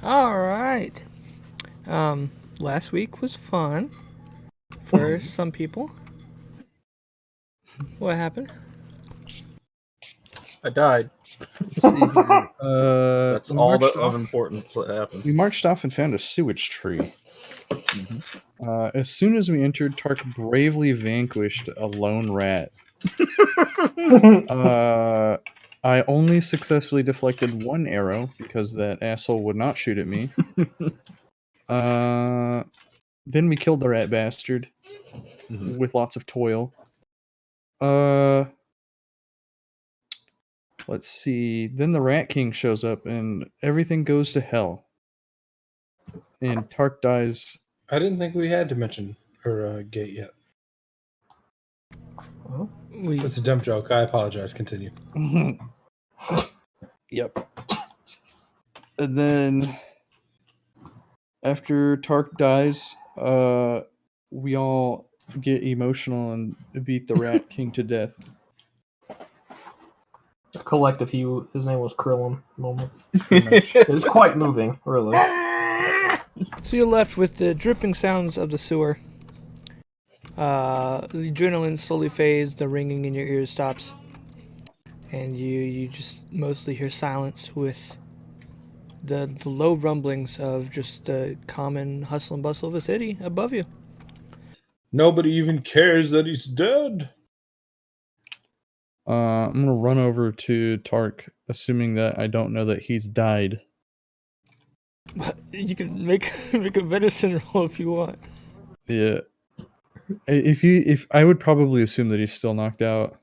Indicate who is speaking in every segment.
Speaker 1: All right. Last week was fun for some people. What happened?
Speaker 2: I died.
Speaker 3: Let's see here.
Speaker 2: That's
Speaker 3: we
Speaker 2: all that
Speaker 3: marched
Speaker 2: of
Speaker 3: off.
Speaker 2: importance that happened.
Speaker 3: We marched off and found a sewage tree. As soon as we entered, Tark bravely vanquished a lone rat. I only successfully deflected one arrow because that asshole would not shoot at me. Then we killed the rat bastard with lots of toil. Let's see. Then the Rat King shows up and everything goes to hell. And Tark dies.
Speaker 4: I didn't think we had to mention her gate yet. It's a dumb joke. I apologize. Continue.
Speaker 3: Yep. And then after Tark dies, we all get emotional and beat the Rat King to death.
Speaker 5: Collective, his name was Krillin moment. It was quite moving, really.
Speaker 1: So you're left with the dripping sounds of the sewer. The adrenaline slowly fades, the ringing in your ears stops. And you just mostly hear silence with the low rumblings of just the common hustle and bustle of a city above you.
Speaker 4: Nobody even cares that he's dead.
Speaker 3: I'm going to run over to Tark, assuming that I don't know that he's died.
Speaker 1: You can make a medicine roll if you want.
Speaker 3: Yeah. If I would probably assume that he's still knocked out.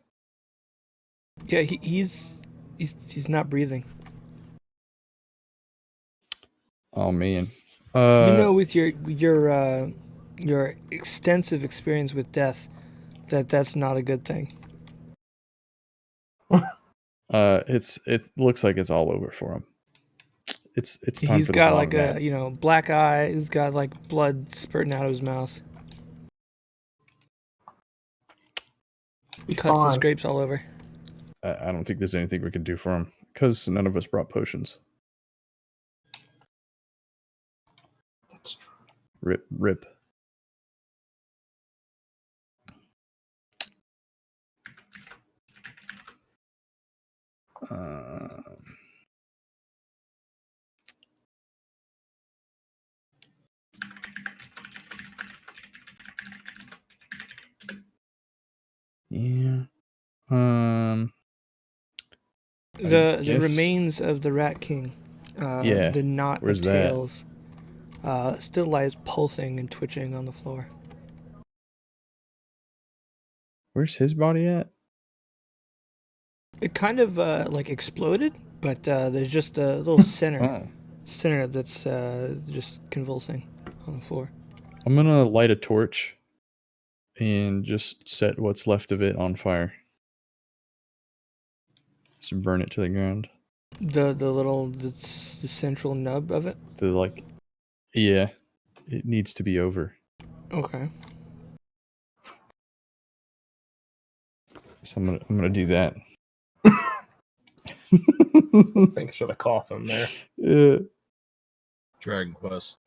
Speaker 1: Yeah, he's not breathing.
Speaker 3: Oh man.
Speaker 1: With your extensive experience with death, that's not a good thing.
Speaker 3: It looks like it's all over for him. It's time
Speaker 1: He's
Speaker 3: for
Speaker 1: got
Speaker 3: the
Speaker 1: like
Speaker 3: mat.
Speaker 1: a black eye. He's got like blood spurting out of his mouth. Cuts and scrapes all over.
Speaker 3: I don't think there's anything we can do for him because none of us brought potions.
Speaker 5: That's true.
Speaker 3: Rip. Yeah.
Speaker 1: The remains of the Rat King. The knot
Speaker 3: Where's
Speaker 1: of tails. Still lies pulsing and twitching on the floor.
Speaker 3: Where's his body at?
Speaker 1: It kind of like exploded, but there's just a little center that's just convulsing on the floor.
Speaker 3: I'm gonna light a torch and just set what's left of it on fire. Just burn it to the ground.
Speaker 1: The central nub of it.
Speaker 3: Yeah, it needs to be over.
Speaker 1: Okay.
Speaker 3: So I'm gonna do that.
Speaker 5: Thanks for the coffin there.
Speaker 3: Yeah.
Speaker 2: Dragon Quest.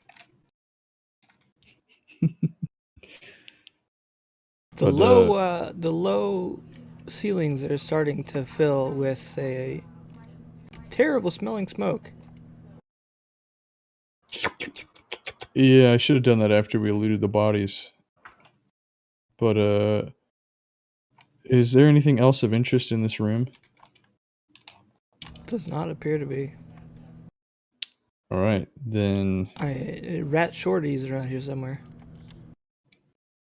Speaker 1: The low ceilings are starting to fill with a terrible smelling smoke.
Speaker 3: Yeah, I should have done that after we looted the bodies. But is there anything else of interest in this room?
Speaker 1: Does not appear to be.
Speaker 3: All right, then.
Speaker 1: Rat Shorty's around here somewhere.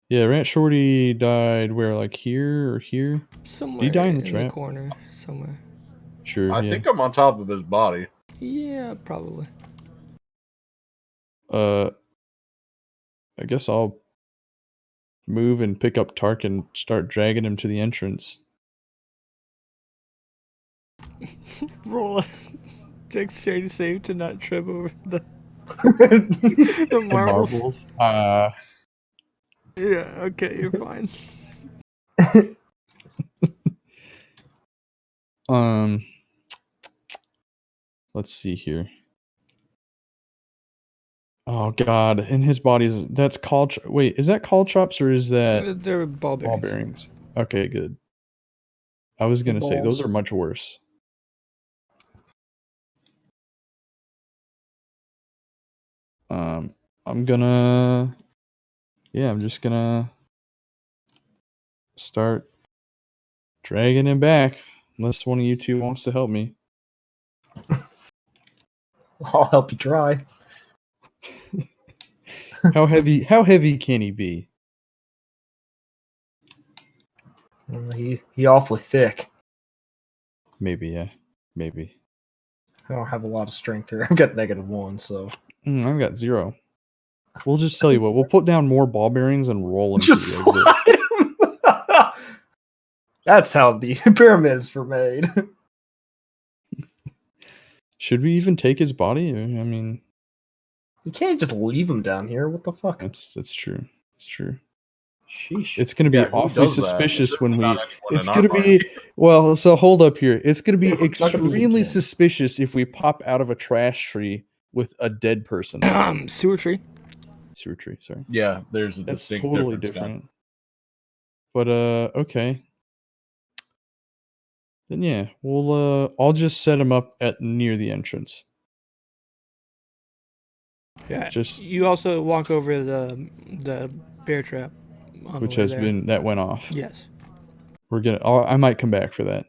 Speaker 3: Yeah, Rat Shorty died where, like here or here?
Speaker 1: Somewhere.
Speaker 3: Did he die in the
Speaker 1: in
Speaker 3: trap?
Speaker 1: the corner somewhere.
Speaker 3: Sure.
Speaker 2: I think I'm on top of his body.
Speaker 1: Yeah, probably.
Speaker 3: I guess I'll move and pick up Tark and start dragging him to the entrance.
Speaker 1: Roll a dexterity save to not trip over the marbles. Yeah, okay, you're fine.
Speaker 3: Let's see here. Oh God! And his body's that's call. Wait, is that call chops or is that
Speaker 1: They're ball
Speaker 3: ball
Speaker 1: bearings.
Speaker 3: bearings? Okay, good. I was gonna say those
Speaker 5: balls.
Speaker 3: are much worse. I'm gonna. Yeah, I'm just gonna start dragging him back. Unless one of you two wants to help me.
Speaker 5: I'll help you try.
Speaker 3: How heavy? How heavy can he be?
Speaker 5: He awfully thick.
Speaker 3: Maybe, yeah, maybe.
Speaker 5: I don't have a lot of strength here. I've got -1, so
Speaker 3: I've got 0. We'll just tell you what. We'll put down more ball bearings and roll him to
Speaker 5: just
Speaker 3: the exit.
Speaker 5: slide him. That's how the pyramids were made.
Speaker 3: Should we even take his body? I mean,
Speaker 5: You can't just leave him down here. What the fuck?
Speaker 3: that's true. It's true.
Speaker 5: Sheesh.
Speaker 3: It's going to be
Speaker 2: Yeah, who
Speaker 3: awfully
Speaker 2: does that?
Speaker 3: suspicious when we.
Speaker 2: Not anyone
Speaker 3: It's
Speaker 2: in
Speaker 3: going to
Speaker 2: our
Speaker 3: be
Speaker 2: party.
Speaker 3: well. So hold up here. It's going to be
Speaker 5: It's not gonna be
Speaker 3: extremely
Speaker 5: again.
Speaker 3: suspicious if we pop out of a trash tree with a dead person.
Speaker 1: Sewer tree.
Speaker 3: Sewer tree. Sorry,
Speaker 2: Yeah, there's a
Speaker 3: that's
Speaker 2: distinct
Speaker 3: totally
Speaker 2: difference.
Speaker 3: different. But okay. Then yeah, we'll I'll just set him up at near the entrance.
Speaker 1: Yeah.
Speaker 3: Just
Speaker 1: You also walk over the bear trap. On
Speaker 3: which
Speaker 1: the way
Speaker 3: has
Speaker 1: there.
Speaker 3: been that went off.
Speaker 1: Yes.
Speaker 3: We're gonna. I might come back for that.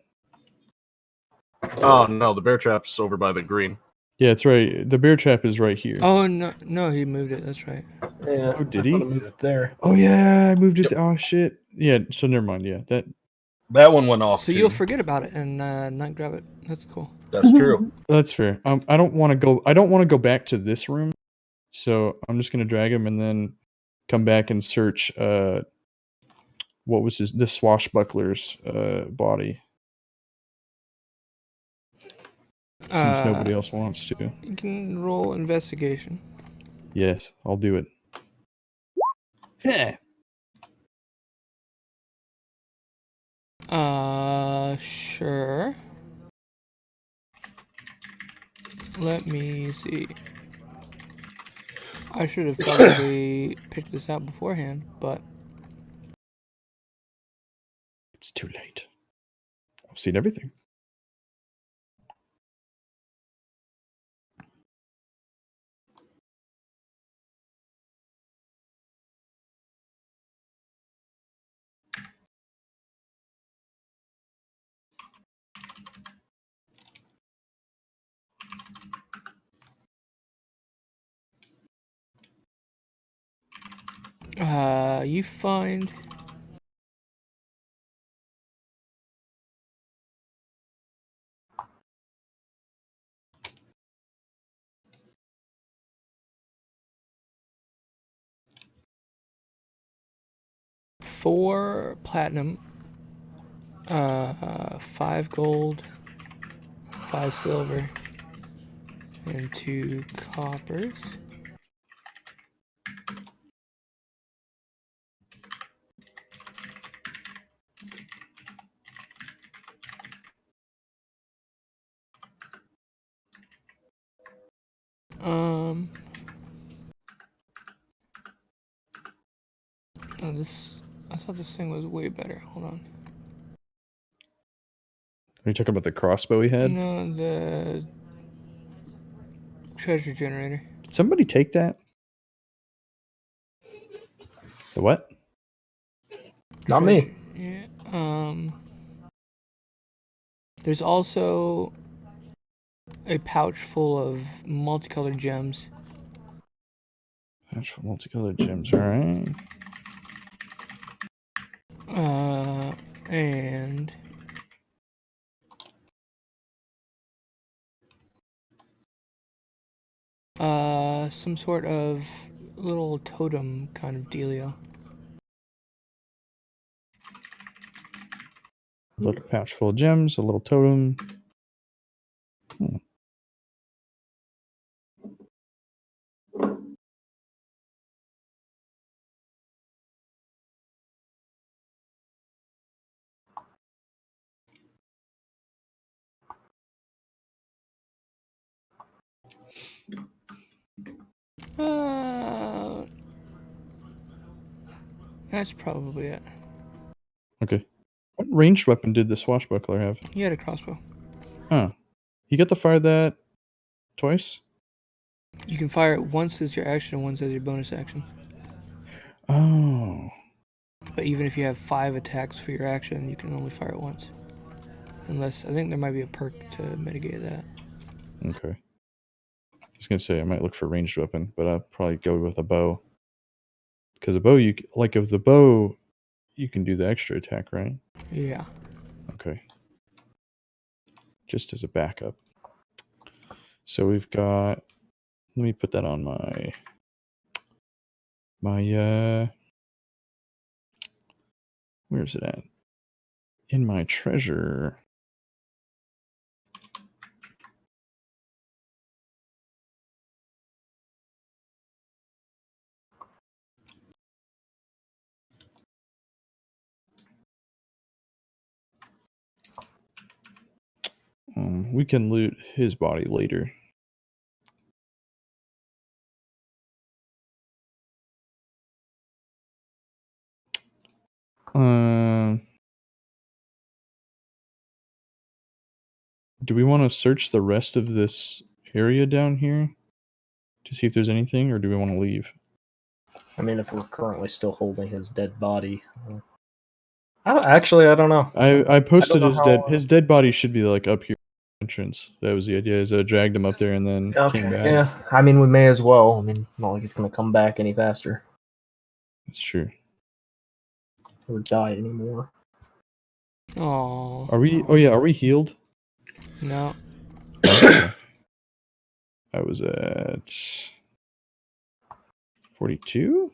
Speaker 2: Oh no, the bear trap's over by the green.
Speaker 3: Yeah, it's right. The bear trap is right here.
Speaker 1: Oh no, he moved it. That's right.
Speaker 5: Yeah.
Speaker 3: Oh, did
Speaker 5: I thought
Speaker 3: he?
Speaker 5: I moved it there.
Speaker 3: Oh yeah, I moved it.
Speaker 2: Yep.
Speaker 3: Oh shit. Yeah. So never mind. Yeah,
Speaker 2: That one went off.
Speaker 1: So
Speaker 2: too.
Speaker 1: you'll forget about it and not grab it. That's cool.
Speaker 2: That's true.
Speaker 3: that's fair. I don't want to go. I don't want to go back to this room. So I'm just gonna drag him and then come back and search. What was the swashbuckler's body? Since nobody else wants to.
Speaker 1: You can roll investigation.
Speaker 3: Yes, I'll do it. Heh.
Speaker 1: Sure. Let me see. I should have probably picked this out beforehand, but
Speaker 3: It's too late. I've seen everything.
Speaker 1: you find four platinum, 5 gold, 5 silver, and 2 coppers. Oh, I thought this thing was way better. Hold on.
Speaker 3: Are you talking about the crossbow he had?
Speaker 1: No, the treasure generator.
Speaker 3: Did somebody take that? The what?
Speaker 5: Not me.
Speaker 1: Yeah. There's also a pouch full of multicolored gems.
Speaker 3: Actual multicolored gems, alright.
Speaker 1: And some sort of little totem kind of dealio.
Speaker 3: A little pouch full of gems, a little totem.
Speaker 1: That's probably it.
Speaker 3: Okay. What ranged weapon did the swashbuckler have?
Speaker 1: He had a crossbow.
Speaker 3: Huh. You get to fire that twice?
Speaker 1: You can fire it once as your action and once as your bonus action.
Speaker 3: Oh.
Speaker 1: But even if you have 5 attacks for your action, you can only fire it once. Unless, I think there might be a perk to mitigate that.
Speaker 3: Okay. I was going to say I might look for ranged weapon, but I'll probably go with a bow. Because a bow, with the bow, you can do the extra attack, right?
Speaker 1: Yeah.
Speaker 3: Okay. Just as a backup. So we've got, let me put that on my where is it at? In my treasure. We can loot his body later. Do we want to search the rest of this area down here to see if there's anything, or do we want to leave?
Speaker 5: I mean, if we're currently still holding his dead body. Actually, I don't know.
Speaker 3: I posted
Speaker 5: know
Speaker 3: his
Speaker 5: how-
Speaker 3: his dead body should be like up here entrance. That was the idea. Is I dragged him up there and then came back.
Speaker 5: Yeah, I mean, we may as well. I mean, not like he's going to come back any faster
Speaker 3: That's true.
Speaker 5: or die anymore.
Speaker 1: Oh.
Speaker 3: Are we? Oh yeah, are we healed?
Speaker 1: No.
Speaker 3: Okay. I was at 42.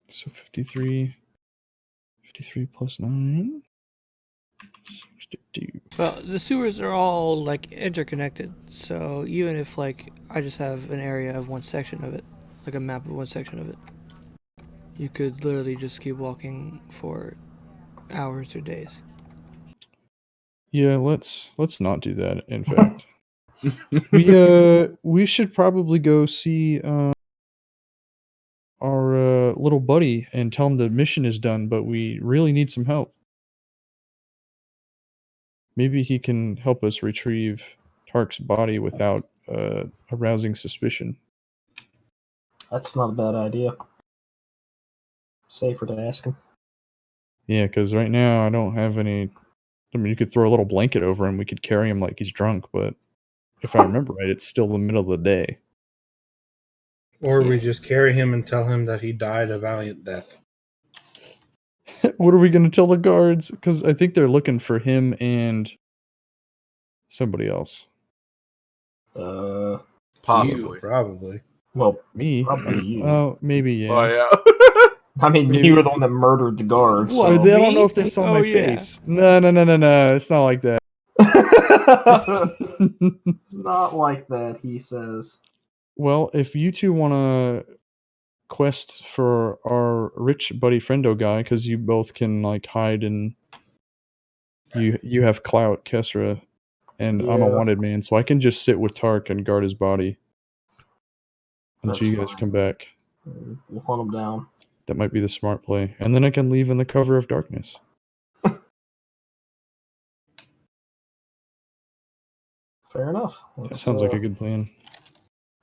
Speaker 3: So 53 plus 9. 62.
Speaker 1: Well, the sewers are all like interconnected. So even if like I just have an area of one section of it, like a map of one section of it, you could literally just keep walking for hours or days.
Speaker 3: Yeah, let's not do that. In fact, we should probably go see our little buddy and tell him the mission is done, but we really need some help. Maybe he can help us retrieve Tark's body without arousing suspicion.
Speaker 5: That's not a bad idea. Safer to ask him.
Speaker 3: Yeah, because right now I don't have any. I mean, you could throw a little blanket over him. We could carry him like he's drunk, but if I remember right, it's still the middle of the day.
Speaker 4: Or we just carry him and tell him that he died a valiant death.
Speaker 3: What are we going to tell the guards? Because I think they're looking for him and somebody else.
Speaker 2: Possibly.
Speaker 4: You, probably.
Speaker 5: Well,
Speaker 3: Me?
Speaker 5: probably you.
Speaker 3: Oh, maybe, yeah.
Speaker 2: Oh yeah.
Speaker 5: I mean,
Speaker 3: maybe-
Speaker 5: you were the one that murdered the guards.
Speaker 1: What?
Speaker 3: I
Speaker 5: So.
Speaker 3: don't know if they
Speaker 1: Me?
Speaker 3: saw
Speaker 1: Oh,
Speaker 3: my
Speaker 1: yeah.
Speaker 3: face. No. It's not like that.
Speaker 5: It's not like that, he says.
Speaker 3: Well, if you two want to quest for our rich buddy friendo guy, because you both can like hide and you have clout, Kesra, and I'm a
Speaker 5: Yeah.
Speaker 3: wanted man, so I can just sit with Tark and guard his body
Speaker 5: That's
Speaker 3: until you guys
Speaker 5: fine.
Speaker 3: come back.
Speaker 5: We'll hunt him down.
Speaker 3: That might be the smart play, and then I can leave in the cover of darkness.
Speaker 5: Fair enough.
Speaker 3: That sounds like a good plan.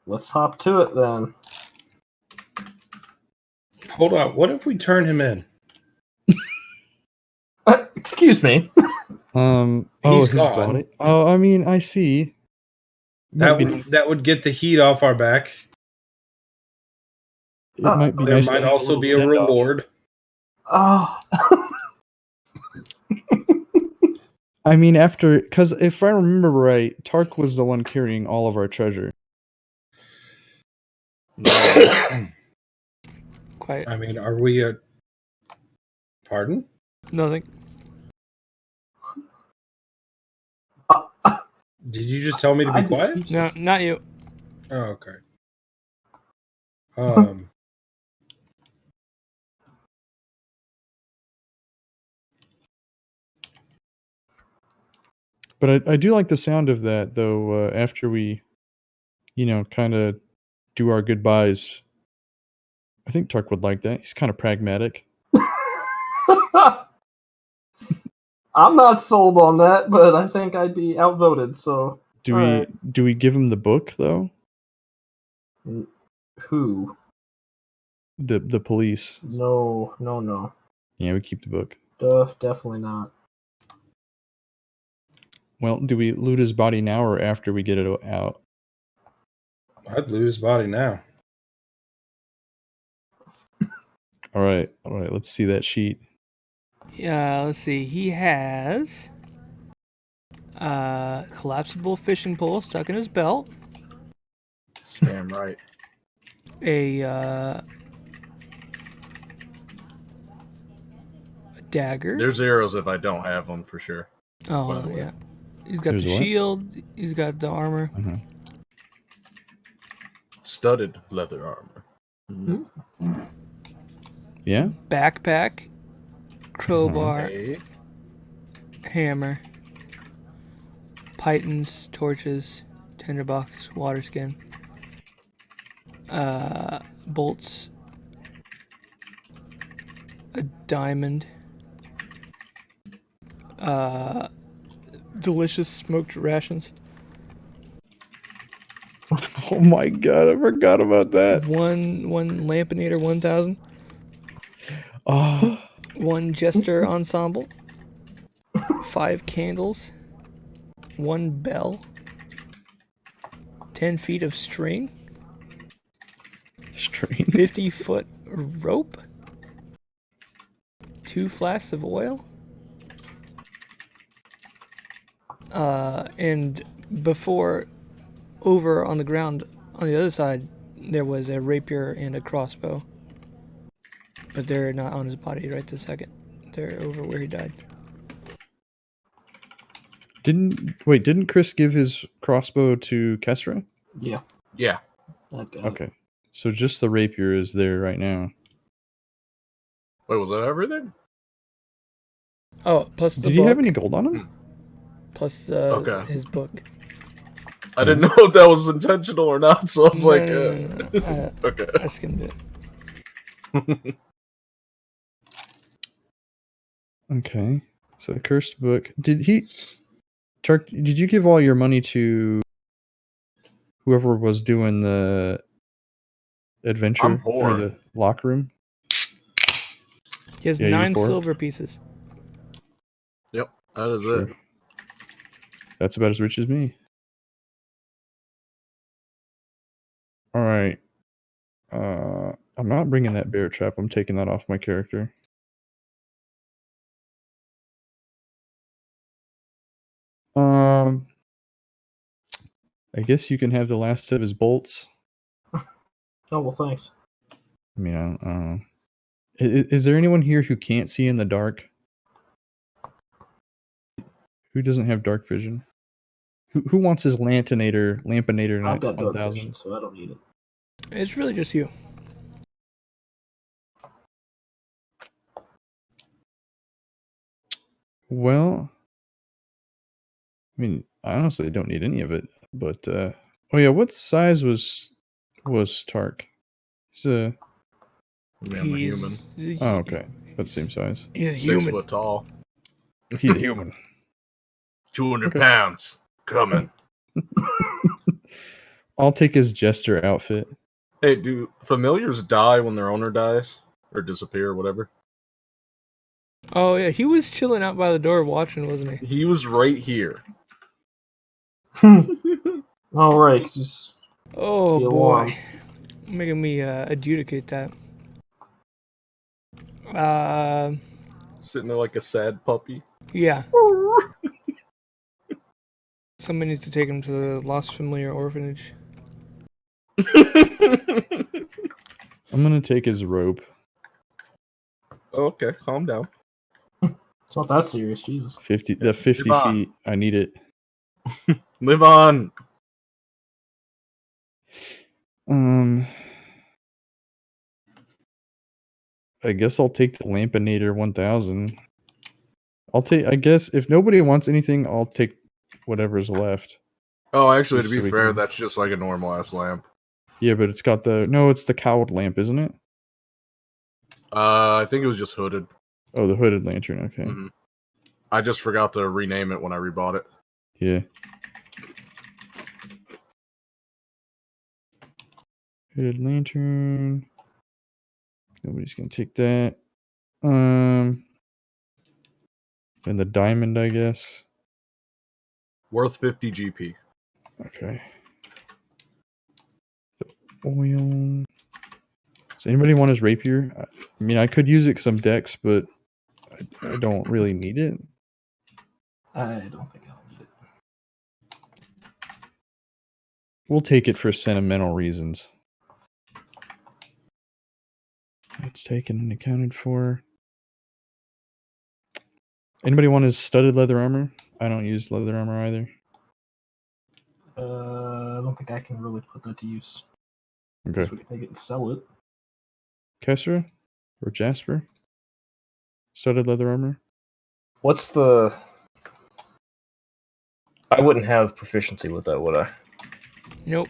Speaker 5: Let's hop to it then.
Speaker 4: Hold on. What if we turn him in?
Speaker 5: Excuse me.
Speaker 3: Oh,
Speaker 4: He's
Speaker 3: his
Speaker 4: gone.
Speaker 3: body. Oh, I mean, I see. Might be,
Speaker 4: That would get the heat off our back.
Speaker 3: it might be
Speaker 4: There
Speaker 3: nice to
Speaker 4: might
Speaker 3: have
Speaker 4: also
Speaker 3: little
Speaker 4: be a
Speaker 3: send-off.
Speaker 4: reward.
Speaker 5: Oh.
Speaker 3: I mean, because if I remember right, Tark was the one carrying all of our treasure.
Speaker 1: Quiet.
Speaker 4: I mean, are we a... Pardon?
Speaker 1: Nothing.
Speaker 4: Did you just tell me to be
Speaker 5: I'd be
Speaker 4: quiet?
Speaker 5: speechless.
Speaker 1: No, not you.
Speaker 4: Oh, okay.
Speaker 3: But I do like the sound of that, though, after we kind of do our goodbyes. I think Tark would like that. He's kind of pragmatic.
Speaker 5: I'm not sold on that, but I think I'd be outvoted. So
Speaker 3: Do
Speaker 5: all
Speaker 3: we
Speaker 5: right.
Speaker 3: do we give him the book though?
Speaker 5: Who?
Speaker 3: The police.
Speaker 5: No.
Speaker 3: Yeah, we keep the book.
Speaker 5: Definitely not.
Speaker 3: Well, do we loot his body now or after we get it out?
Speaker 4: I'd loot his body now.
Speaker 3: All right. Let's see that sheet.
Speaker 1: Yeah, let's see. He has a collapsible fishing pole stuck in his belt,
Speaker 2: Damn right.
Speaker 1: a dagger.
Speaker 2: There's arrows if I don't have them for sure. by
Speaker 1: Oh
Speaker 2: the way.
Speaker 1: yeah, he's got
Speaker 3: There's
Speaker 1: the
Speaker 3: what?
Speaker 1: shield. He's got the armor.
Speaker 3: Uh-huh.
Speaker 2: Studded leather armor. Mm-hmm.
Speaker 3: Yeah.
Speaker 1: Backpack, crowbar,
Speaker 2: Hey.
Speaker 1: hammer, pythons, torches, tinderbox, water skin, bolts, a diamond, delicious smoked rations,
Speaker 3: Oh my god, I forgot about that.
Speaker 1: one lampinator 1000,
Speaker 3: Oh,
Speaker 1: one jester ensemble, 5 candles, 1 bell, 10 feet of string,
Speaker 3: strange.
Speaker 1: 50-foot rope, 2 flasks of oil, and before, over on the ground on the other side, there was a rapier and a crossbow, but they're not on his body right this second. They're over where he died.
Speaker 3: Didn't Chris give his crossbow to Kesra?
Speaker 5: Yeah,
Speaker 2: Yeah.
Speaker 5: I've got it.
Speaker 3: Okay. So just the rapier is there right now.
Speaker 2: Wait, was that everything?
Speaker 1: Oh, plus the
Speaker 3: Did he
Speaker 1: book,
Speaker 3: have any gold on him?
Speaker 1: plus
Speaker 2: Okay.
Speaker 1: his book.
Speaker 2: I didn't know if that was intentional or not, so I was like,
Speaker 1: No.
Speaker 2: okay.
Speaker 1: I skimmed it.
Speaker 3: Okay. So cursed book. Tark, did you give all your money to whoever was doing the adventure
Speaker 2: I'm poor.
Speaker 3: or the locker room?
Speaker 1: He has
Speaker 3: Yeah, you're
Speaker 1: 9
Speaker 3: poor.
Speaker 1: silver pieces.
Speaker 2: Yep, that is
Speaker 3: Sure.
Speaker 2: it.
Speaker 3: That's about as rich as me. All right. I'm not bringing that bear trap. I'm taking that off my character. I guess you can have the last of his bolts.
Speaker 5: Oh well, thanks.
Speaker 3: I mean, I don't know. Is there anyone here who can't see in the dark? Who doesn't have dark vision? Who wants his lampinator
Speaker 5: I've got dark
Speaker 3: 1000?
Speaker 5: vision, so I don't need it.
Speaker 1: It's really just you.
Speaker 3: Well, I mean, I honestly don't need any of it. But oh yeah, what size was Tark? He's a
Speaker 2: Yeah, I'm a human.
Speaker 3: oh okay, about the same size.
Speaker 1: He's
Speaker 2: 6
Speaker 1: human.
Speaker 2: foot tall.
Speaker 3: He's a human.
Speaker 2: 200
Speaker 3: Okay.
Speaker 2: pounds. Coming.
Speaker 3: I'll take his jester outfit.
Speaker 2: Hey, do familiars die when their owner dies? Or disappear, or whatever?
Speaker 1: Oh yeah, he was chilling out by the door watching, wasn't he?
Speaker 2: He was right here.
Speaker 5: All right, just
Speaker 1: Oh
Speaker 5: Be
Speaker 1: boy,
Speaker 5: alarmed.
Speaker 1: making me adjudicate that.
Speaker 2: Sitting there like a sad puppy.
Speaker 1: Yeah. Somebody needs to take him to the Lost Familiar Orphanage.
Speaker 3: I'm gonna take his rope.
Speaker 2: Okay, calm down.
Speaker 5: it's not that serious, Jesus.
Speaker 3: 50
Speaker 2: Live on.
Speaker 3: feet. I need it.
Speaker 2: Live on.
Speaker 3: I guess I'll take the Lampinator 1000. I guess if nobody wants anything, I'll take whatever's left.
Speaker 2: Oh, actually, to
Speaker 3: Just
Speaker 2: be
Speaker 3: so we
Speaker 2: fair,
Speaker 3: can-
Speaker 2: that's just like a normal ass lamp.
Speaker 3: Yeah, but it's got the it's the cowled lamp, isn't it?
Speaker 2: I think it was just hooded.
Speaker 3: Oh, the hooded lantern. Okay.
Speaker 2: Mhm. I just forgot to rename it when I rebought it.
Speaker 3: Yeah. Hooded lantern. Nobody's gonna take that. And the diamond, I guess.
Speaker 2: Worth 50 GP.
Speaker 3: Okay. The oil. Does anybody want his rapier? I mean, I could use it because I'm Dex, but I don't really need it.
Speaker 5: I don't think I'll need it.
Speaker 3: We'll take it for sentimental reasons. It's taken and accounted for. Anybody want his studded leather armor? I don't use leather armor either.
Speaker 5: I don't think I can really put that to use.
Speaker 3: Okay.
Speaker 5: Guess we can take it and sell it.
Speaker 3: Kessera or Jasper? Studded leather armor?
Speaker 6: What's the... I wouldn't have proficiency with that, would I?
Speaker 1: Nope.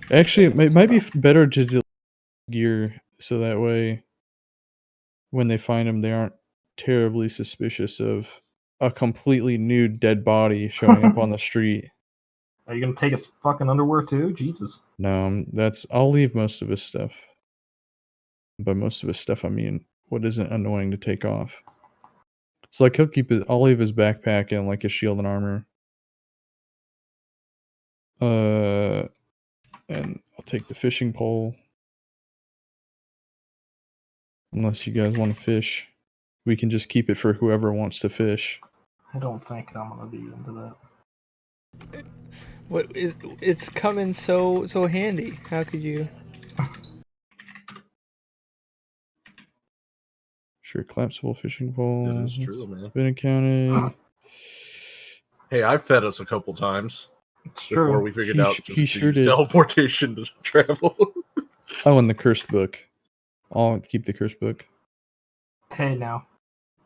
Speaker 3: Actually, it might be better to do gear so that way when they find him, they aren't terribly suspicious of a completely nude dead body showing up on the street.
Speaker 5: Are you gonna take his fucking underwear too? Jesus.
Speaker 3: No, I'll leave most of his stuff. By most of his stuff, I mean what isn't annoying to take off. So like I'll leave his backpack and like his shield and armor. And I'll take the fishing pole. Unless you guys want to fish. We can just keep it for whoever wants to fish.
Speaker 5: I don't think I'm gonna be into that.
Speaker 1: It's coming so handy. How could you?
Speaker 3: Sure, collapsible fishing pole.
Speaker 2: That is true,
Speaker 3: It's
Speaker 2: man.
Speaker 3: been accounted.
Speaker 2: Hey, I fed us a couple times
Speaker 5: It's
Speaker 2: before
Speaker 5: true.
Speaker 2: we figured
Speaker 3: He
Speaker 2: out
Speaker 3: sh-
Speaker 2: just
Speaker 3: he
Speaker 2: to
Speaker 3: sure
Speaker 2: use
Speaker 3: did.
Speaker 2: teleportation to travel.
Speaker 3: Oh, and the cursed book. I'll keep the cursed book.
Speaker 5: Hey now.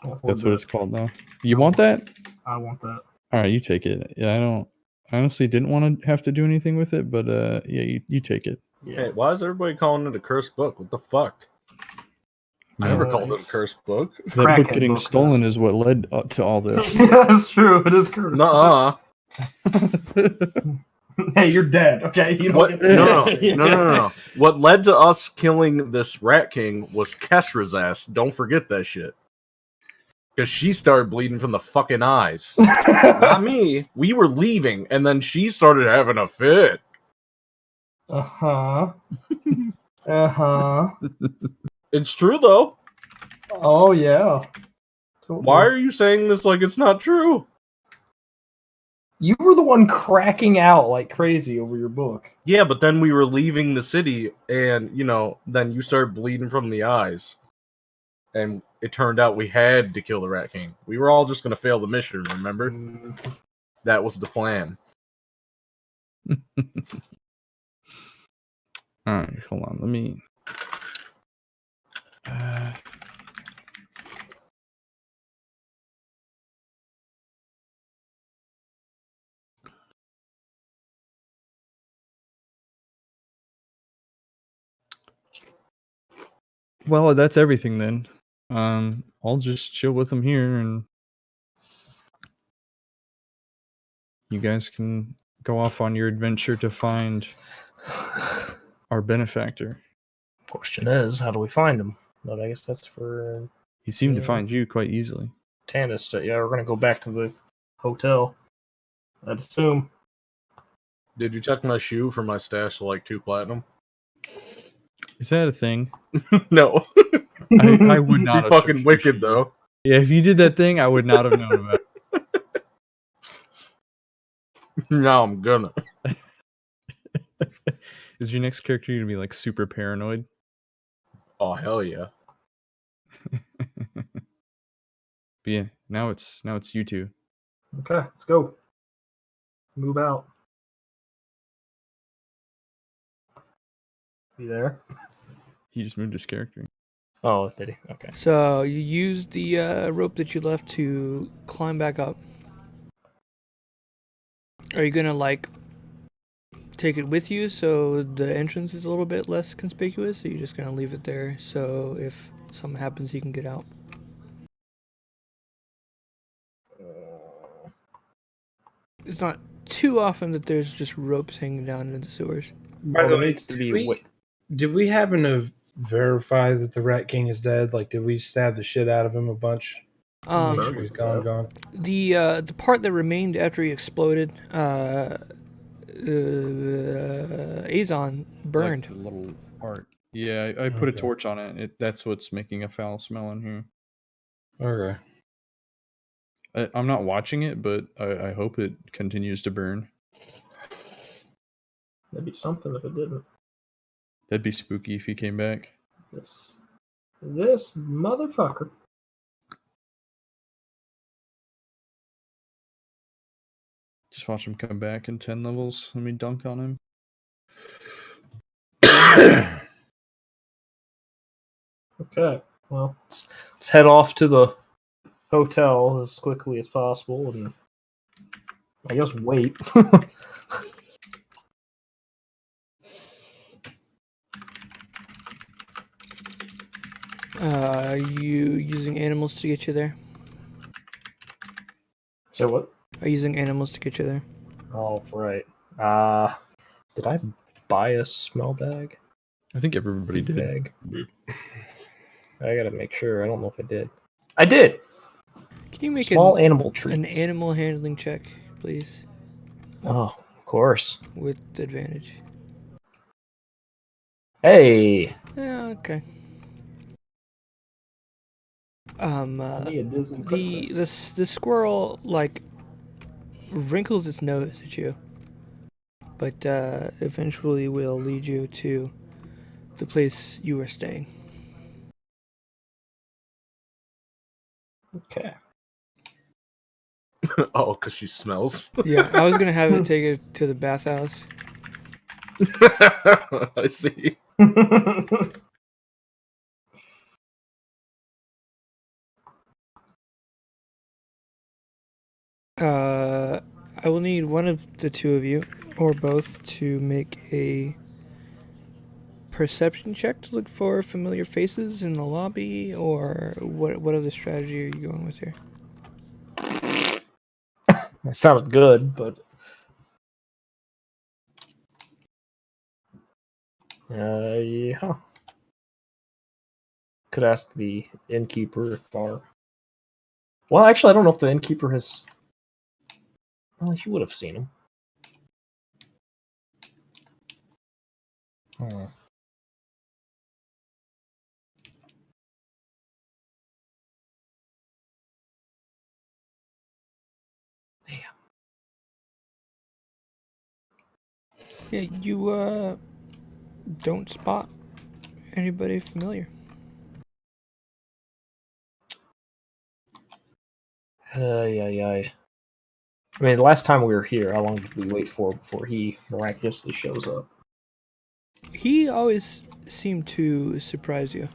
Speaker 5: Don't
Speaker 3: That's
Speaker 5: hold
Speaker 3: what
Speaker 5: it.
Speaker 3: it's called now. You want that?
Speaker 5: I want that.
Speaker 3: All right, you take it. Yeah, I honestly didn't want to have to do anything with it, but yeah, you take it.
Speaker 5: Yeah.
Speaker 2: Hey, why is everybody calling it a cursed book? What the fuck? I
Speaker 3: Man,
Speaker 2: never called it a
Speaker 5: it's-
Speaker 2: cursed book.
Speaker 3: that book
Speaker 5: Crackhead
Speaker 3: getting
Speaker 5: book,
Speaker 3: stolen is what led up to all this.
Speaker 5: Yeah, that's true. It is cursed.
Speaker 2: Nuh-uh.
Speaker 5: Hey, you're dead. Okay. You don't
Speaker 2: What?
Speaker 5: get
Speaker 2: No. What led to us killing this Rat King was Kesra's ass. Don't forget that shit. Because she started bleeding from the fucking eyes. Not me. We were leaving, and then she started having a fit.
Speaker 5: Uh-huh. Uh-huh.
Speaker 2: It's true, though.
Speaker 5: Oh, yeah. Totally.
Speaker 2: Why are you saying this like it's not true?
Speaker 5: You were the one cracking out like crazy over your book.
Speaker 2: Yeah, but then we were leaving the city, and, then you started bleeding from the eyes. And it turned out we had to kill the Rat King. We were all just going to fail the mission, remember? That was the plan.
Speaker 3: All right, hold on. Let me. Well, that's everything then. I'll just chill with him here, and you guys can go off on your adventure to find our benefactor.
Speaker 6: Question is, how do we find him? But I guess that's for
Speaker 3: He seemed to
Speaker 6: Yeah.
Speaker 3: find you quite easily.
Speaker 6: Tannis. Yeah, we're gonna go back to the hotel. I'd assume.
Speaker 2: Did you check my shoe for my stash of like 2 platinum?
Speaker 3: Is that a thing?
Speaker 2: No.
Speaker 3: I would not
Speaker 2: Be
Speaker 3: have
Speaker 2: fucking
Speaker 3: searched
Speaker 2: wicked,
Speaker 3: your shoe.
Speaker 2: though.
Speaker 3: Yeah, if you did that thing, I would not have known about it.
Speaker 2: Now I'm gonna.
Speaker 3: Is your next character gonna be like super paranoid?
Speaker 2: Oh, hell yeah.
Speaker 3: But yeah, now it's you two.
Speaker 5: Okay, let's go. Move out. You there?
Speaker 3: He just moved his character.
Speaker 6: Oh, did he? Okay.
Speaker 1: So you use the rope that you left to climb back up. Are you gonna like take it with you, so the entrance is a little bit less conspicuous. So you're just gonna leave it there, so if something happens, you can get out. It's not too often that there's just ropes hanging down into the sewers.
Speaker 4: By
Speaker 5: Well,
Speaker 4: the
Speaker 5: there
Speaker 4: way,
Speaker 5: needs to be
Speaker 4: did we happen to verify that the Rat King is dead? Like, did we stab the shit out of him a bunch? Make sure he's gone.
Speaker 1: The part that remained after he exploded, Azon burned.
Speaker 3: Like the little part. Yeah, I put a
Speaker 4: Okay.
Speaker 3: torch on it. That's what's making a foul smell in here.
Speaker 4: Okay.
Speaker 3: I'm not watching it, but I hope it continues to burn.
Speaker 5: That'd be something if it didn't.
Speaker 3: That'd be spooky if he came back.
Speaker 5: This motherfucker.
Speaker 3: Just watch him come back in 10 levels. Let me dunk on him.
Speaker 5: Okay, well, let's head off to the hotel as quickly as possible, and I guess wait.
Speaker 1: Are you using animals to get you there?
Speaker 5: So what?
Speaker 1: Are you using animals to get you there?
Speaker 5: Oh, right. Did I buy a smell bag?
Speaker 3: I think everybody did.
Speaker 5: Bag. I gotta make sure. I don't know if I did. I did.
Speaker 1: Can you make
Speaker 5: Small
Speaker 1: an
Speaker 5: animal treats.
Speaker 1: animal handling check, please,
Speaker 5: Oh, of course.
Speaker 1: with advantage?
Speaker 5: Hey.
Speaker 1: Yeah, okay.
Speaker 5: Be a Disney princess.
Speaker 1: The squirrel like wrinkles its nose at you, but eventually will lead you to the place you are staying.
Speaker 5: Okay.
Speaker 2: Oh, because she smells.
Speaker 1: Yeah, I was gonna have it take it to the bathhouse.
Speaker 2: I see.
Speaker 1: I will need one of the two of you, or both, to make a perception check to look for familiar faces in the lobby, or what other strategy are you going with here?
Speaker 5: That sounded good, but yeah. Could ask the innkeeper if our. Well, actually, I don't know if the innkeeper has. Well, he would have seen him. Hmm.
Speaker 1: Yeah, you don't spot anybody familiar.
Speaker 5: Yeah. I mean, the last time we were here, how long did we wait for before he miraculously shows up?
Speaker 1: He always seemed to surprise you.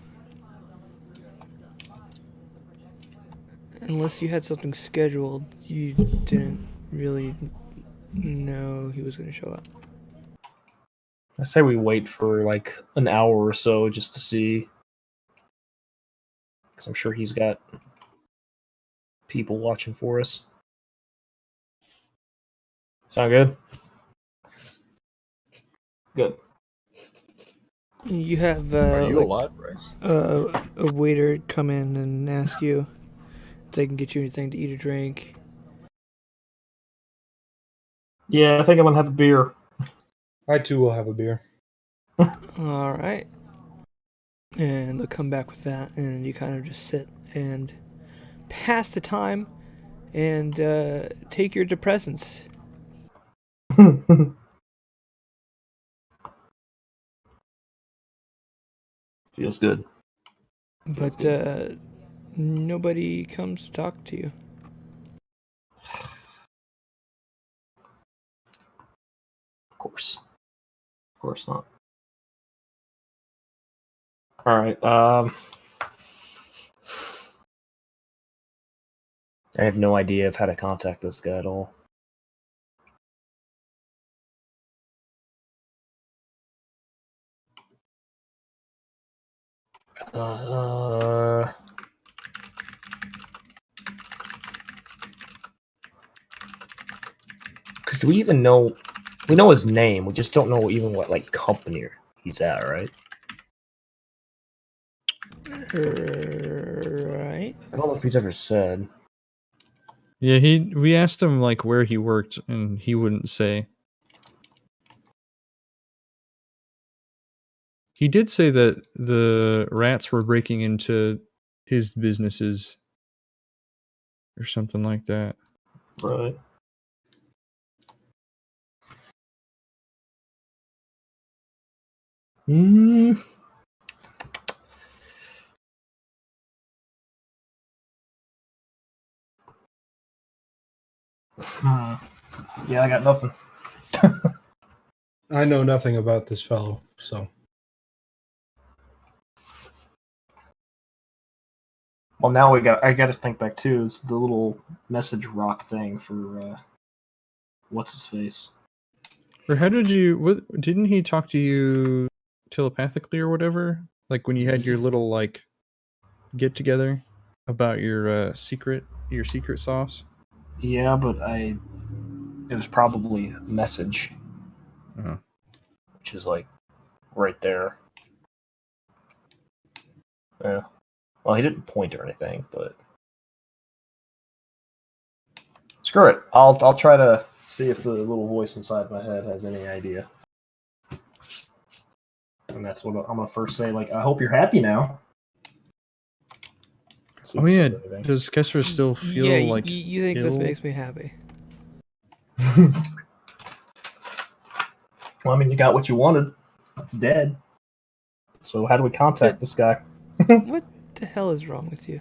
Speaker 1: Unless you had something scheduled, you didn't really know he was going to show up.
Speaker 5: I say we wait for like an hour or so just to see. Because I'm sure he's got people watching for us. Sound good? Good.
Speaker 1: You have
Speaker 2: Are you
Speaker 1: like,
Speaker 2: alive, Bryce?
Speaker 1: a waiter come in and ask you if they can get you anything to eat or drink.
Speaker 5: Yeah, I think I'm gonna have a beer.
Speaker 4: I too will have a beer.
Speaker 1: All right. And they'll come back with that, and you kind of just sit and pass the time and take your depressants.
Speaker 5: Feels good.
Speaker 1: But nobody comes to talk to you.
Speaker 5: Of course. Of course not. Alright, I have no idea of how to contact this guy at all. Because do we even know? We know his name. We just don't know even what like company he's at, right?
Speaker 1: Right.
Speaker 5: I don't know if he's ever said.
Speaker 3: Yeah, we asked him like where he worked, and he wouldn't say. He did say that the rats were breaking into his businesses or something like that.
Speaker 5: Right. Hmm. Yeah, I got nothing.
Speaker 4: I know nothing about this fellow, so.
Speaker 5: Well, now I got to think back too. It's the little message rock thing for what's his face.
Speaker 3: Or how did you? What didn't he talk to you telepathically or whatever? Like when you had your little like get together about your secret sauce.
Speaker 5: Yeah, but it was probably message,
Speaker 3: Oh.
Speaker 5: which is like right there. Yeah. Well, he didn't point or anything, but screw it. I'll try to see if the little voice inside my head has any idea. And that's what I'm gonna first say. Like, I hope you're happy now. See if
Speaker 3: Oh
Speaker 5: he
Speaker 3: yeah,
Speaker 5: says anything.
Speaker 3: does Kessler still feel
Speaker 1: Yeah,
Speaker 3: like
Speaker 1: you think this
Speaker 3: ill?
Speaker 1: makes me happy?
Speaker 5: Well, I mean, you got what you wanted. It's dead. So how do we contact this guy?
Speaker 1: What the hell is wrong with you?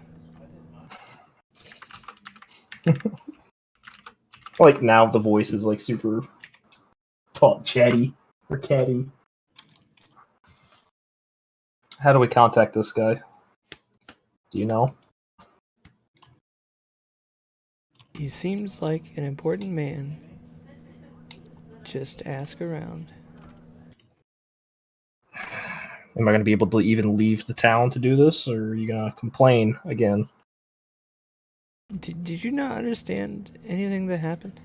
Speaker 5: Like now the voice is like super chatty or catty. How do we contact this guy? Do you know?
Speaker 1: He seems like an important man. Just ask around.
Speaker 5: Am I going to be able to even leave the town to do this, or are you going to complain again?
Speaker 1: Did you not understand anything that happened?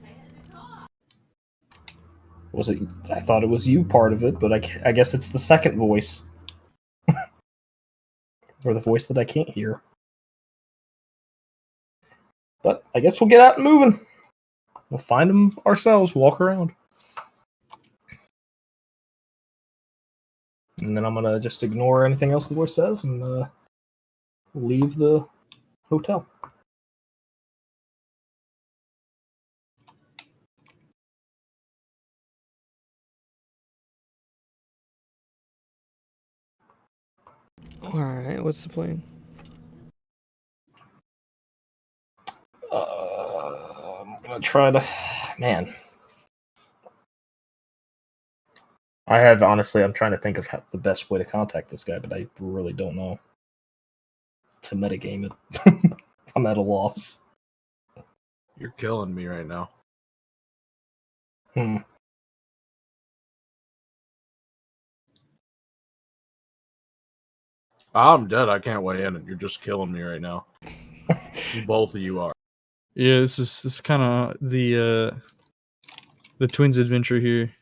Speaker 5: Was it? I thought it was you part of it, but I guess it's the second voice, or the voice that I can't hear. But I guess we'll get out and moving. We'll find him ourselves. Walk around, and then I'm gonna just ignore anything else the voice says and leave the hotel.
Speaker 1: Alright, what's the plan?
Speaker 5: I'm gonna try to. Man, honestly, I'm trying to think of the best way to contact this guy, but I really don't know. To metagame it, I'm at a loss.
Speaker 2: You're killing me right now. I'm dead. I can't weigh in, and you're just killing me right now. Both of you are.
Speaker 3: Yeah, this is kind of the twins' adventure here.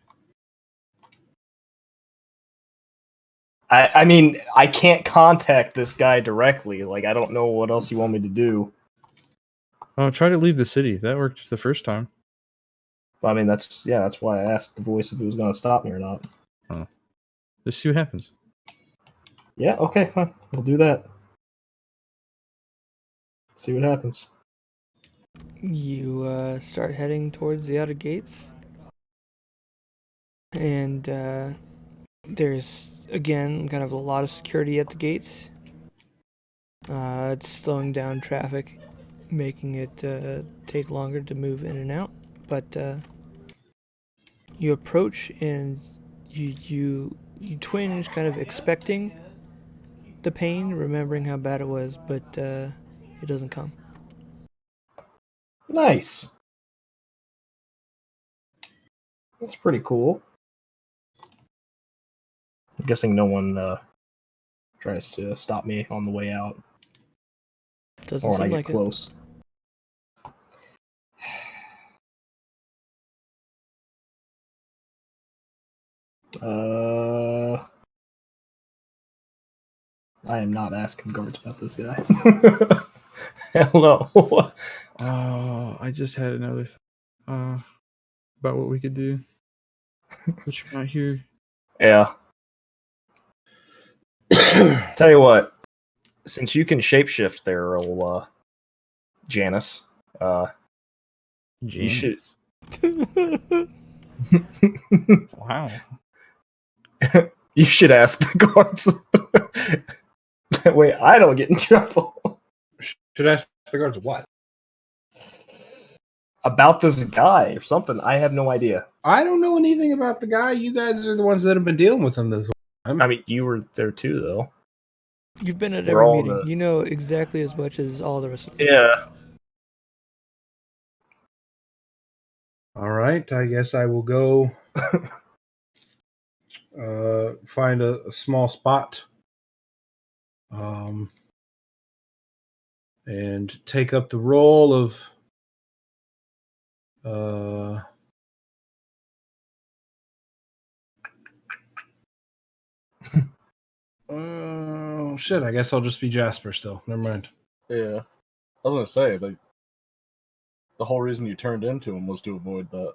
Speaker 5: I mean, I can't contact this guy directly. Like, I don't know what else you want me to do.
Speaker 3: Oh, try to leave the city. That worked the first time.
Speaker 5: I mean, that's why I asked the voice if it was going to stop me or not.
Speaker 3: Oh. Just see what happens.
Speaker 5: Yeah, okay, fine. We'll do that. See what happens.
Speaker 1: You start heading towards the outer gates. And there's, again, kind of a lot of security at the gates. It's slowing down traffic, making it take longer to move in and out. But you approach and you twinge, kind of expecting the pain, remembering how bad it was, but it doesn't come.
Speaker 5: Nice. That's pretty cool. I'm guessing no one tries to stop me on the way out.
Speaker 1: Doesn't
Speaker 5: Or when I
Speaker 1: seem
Speaker 5: get
Speaker 1: like
Speaker 5: close. I am not asking guards about this guy. Hell no.
Speaker 3: I just had another about what we could do. But you're not here.
Speaker 5: Yeah. Tell you what, since you can shapeshift there, old Janice, you should.
Speaker 1: it.
Speaker 3: Wow.
Speaker 5: You should ask the guards. That way, I don't get in trouble.
Speaker 4: Should ask the guards what?
Speaker 5: About this guy or something. I have no idea.
Speaker 4: I don't know anything about the guy. You guys are the ones that have been dealing with him this whole time.
Speaker 5: I mean, you were there too, though.
Speaker 1: You've been at
Speaker 5: We're
Speaker 1: every
Speaker 5: all
Speaker 1: meeting.
Speaker 5: the-
Speaker 1: You know exactly as much as all the rest of them.
Speaker 5: Yeah.
Speaker 4: All right, I guess I will go find a small spot and take up the role of shit, I guess I'll just be Jasper still. Never mind.
Speaker 2: Yeah. I was gonna say, like, the whole reason you turned into him was to avoid that.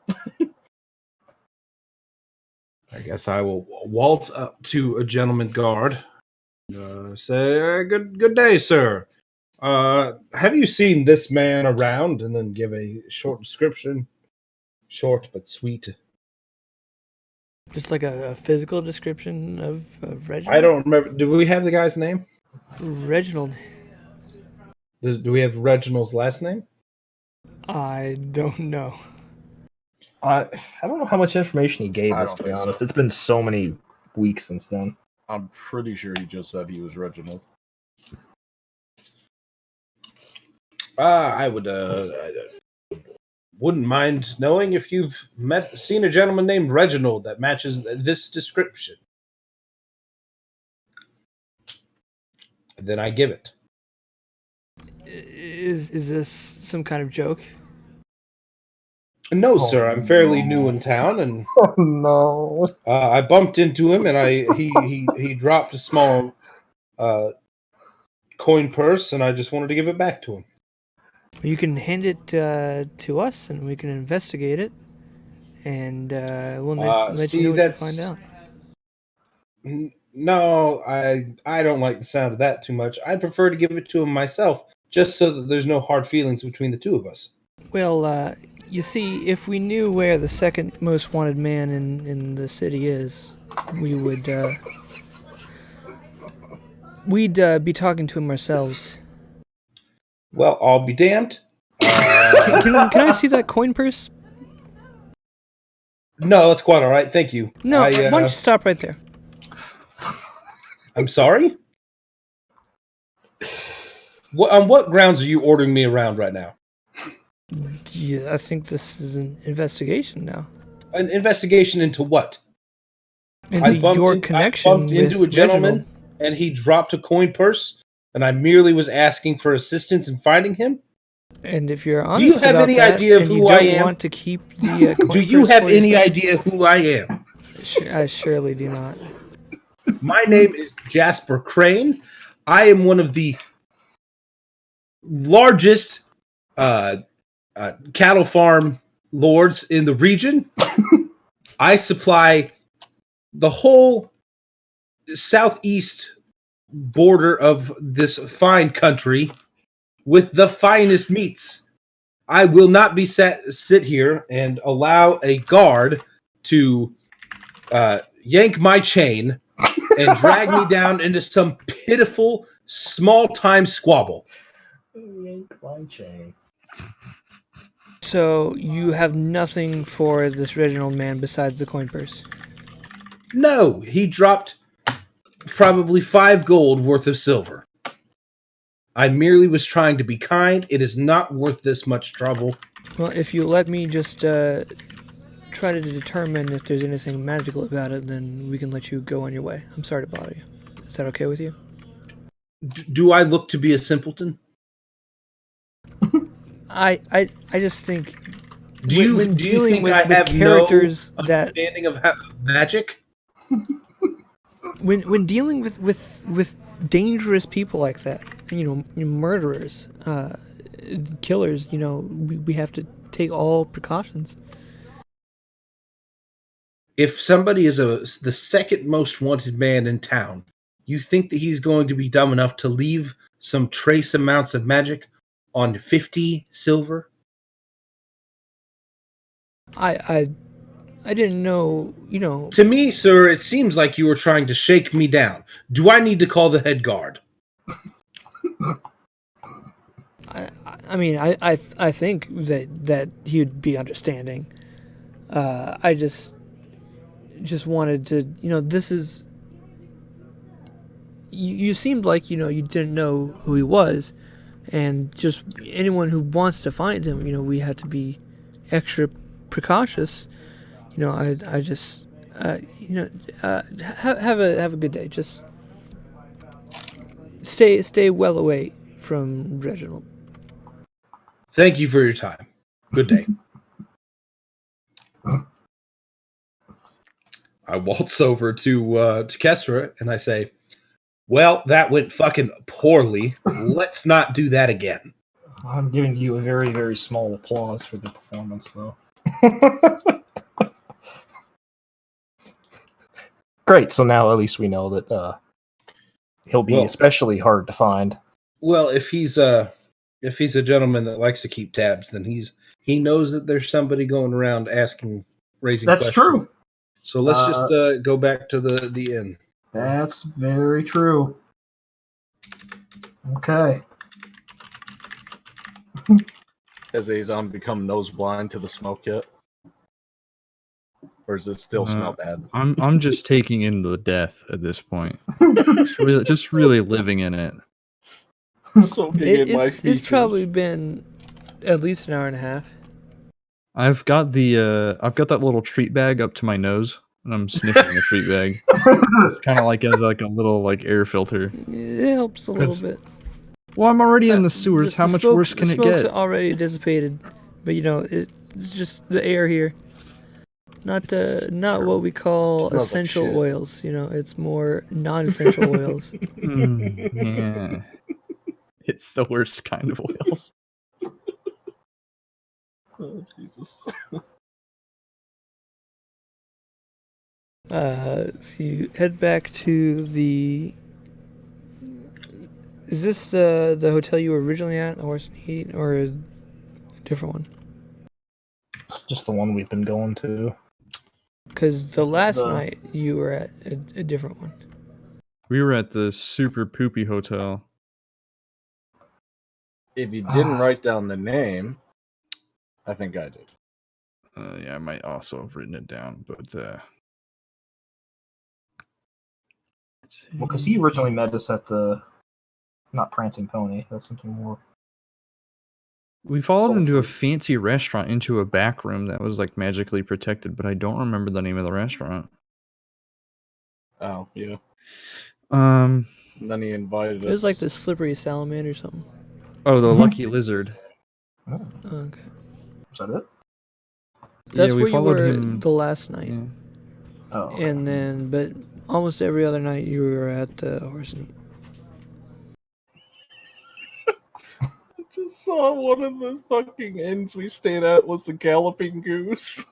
Speaker 4: I guess I will waltz up to a gentleman guard. Say, good day, sir. Have you seen this man around? And then give a short description. Short but sweet.
Speaker 1: Just like a physical description of Reginald.
Speaker 4: I don't remember. Do we have the guy's name?
Speaker 1: Reginald.
Speaker 4: Do we have Reginald's last name?
Speaker 1: I don't know.
Speaker 5: I don't know how much information he gave
Speaker 2: I
Speaker 5: us,
Speaker 2: don't
Speaker 5: to be
Speaker 2: think so.
Speaker 5: honest. It's been so many weeks since then.
Speaker 2: I'm pretty sure he just said he was Reginald.
Speaker 4: I would wouldn't mind knowing if you've seen a gentleman named Reginald that matches this description. And then I give it.
Speaker 1: Is this some kind of joke?
Speaker 4: No, sir. I'm fairly new in town, and
Speaker 5: Oh no!
Speaker 4: I bumped into him, and he dropped a small coin purse, and I just wanted to give it back to him.
Speaker 1: You can hand it to us, and we can investigate it, and we'll let you know what you find out.
Speaker 4: No, I don't like the sound of that too much. I'd prefer to give it to him myself, just so that there's no hard feelings between the two of us.
Speaker 1: Well, you see, if we knew where the second most wanted man in the city is, we would we'd be talking to him ourselves.
Speaker 4: Well, I'll be damned.
Speaker 1: Can I see that coin purse?
Speaker 4: No, that's quite all right. Thank you.
Speaker 1: No, why don't you stop right there?
Speaker 4: I'm sorry? On what grounds are you ordering me around right now?
Speaker 1: Yeah, I think this is an investigation now.
Speaker 4: An investigation into what?
Speaker 1: Into your connection
Speaker 4: I bumped into
Speaker 1: with
Speaker 4: a gentleman,
Speaker 1: Reginald.
Speaker 4: and he dropped a coin purse, and I merely was asking for assistance in finding him.
Speaker 1: And if you're honest
Speaker 4: Do you have
Speaker 1: about
Speaker 4: any
Speaker 1: that,
Speaker 4: idea of
Speaker 1: and
Speaker 4: who
Speaker 1: you
Speaker 4: I
Speaker 1: don't
Speaker 4: am?
Speaker 1: want to keep the coin
Speaker 4: Do you
Speaker 1: purse
Speaker 4: have
Speaker 1: for
Speaker 4: any
Speaker 1: yourself?
Speaker 4: idea who I am?
Speaker 1: I surely do not.
Speaker 4: My name is Jasper Crane. I am one of the largest cattle farm lords in the region. I supply the whole southeast border of this fine country with the finest meats. I will not be sit here and allow a guard to yank my chain and drag me down into some pitiful small-time squabble.
Speaker 5: Yank my chain.
Speaker 1: So you have nothing for this Reginald man besides the coin purse?
Speaker 4: No, he dropped probably 5 gold worth of silver. I merely was trying to be kind. It is not worth this much trouble.
Speaker 1: Well, if you let me just try to determine if there's anything magical about it, then we can let you go on your way. I'm sorry to bother you. Is that okay with you?
Speaker 4: Do I look to be a simpleton?
Speaker 1: I just think
Speaker 4: Do you
Speaker 1: when
Speaker 4: do you
Speaker 1: dealing
Speaker 4: think
Speaker 1: with,
Speaker 4: I
Speaker 1: with
Speaker 4: have
Speaker 1: characters
Speaker 4: no
Speaker 1: that
Speaker 4: understanding of magic?
Speaker 1: when dealing with dangerous people like that, murderers, killers, we have to take all precautions.
Speaker 4: If somebody is the second most wanted man in town, you think that he's going to be dumb enough to leave some trace amounts of magic on 50 silver?
Speaker 1: I didn't know,
Speaker 4: To me, sir, it seems like you were trying to shake me down. Do I need to call the head guard?
Speaker 1: I mean, I think that he would be understanding. I just wanted to, this is. You seemed like you didn't know who he was, and just anyone who wants to find him, we have to be extra precautious. I just, have a good day. Just stay well away from Reginald.
Speaker 4: Thank you for your time. Good day. I waltz over to Kestra and I say, "Well, that went fucking poorly. Let's not do that again."
Speaker 5: I'm giving you a very, very small applause for the performance, though. Great. So now at least we know that he'll be especially hard to find.
Speaker 4: Well, if he's a gentleman that likes to keep tabs, then he knows that there's somebody going around raising
Speaker 5: That's
Speaker 4: questions.
Speaker 5: true.
Speaker 4: So let's just go back to the inn.
Speaker 5: That's very true. Okay.
Speaker 2: Has Azon become nose blind to the smoke yet? Or does it still smell bad?
Speaker 3: I'm just taking in the death at this point. just really living in it.
Speaker 1: It's probably been at least an hour and a half.
Speaker 3: I've got that little treat bag up to my nose, and I'm sniffing the treat bag. It's kind of like as like a little like air filter.
Speaker 1: It helps a little bit.
Speaker 3: Well, I'm already in the sewers. How much worse can it get?
Speaker 1: The smoke's already dissipated, but it's just the air here. Not what we call essential oils. It's more non-essential oils.
Speaker 3: Yeah, it's the worst kind of oils.
Speaker 2: Oh, Jesus.
Speaker 1: So you head back to the. Is this the hotel you were originally at, Horse and Heat, or a different one?
Speaker 5: It's just the one we've been going to.
Speaker 1: Because the last night you were at a different one.
Speaker 3: We were at the super poopy hotel.
Speaker 2: If you didn't write down the name, I think I did.
Speaker 3: Yeah, I might also have written it down, but
Speaker 5: well, because he originally met us at the not Prancing Pony. That's something more.
Speaker 3: We followed him to a fancy restaurant into a back room that was like magically protected, but I don't remember the name of the restaurant.
Speaker 2: Oh, yeah.
Speaker 3: And
Speaker 2: then he invited us.
Speaker 1: It was like the slippery salamander or something.
Speaker 3: Oh, the Lucky Lizard.
Speaker 1: Oh, okay.
Speaker 5: Is that it?
Speaker 1: That's where you were the last night.
Speaker 3: Yeah.
Speaker 5: Oh. Okay.
Speaker 1: And then, but almost every other night you were at the Horse and Heat.
Speaker 2: Just saw one of the fucking inns we stayed at was the Galloping Goose.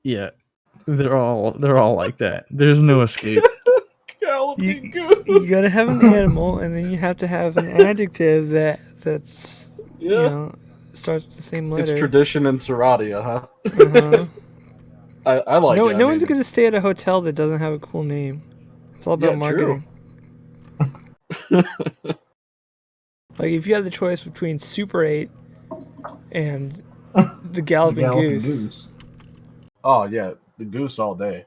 Speaker 3: Yeah, they're all like that. There's no escape.
Speaker 2: Galloping Goose.
Speaker 1: You gotta have an animal, and then you have to have an adjective that's starts with the same letter.
Speaker 2: It's tradition in Seradia, huh?
Speaker 1: Uh-huh.
Speaker 2: I like it.
Speaker 1: No one's gonna stay at a hotel that doesn't have a cool name. It's all about marketing. Like, if you had the choice between Super 8 and the Galloping Goose.
Speaker 2: Oh, yeah. The goose all day.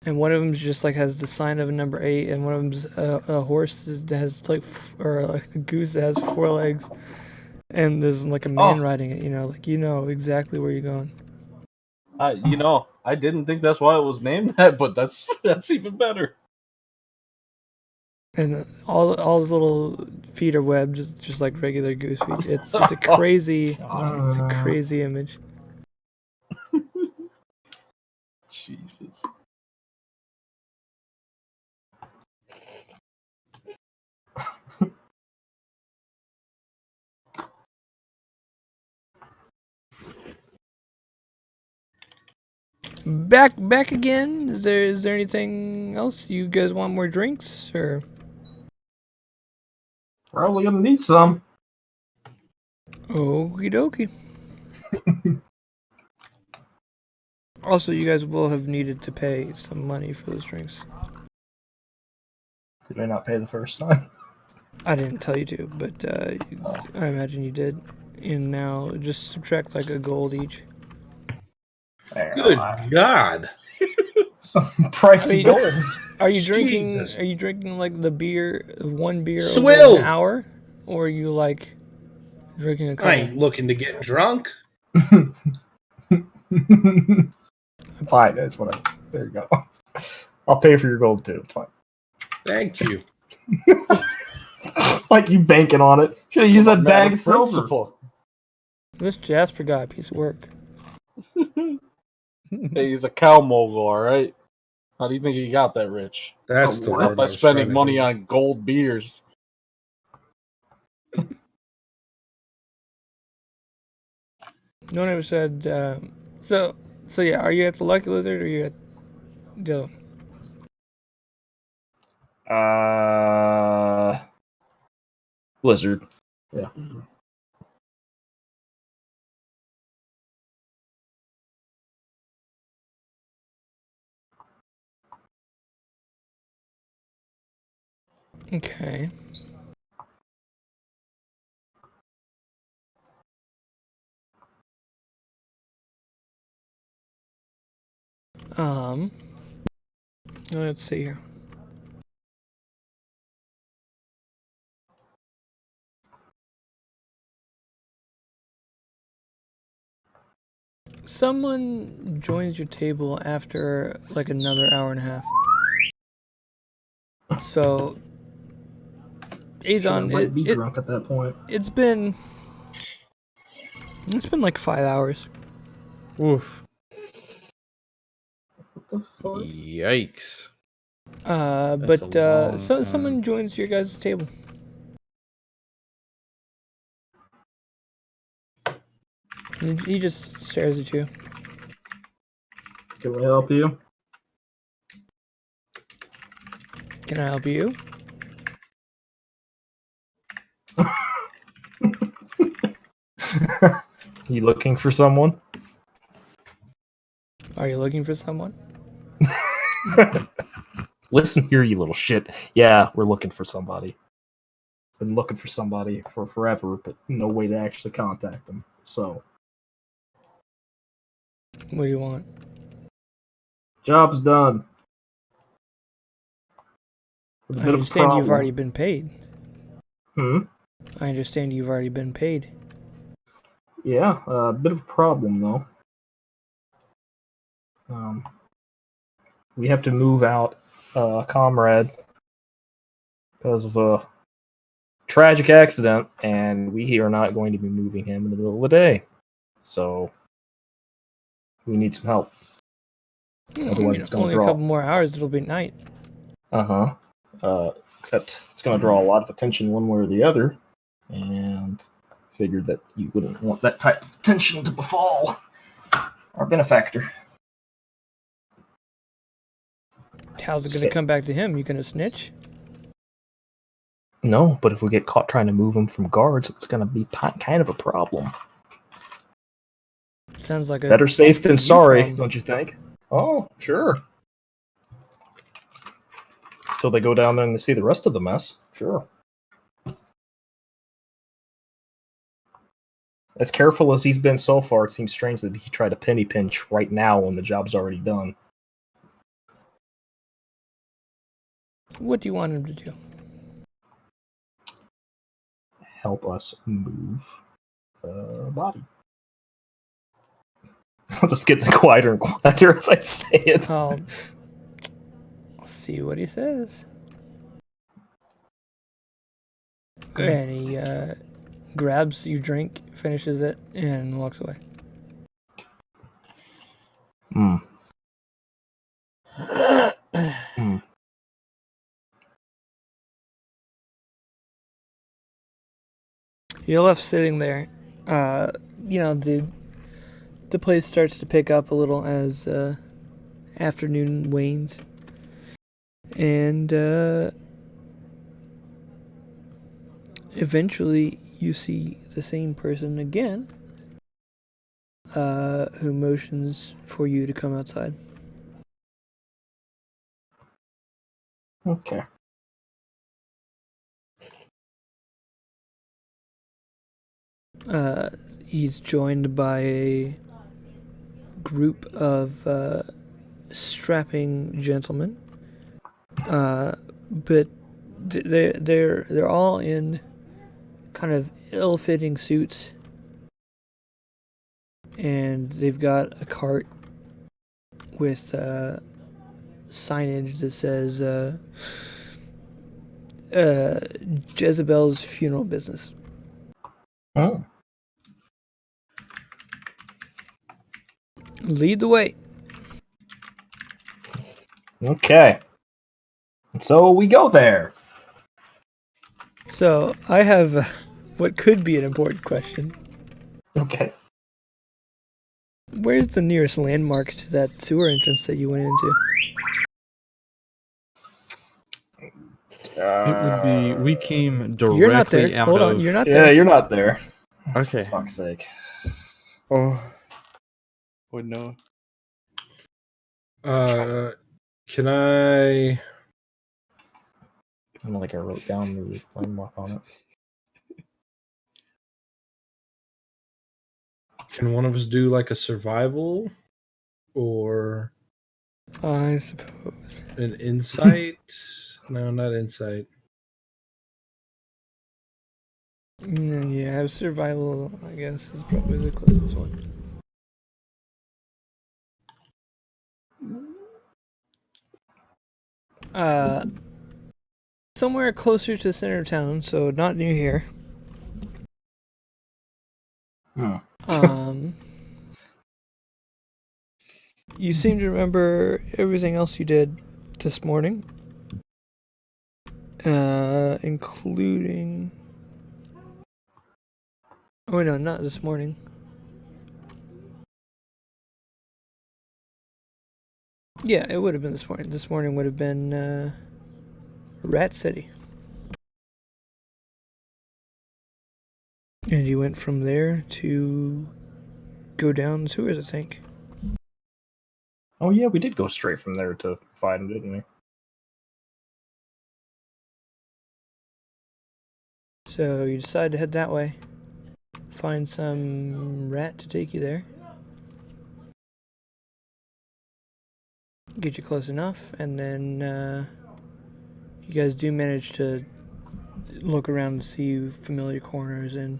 Speaker 1: And one of them just, like, has the sign of a number 8, and one of them's a horse that has, like, or like a goose that has 4 legs. And there's, like, a man riding it, like, exactly where you're going.
Speaker 2: I didn't think that's why it was named that, but that's even better.
Speaker 1: and all his little feet are webbed, just like regular goose feet. It's a crazy image.
Speaker 2: Jesus.
Speaker 1: Back again. Is there anything else? You guys want more drinks or?
Speaker 5: Probably gonna need some.
Speaker 1: Okie dokie. Also, you guys will have needed to pay some money for those drinks.
Speaker 5: Did I not pay the first time?
Speaker 1: I didn't tell you to, but I imagine you did. And now just subtract like a gold each.
Speaker 4: Good God.
Speaker 5: Some pricey
Speaker 1: I mean,
Speaker 5: golds.
Speaker 1: Are you drinking?
Speaker 4: Jesus.
Speaker 1: Are you drinking like the beer, one beer
Speaker 4: Swill.
Speaker 1: over an hour, or are you like drinking a
Speaker 4: I
Speaker 1: couple?
Speaker 4: ain't looking to get drunk.
Speaker 5: Fine, that's what I. There you go. I'll pay for your gold too. Fine.
Speaker 4: Thank you.
Speaker 5: Like you banking on it. Should have used that bag of silver.
Speaker 2: Principle.
Speaker 1: This Jasper got a piece of work.
Speaker 2: Hey, he's a cow mogul, all right? How do you think he got that rich?
Speaker 4: That's the
Speaker 2: Not
Speaker 4: word I
Speaker 2: by
Speaker 4: was
Speaker 2: spending
Speaker 4: trying to
Speaker 2: money
Speaker 4: get.
Speaker 2: on gold beers.
Speaker 1: No one ever said. So yeah. Are you at the Lucky Lizard or are you at the?
Speaker 5: Blizzard. Yeah.
Speaker 1: Okay. Let's see here. Someone joins your table after like another hour and a half. So, Azon,
Speaker 5: might be drunk at that point.
Speaker 1: it's been like 5 hours.
Speaker 3: Oof.
Speaker 5: What the fuck?
Speaker 2: Yikes.
Speaker 3: That's
Speaker 1: But
Speaker 3: a long
Speaker 1: so
Speaker 3: time.
Speaker 1: someone joins your guys' table. He just stares at you.
Speaker 5: Can we help you?
Speaker 1: Can I help you?
Speaker 5: You looking for someone?
Speaker 1: Are you looking for someone?
Speaker 5: Listen here, you little shit. Yeah, we're looking for somebody. Been looking for somebody for forever, but no way to actually contact them. So,
Speaker 1: What do you want?
Speaker 5: job's done. With a
Speaker 1: I
Speaker 5: bit of a
Speaker 1: understand you've
Speaker 5: problem.
Speaker 1: already been paid.
Speaker 5: Hmm?
Speaker 1: I understand you've already been paid.
Speaker 5: Yeah, a bit of a problem though. We have to move out a comrade because of a tragic accident, and we are not going to be moving him in the middle of the day. So we need some help. Otherwise, it's going
Speaker 1: only
Speaker 5: to
Speaker 1: a
Speaker 5: draw.
Speaker 1: couple more hours. It'll be night.
Speaker 5: Except it's going to draw a lot of attention one way or the other, and figured that you wouldn't want that type of attention to befall our benefactor.
Speaker 1: How's it gonna come back to him? You gonna snitch?
Speaker 5: No, but if we get caught trying to move him from guards, it's going to be kind of a problem.
Speaker 1: Sounds like a
Speaker 5: Better safe than
Speaker 1: you
Speaker 5: sorry,
Speaker 1: problem.
Speaker 5: don't you think? Oh, sure. Till they go down there and they see the rest of the mess. Sure. As careful as he's been so far, it seems strange that he tried a penny pinch right now when the job's already done.
Speaker 1: What do you want him to do?
Speaker 5: Help us move the body. I'll just get quieter and quieter as I say it.
Speaker 1: I'll see what he says. And he grabs your drink, finishes it, and walks away.
Speaker 5: Hmm. Hmm.
Speaker 1: You're left sitting there. The place starts to pick up a little as afternoon wanes. And eventually you see the same person again who motions for you to come outside.
Speaker 5: Okay.
Speaker 1: He's joined by a group of strapping gentlemen, but they're all in kind of ill-fitting suits, and they've got a cart with signage that says Jezebel's funeral business.
Speaker 5: Oh.
Speaker 1: Lead the way.
Speaker 5: Okay. So we go there.
Speaker 1: So I have what could be an important question.
Speaker 5: Okay.
Speaker 1: Where's the nearest landmark to that sewer entrance that you went into?
Speaker 3: It would be. We came directly
Speaker 1: You're not there.
Speaker 3: out
Speaker 1: Hold on,
Speaker 3: of.
Speaker 1: you're not
Speaker 5: Yeah,
Speaker 1: there.
Speaker 5: you're not there.
Speaker 3: Okay.
Speaker 5: For fuck's sake.
Speaker 3: Oh. Would know.
Speaker 4: Can I?
Speaker 5: I don't think I wrote down the landmark on it.
Speaker 4: Can one of us do like a survival or
Speaker 1: I suppose.
Speaker 4: an insight? No, not insight.
Speaker 1: Yeah, survival, I guess, is probably the closest one. Somewhere closer to the center of town, so not near here. You seem to remember everything else you did this morning, including. Oh no, not this morning. Yeah, it would have been this morning. This morning would have been Rat City. And you went from there to go down the sewers, I think.
Speaker 5: Oh yeah, we did go straight from there to find him, didn't we?
Speaker 1: So you decide to head that way. Find some rat to take you there. Get you close enough, and then you guys do manage to look around to see familiar corners and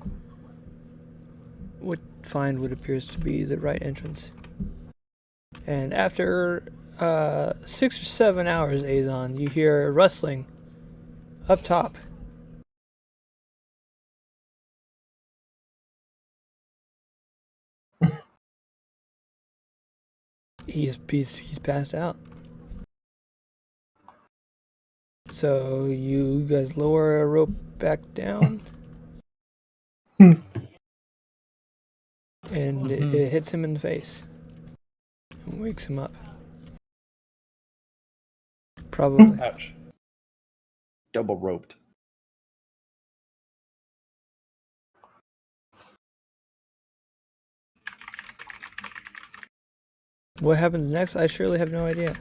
Speaker 1: find what appears to be the right entrance. And after 6 or 7 hours, Azon, you hear a rustling up top. He's passed out. So you guys lower a rope back down, and it hits him in the face and wakes him up. Probably.
Speaker 3: Ouch. Double roped.
Speaker 1: What happens next? I surely have no idea.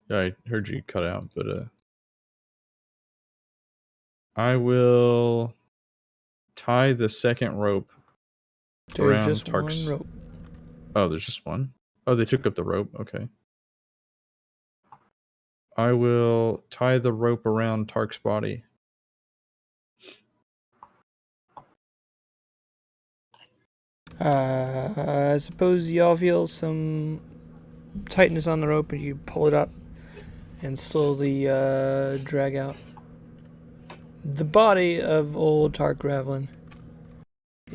Speaker 3: I heard you cut out, but I will tie the second rope
Speaker 1: There's
Speaker 3: around
Speaker 1: just
Speaker 3: Tark's.
Speaker 1: one rope.
Speaker 3: Oh, there's just one. Oh, they took up the rope. Okay. I will tie the rope around Tark's body.
Speaker 1: I suppose y'all feel some tightness on the rope and you pull it up and slowly drag out. the body of old Tark Ravlin,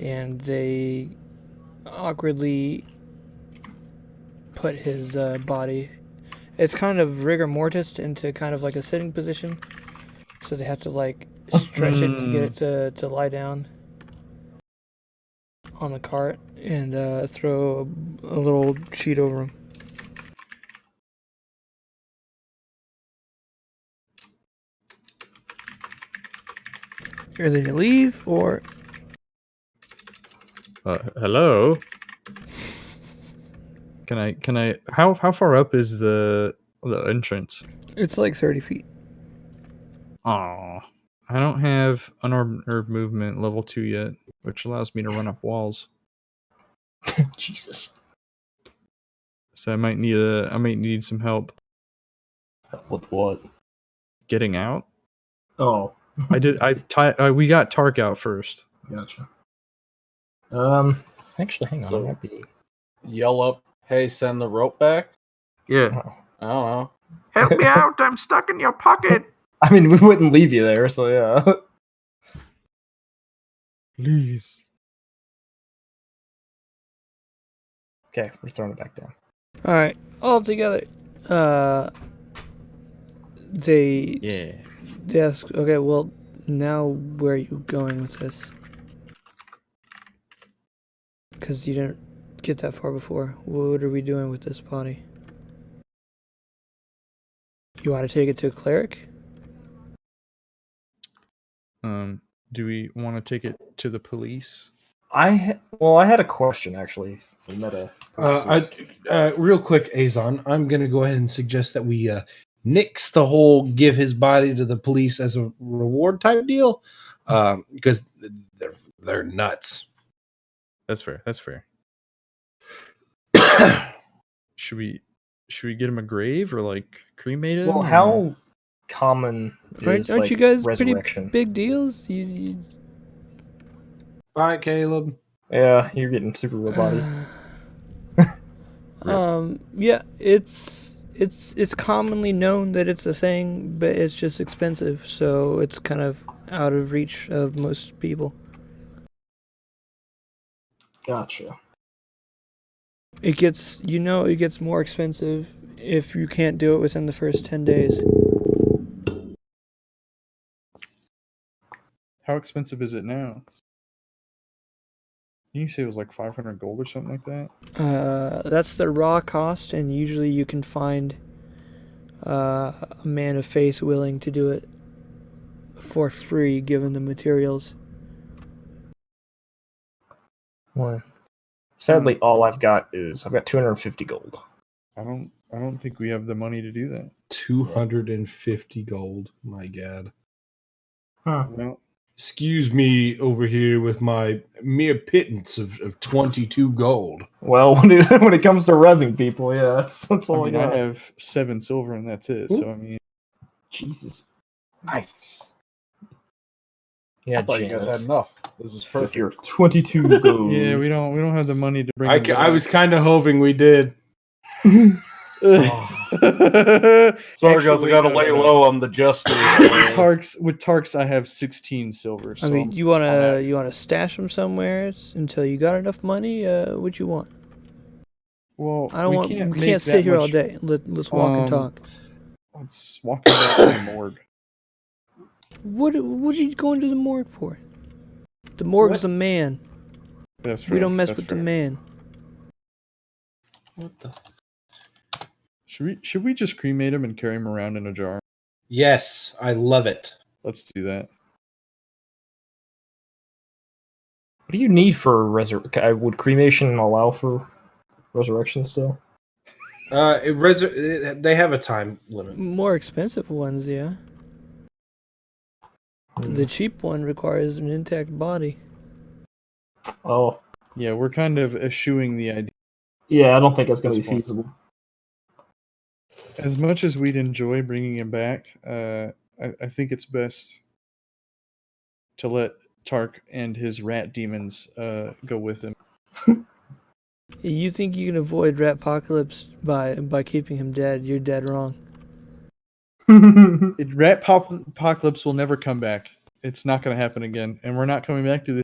Speaker 1: and they awkwardly put his body. It's kind of rigor mortis into kind of like a sitting position, so they have to like stretch it to get it to lie down on the cart and throw a little sheet over him. Here, then you leave, or
Speaker 3: Hello. Can I? How far up is the entrance?
Speaker 1: it's like 30 feet.
Speaker 3: Aw, I don't have unarmed movement level 2 yet, which allows me to run up walls.
Speaker 5: Jesus.
Speaker 3: So I might need some help
Speaker 5: With what?
Speaker 3: getting out.
Speaker 5: Oh,
Speaker 3: We got Tark out first.
Speaker 5: gotcha. Actually, hang on.
Speaker 2: So-
Speaker 5: it might be.
Speaker 2: Yell up, hey, send the rope back?
Speaker 3: Yeah.
Speaker 2: I don't know.
Speaker 3: Help me out! I'm stuck in your pocket.
Speaker 5: I mean, we wouldn't leave you there, so yeah.
Speaker 3: Please.
Speaker 5: Okay, we're throwing it back down.
Speaker 1: All right, all together. They
Speaker 3: Yeah.
Speaker 1: ask, okay, well, now where are you going with this? Because you didn't get that far before. What are we doing with this body? You want to take it to a cleric?
Speaker 3: Do we want to take it to the police?
Speaker 5: I had a question actually for meta purposes.
Speaker 4: Real quick, Azon, I'm going to go ahead and suggest that we nix the whole give his body to the police as a reward type deal, because they're nuts.
Speaker 3: That's fair. That's fair. Should we get him a grave or like cremate him?
Speaker 5: Well,
Speaker 3: or-
Speaker 5: how common is
Speaker 1: Aren't
Speaker 5: like
Speaker 1: you guys
Speaker 5: resurrection?
Speaker 1: pretty big deals? You
Speaker 4: All right, Caleb.
Speaker 5: Yeah, you're getting super real body.
Speaker 1: yeah, it's commonly known that it's a thing, but it's just expensive, so it's kind of out of reach of most people.
Speaker 5: Gotcha.
Speaker 1: It gets more expensive if you can't do it within the first 10 days.
Speaker 3: How expensive is it now? Didn't you say it was like 500 gold or something like that?
Speaker 1: That's the raw cost, and usually you can find a man of faith willing to do it for free, given the materials.
Speaker 5: Well, sadly, all I've got 250 gold.
Speaker 3: I don't think we have the money to do that.
Speaker 4: 250 gold. My God.
Speaker 5: Huh.
Speaker 3: Well,
Speaker 4: Excuse me over here with my mere pittance of 22 gold.
Speaker 5: Well, when it comes to rezzing people, yeah, that's all I got.
Speaker 3: I have 7 silver and that's it. So I mean,
Speaker 5: Jesus.
Speaker 2: Nice.
Speaker 5: Yeah,
Speaker 2: I thought you guys had enough. This is
Speaker 5: With
Speaker 2: perfect.
Speaker 5: your 22 gold.
Speaker 3: yeah, we don't have the money to bring. him
Speaker 4: I
Speaker 3: back.
Speaker 4: was kind of hoping we did.
Speaker 2: Sorry, guys, I gotta lay low on the justice.
Speaker 3: With Tarks, I have 16 silver. So
Speaker 1: I mean, you wanna stash them somewhere until you got enough money? What you want?
Speaker 3: well,
Speaker 1: I don't want.
Speaker 3: make
Speaker 1: We can't sit
Speaker 3: that
Speaker 1: here all
Speaker 3: much-
Speaker 1: day. Let's walk and talk.
Speaker 3: Let's walk back to the morgue.
Speaker 1: What are you going to the morgue for? The morgue's a man.
Speaker 3: That's fair.
Speaker 1: We don't mess
Speaker 3: That's
Speaker 1: with the
Speaker 3: fair.
Speaker 1: man.
Speaker 4: What the?
Speaker 3: Should we just cremate him and carry him around in a jar?
Speaker 4: Yes, I love it.
Speaker 3: Let's do that.
Speaker 5: What do you need for would cremation allow for resurrection still?
Speaker 4: They have a time limit.
Speaker 1: More expensive ones, yeah. The cheap one requires an intact body.
Speaker 5: Oh,
Speaker 3: Yeah, we're kind of eschewing the idea.
Speaker 5: yeah, I don't think that's going to be
Speaker 3: This one.
Speaker 5: feasible.
Speaker 3: As much as we'd enjoy bringing him back, I think it's best to let Tark and his rat demons go with him.
Speaker 1: You think you can avoid rat apocalypse by keeping him dead? You're dead wrong.
Speaker 3: Apocalypse will never come back. It's not going to happen again, and we're not coming back to this.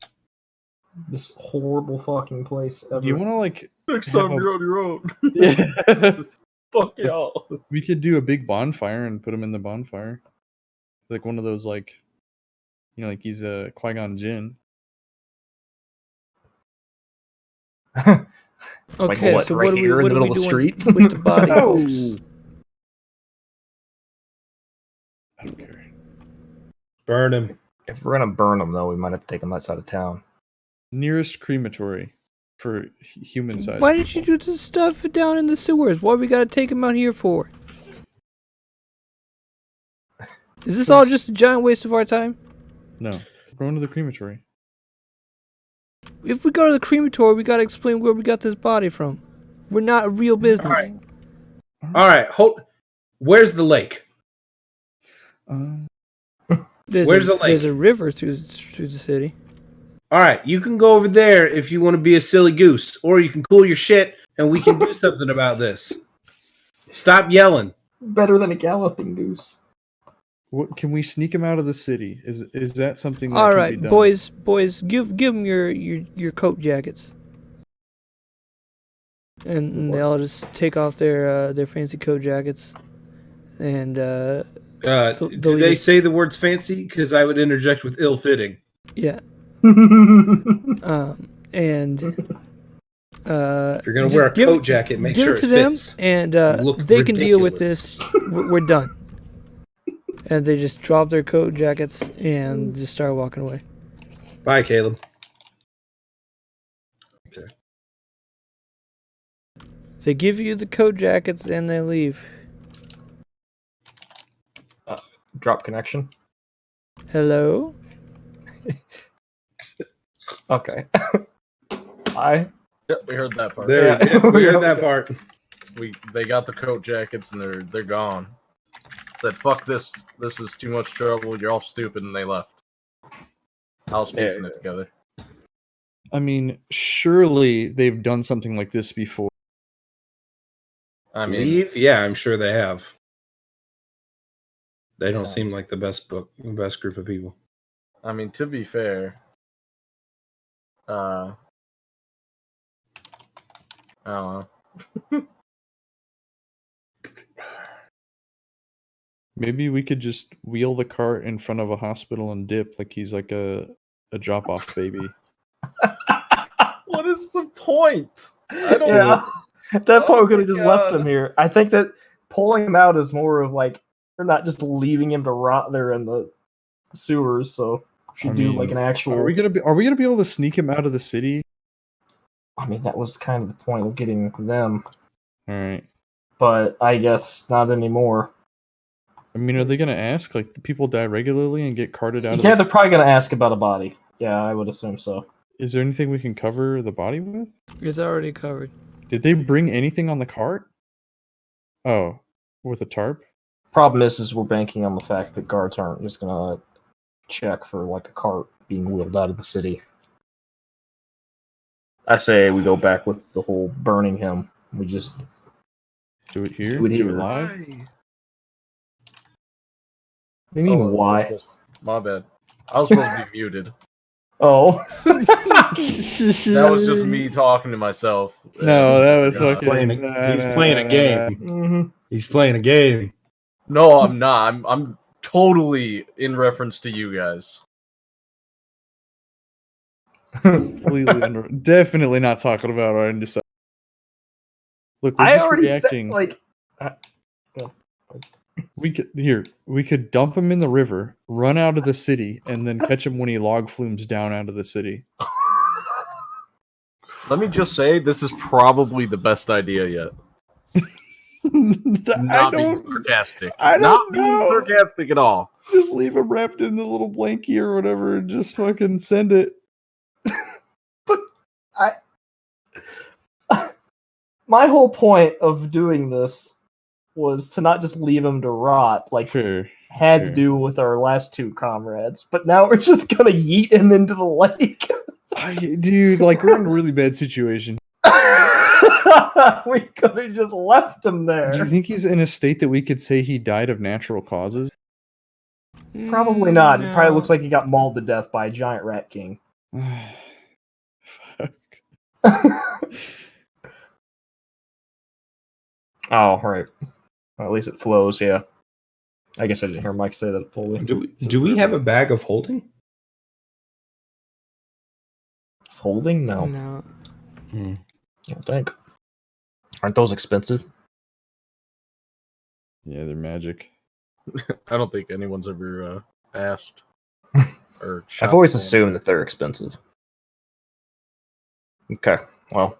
Speaker 5: This horrible fucking place ever.
Speaker 3: Do you want to like?
Speaker 2: Next
Speaker 3: have
Speaker 2: time you're on your own.
Speaker 3: Yeah.
Speaker 2: Fuck y'all.
Speaker 3: We could do a big bonfire and put him in the bonfire, like one of those like, like he's a Qui-Gon Jinn.
Speaker 1: Okay,
Speaker 5: what,
Speaker 1: so
Speaker 5: right
Speaker 1: what are we,
Speaker 5: here in
Speaker 1: what
Speaker 5: the
Speaker 1: are we
Speaker 5: middle of the
Speaker 1: doing
Speaker 5: street?
Speaker 1: with the body, folks?
Speaker 3: I don't care.
Speaker 4: Burn him.
Speaker 5: If we're gonna burn them, though, we might have to take them outside of town.
Speaker 3: Nearest crematory for human size.
Speaker 1: Why did you do this stuff down in the sewers? What we gotta take him out here for? Is this all just a giant waste of our time?
Speaker 3: No, we're going to the crematory.
Speaker 1: If we go to the crematory, we gotta explain where we got this body from. We're not a real business.
Speaker 4: All right. Where's the lake? Where's the lake?
Speaker 1: There's a river through the city.
Speaker 4: All right. You can go over there if you want to be a silly goose, or you can cool your shit and we can do something about this. Stop yelling.
Speaker 5: Better than a galloping goose.
Speaker 3: What can we sneak him out of the city? Is that something? That
Speaker 1: All
Speaker 3: can
Speaker 1: right,
Speaker 3: be done?
Speaker 1: boys, give them your coat jackets, and they all just take off their fancy coat jackets, and
Speaker 4: Do they say the words fancy? Because I would interject with ill-fitting.
Speaker 1: yeah, and
Speaker 4: If you're gonna wear a coat jacket, make
Speaker 1: give
Speaker 4: sure
Speaker 1: it to
Speaker 4: it
Speaker 1: them,
Speaker 4: fits.
Speaker 1: and
Speaker 4: Look
Speaker 1: they can deal with
Speaker 4: ridiculous.
Speaker 1: this. We're done. And they just drop their coat jackets and just start walking away.
Speaker 4: Bye, Caleb. Okay.
Speaker 1: They give you the coat jackets and they leave.
Speaker 5: Drop connection.
Speaker 1: Hello?
Speaker 5: Okay. Bye.
Speaker 2: Yep, we heard that part.
Speaker 4: There,
Speaker 5: Yeah.
Speaker 4: we heard that part.
Speaker 2: They got the coat jackets and they're gone. Said fuck this. This is too much trouble. You're all stupid, and they left. I was piecing it together.
Speaker 3: I mean, surely they've done something like this before.
Speaker 2: I mean,
Speaker 4: Leave? Yeah, I'm sure they have. They don't
Speaker 5: Sounds-
Speaker 4: seem like the best group of people.
Speaker 2: I mean, to be fair, I don't know.
Speaker 3: Maybe we could just wheel the cart in front of a hospital and dip like he's like a drop-off baby.
Speaker 2: What is the point? I don't
Speaker 5: Yeah. At that point, we could have
Speaker 2: my
Speaker 5: just left
Speaker 2: God.
Speaker 5: him here. I think that pulling him out is more of like, we're not just leaving him to rot there in the sewers, so we should
Speaker 3: I
Speaker 5: do
Speaker 3: mean,
Speaker 5: like an actual.
Speaker 3: Are we gonna be able to sneak him out of the city?
Speaker 5: I mean, that was kind of the point of getting them,
Speaker 3: All right.
Speaker 5: but I guess not anymore.
Speaker 3: I mean, are they gonna ask? Like, do people die regularly and get carted out?
Speaker 5: Yeah,
Speaker 3: of the
Speaker 5: they're probably going to ask about a body. Yeah, I would assume so.
Speaker 3: Is there anything we can cover the body with?
Speaker 1: It's already covered.
Speaker 3: Did they bring anything on the cart? Oh, with a tarp?
Speaker 5: Problem is we're banking on the fact that guards aren't just going to check for like a cart being wheeled out of the city. I say we go back with the whole burning him. We just
Speaker 3: Do it here?
Speaker 5: Do it
Speaker 3: Do
Speaker 5: here.
Speaker 3: it live?
Speaker 5: What do you mean why?
Speaker 2: My bad. I was supposed to be muted.
Speaker 5: Oh.
Speaker 2: That was just me talking to myself.
Speaker 3: No, that was
Speaker 2: God.
Speaker 3: fucking.
Speaker 4: He's playing a game.
Speaker 5: Mm-hmm.
Speaker 4: He's playing a game.
Speaker 2: No, I'm not. I'm totally in reference to you guys.
Speaker 3: Definitely not talking about our indecisive. Look, we're
Speaker 5: I
Speaker 3: just
Speaker 5: already
Speaker 3: reacting.
Speaker 5: said like
Speaker 3: We could dump him in the river, run out of the city, and then catch him when he log flumes down out of the city.
Speaker 2: Let me just say, this is probably the best idea yet.
Speaker 3: I
Speaker 2: Not being
Speaker 3: don't
Speaker 2: sarcastic.
Speaker 3: I don't
Speaker 2: Not being
Speaker 3: know.
Speaker 2: sarcastic at all.
Speaker 3: just leave him wrapped in the little blankie or whatever and just fucking send it.
Speaker 5: my whole point of doing this was to not just leave him to rot, like
Speaker 3: Fair.
Speaker 5: had to
Speaker 3: Fair.
Speaker 5: do with our last two comrades. But now we're just gonna yeet him into the lake.
Speaker 3: Dude, like we're in a really bad situation.
Speaker 5: We could have just left him
Speaker 3: Do you
Speaker 5: there.
Speaker 3: think he's in a state that we could say he died of natural causes?
Speaker 5: Probably not. It probably
Speaker 1: No.
Speaker 5: looks like he got mauled to death by a giant rat king.
Speaker 3: Fuck.
Speaker 5: Oh, right. Well, at least it flows, yeah. I guess I didn't hear Mike say that fully.
Speaker 4: Do we have a bag of holding?
Speaker 5: Holding? No.
Speaker 1: No.
Speaker 5: I don't think. Aren't those expensive?
Speaker 3: Yeah, they're magic.
Speaker 2: I don't think anyone's ever asked. Or
Speaker 5: I've always
Speaker 2: shopped
Speaker 5: assumed that they're expensive. Okay, well.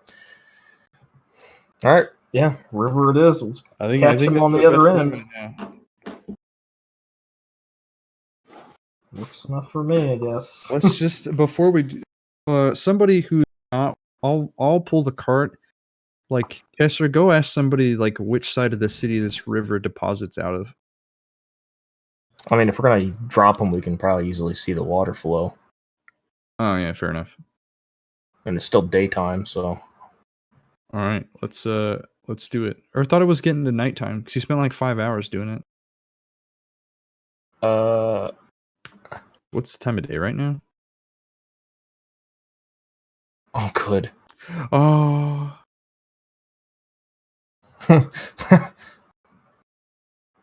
Speaker 5: Alright, yeah, river it is. We'll
Speaker 3: I think
Speaker 5: catch him on the other end.
Speaker 3: Yeah.
Speaker 5: Looks enough for me, I guess.
Speaker 3: Let's just before we do, somebody who's not, I'll pull the cart. Like Kessler, go ask somebody like which side of the city this river deposits out of.
Speaker 5: I mean, if we're gonna drop them, we can probably easily see the water flow.
Speaker 3: Oh yeah, fair enough.
Speaker 5: And it's still daytime, so
Speaker 3: All right, let's do it. Or I thought it was getting to nighttime because you spent like 5 hours doing it. What's the time of day right now?
Speaker 5: oh good.
Speaker 3: Oh,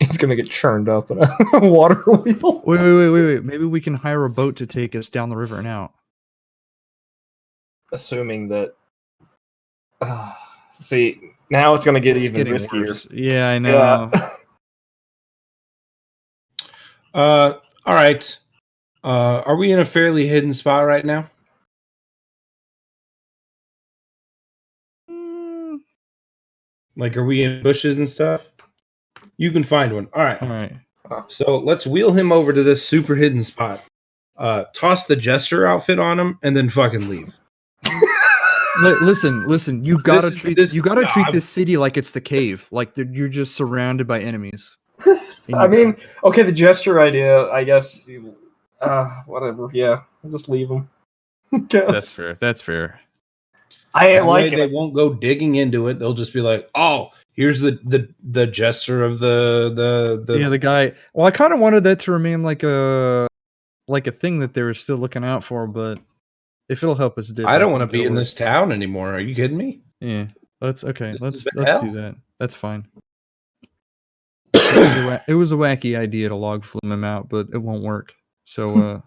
Speaker 5: He's gonna get churned up in a water wheel.
Speaker 3: wait. Maybe we can hire a boat to take us down the river and out.
Speaker 5: Assuming that see, now it's gonna get
Speaker 3: It's
Speaker 5: even
Speaker 3: getting
Speaker 5: riskier.
Speaker 3: worse. Yeah, I know.
Speaker 5: Yeah.
Speaker 4: All right. Are we in a fairly hidden spot right now?
Speaker 3: Mm,
Speaker 4: Like, are we in bushes and stuff? You can find one. All right.
Speaker 3: all right.
Speaker 4: So let's wheel him over to this super hidden spot. Toss the jester outfit on him, and then fucking leave.
Speaker 3: Listen. You gotta
Speaker 4: This is-
Speaker 3: treat
Speaker 4: this-
Speaker 3: you gotta
Speaker 4: no,
Speaker 3: treat
Speaker 4: I'm-
Speaker 3: this city like it's the cave. Like you're just surrounded by enemies.
Speaker 5: I mean, okay, the gesture idea, I guess. Whatever. Yeah, I'll just leave him.
Speaker 3: that's fair. That's fair.
Speaker 5: I ain't
Speaker 4: That way
Speaker 5: like
Speaker 4: they
Speaker 5: it.
Speaker 4: won't go digging into it. They'll just be like, "Oh, here's the jester of the
Speaker 3: Yeah, the guy. Well, I kind of wanted that to remain like a thing that they were still looking out for, but if it'll help us dip,
Speaker 4: I don't want to
Speaker 3: think
Speaker 4: be
Speaker 3: it'll
Speaker 4: in
Speaker 3: work.
Speaker 4: this town anymore. Are you kidding me?
Speaker 3: Yeah, let's okay.
Speaker 4: This
Speaker 3: Let's
Speaker 4: is the
Speaker 3: let's do
Speaker 4: hell?
Speaker 3: that. That's fine. It was a wacky idea to log flume him out, but it won't work. So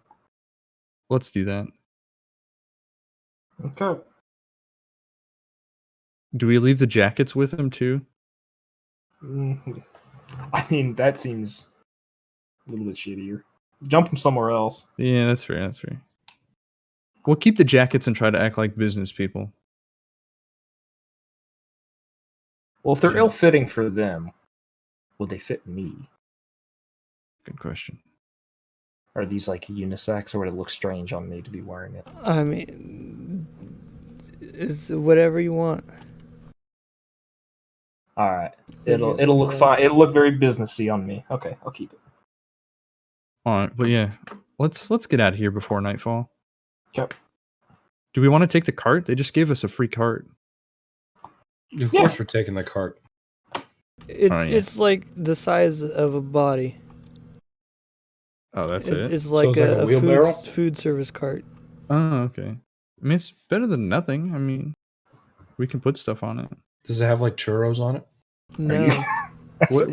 Speaker 3: let's do that.
Speaker 5: Okay.
Speaker 3: Do we leave the jackets with him too?
Speaker 5: Mhm. I mean, that seems a little bit shittier. Jump him somewhere else.
Speaker 3: Yeah, that's fair. That's fair. We'll keep the jackets and try to act like business people.
Speaker 5: Well, if they're ill-fitting for them, would they fit me?
Speaker 3: Good question.
Speaker 5: Are these like unisex, or would it look strange on me to be wearing it?
Speaker 1: I mean, it's whatever you want.
Speaker 5: All right, it'll look fine. It'll look very businessy on me. Okay, I'll keep it.
Speaker 3: All right, but yeah, let's get out of here before nightfall.
Speaker 5: Okay.
Speaker 3: Do we want to take the cart? They just gave us a free cart.
Speaker 4: Of
Speaker 5: Yeah.
Speaker 4: course, we're taking the cart.
Speaker 1: It's
Speaker 3: Oh, yeah.
Speaker 1: it's like the size of a body.
Speaker 3: Oh, that's it.
Speaker 1: It's like
Speaker 4: it's like a
Speaker 1: a
Speaker 4: wheelbarrow?
Speaker 1: food service cart.
Speaker 3: Oh, okay. I mean, it's better than nothing. I mean, we can put stuff on it.
Speaker 4: Does it have like churros on it?
Speaker 1: No,
Speaker 5: you-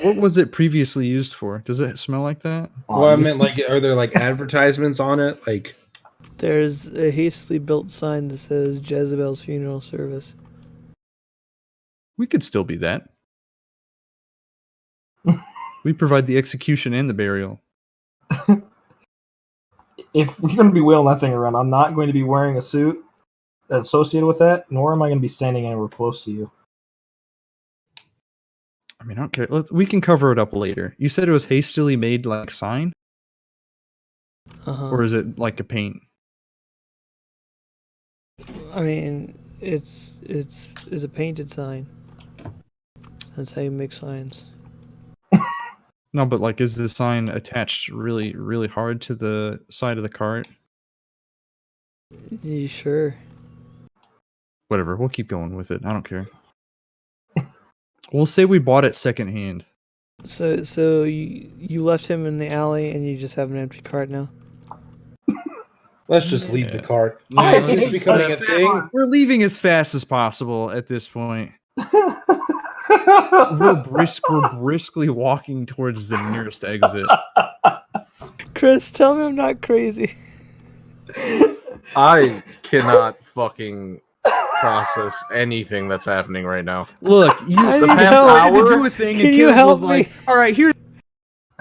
Speaker 3: What was it previously used for? Does it smell like that?
Speaker 4: Well, I meant like, are there like advertisements on it? Like,
Speaker 1: there's a hastily built sign that says Jezebel's funeral service.
Speaker 3: We could still be that. We provide the execution and the burial.
Speaker 5: if we're going to be wheeling that thing around, I'm not going to be wearing a suit associated with that, nor am I going to be standing anywhere close to you.
Speaker 3: I mean, I don't care. We can cover it up later. You said it was hastily made like sign,
Speaker 1: Uh-huh.
Speaker 3: or is it like a paint?
Speaker 1: I mean, it's a painted sign. That's how you make signs.
Speaker 3: No, but like, is the sign attached really, really hard to the side of the cart?
Speaker 1: You sure?
Speaker 3: Whatever. We'll keep going with it. I don't care. We'll say we bought it secondhand.
Speaker 1: So you left him in the alley and you just have an empty cart now?
Speaker 4: Let's just leave the
Speaker 3: Yeah.
Speaker 4: cart.
Speaker 3: Yeah,
Speaker 4: Is
Speaker 3: let's
Speaker 4: this
Speaker 3: just-
Speaker 4: becoming a thing?
Speaker 3: We're leaving as fast as possible at this point. We're briskly walking towards the nearest exit.
Speaker 1: Chris, tell me I'm not crazy.
Speaker 2: I cannot fucking process anything that's happening right now.
Speaker 3: Look, you
Speaker 1: I
Speaker 3: the
Speaker 1: need
Speaker 3: past
Speaker 1: help.
Speaker 3: hour to do a thing,
Speaker 1: Can
Speaker 3: and
Speaker 1: you
Speaker 3: Caleb
Speaker 1: help
Speaker 3: was like,
Speaker 1: me?
Speaker 3: "All right, here's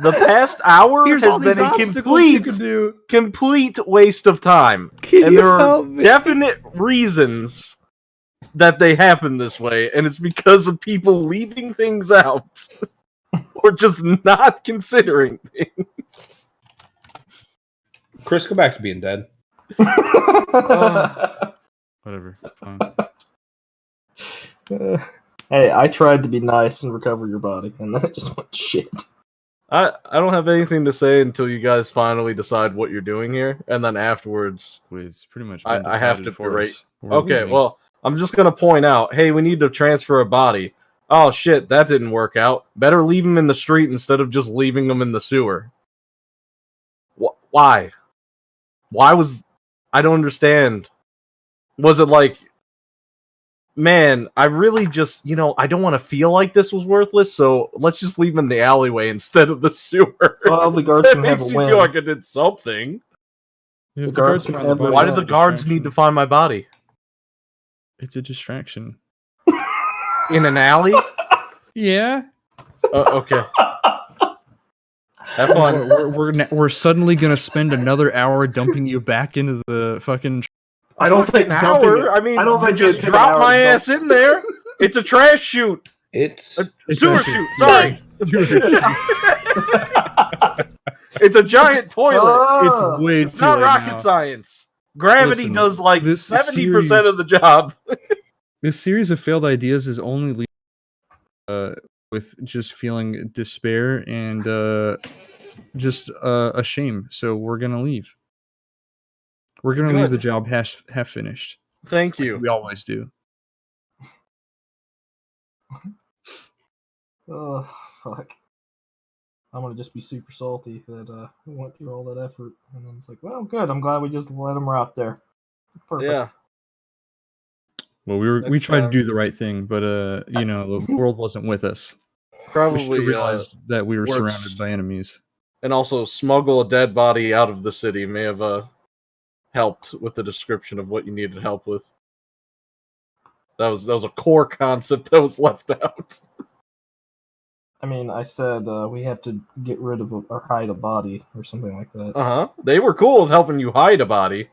Speaker 2: The past hour
Speaker 3: all
Speaker 2: has
Speaker 3: these
Speaker 2: been a
Speaker 3: obstacles you can
Speaker 2: complete
Speaker 3: do."
Speaker 2: waste of time.
Speaker 1: Can
Speaker 2: And
Speaker 1: you
Speaker 2: there are
Speaker 1: help me?
Speaker 2: definite reasons that they happen this way, and it's because of people leaving things out or just not considering things.
Speaker 4: Chris, go back to being dead.
Speaker 3: Whatever. Fine.
Speaker 5: Hey, I tried to be nice and recover your body, and then it just went shit.
Speaker 2: I don't have anything to say until you guys finally decide what you're doing here, and then afterwards,
Speaker 3: It's pretty much.
Speaker 2: I
Speaker 3: been
Speaker 2: have
Speaker 3: decided
Speaker 2: to
Speaker 3: for
Speaker 2: berate.
Speaker 3: us. We're
Speaker 2: Okay,
Speaker 3: leaving.
Speaker 2: well, I'm just gonna point out, hey, we need to transfer a body. Oh shit, that didn't work out. Better leave him in the street instead of just leaving him in the sewer. Why? Why was... I don't understand. Was it like, man, I really just, I don't want to feel like this was worthless, so let's just leave him in the alleyway instead of the sewer.
Speaker 5: Well, the guards
Speaker 2: That
Speaker 5: can have
Speaker 2: makes
Speaker 5: a
Speaker 2: me
Speaker 5: win.
Speaker 2: feel like I did something.
Speaker 3: If
Speaker 5: the guards can
Speaker 3: find
Speaker 5: have
Speaker 3: body,
Speaker 5: a-
Speaker 2: Why
Speaker 3: it's
Speaker 2: did
Speaker 3: a
Speaker 2: the guards
Speaker 3: distraction.
Speaker 2: need to find my body?
Speaker 3: It's a distraction.
Speaker 2: In an alley?
Speaker 3: Yeah.
Speaker 2: Okay. Have fun.
Speaker 3: We're suddenly gonna spend another hour dumping you back into the fucking.
Speaker 5: I don't think
Speaker 2: an
Speaker 5: dumping
Speaker 2: hour.
Speaker 5: it-
Speaker 2: I mean,
Speaker 5: I don't think
Speaker 2: just
Speaker 5: it's an
Speaker 2: drop
Speaker 5: hour
Speaker 2: my
Speaker 5: to dump-
Speaker 2: ass in there. It's a trash chute.
Speaker 4: It's
Speaker 3: It's
Speaker 2: Sewer
Speaker 3: actually-
Speaker 2: chute. Sorry. It's a giant toilet.
Speaker 3: It's way
Speaker 2: It's
Speaker 3: too
Speaker 2: not
Speaker 3: late
Speaker 2: rocket
Speaker 3: now.
Speaker 2: science. Gravity
Speaker 3: Listen,
Speaker 2: does like
Speaker 3: this
Speaker 2: 70%
Speaker 3: series-
Speaker 2: of the job.
Speaker 3: This series of failed ideas is only with just feeling despair and just a shame. So we're gonna leave. We're gonna leave
Speaker 2: Good.
Speaker 3: the job half finished.
Speaker 2: Thank
Speaker 3: Like
Speaker 2: you.
Speaker 3: we always do.
Speaker 5: Oh, fuck. I'm gonna just be super salty that we went through all that effort, and then it's like, well, good. I'm glad we just let them rot there. Perfect.
Speaker 2: Yeah.
Speaker 3: Well, we
Speaker 2: Next
Speaker 3: tried
Speaker 2: time.
Speaker 3: to do the right thing, but the world wasn't with us. We should
Speaker 2: Probably
Speaker 3: have realized that we were
Speaker 2: works.
Speaker 3: surrounded by enemies.
Speaker 2: and also smuggle a dead body out of the city may have helped with the description of what you needed help with. That was a core concept that was left out.
Speaker 5: I mean, I said we have to get rid of or hide a body or something like that.
Speaker 2: Uh-huh. They were cool with helping you hide a body.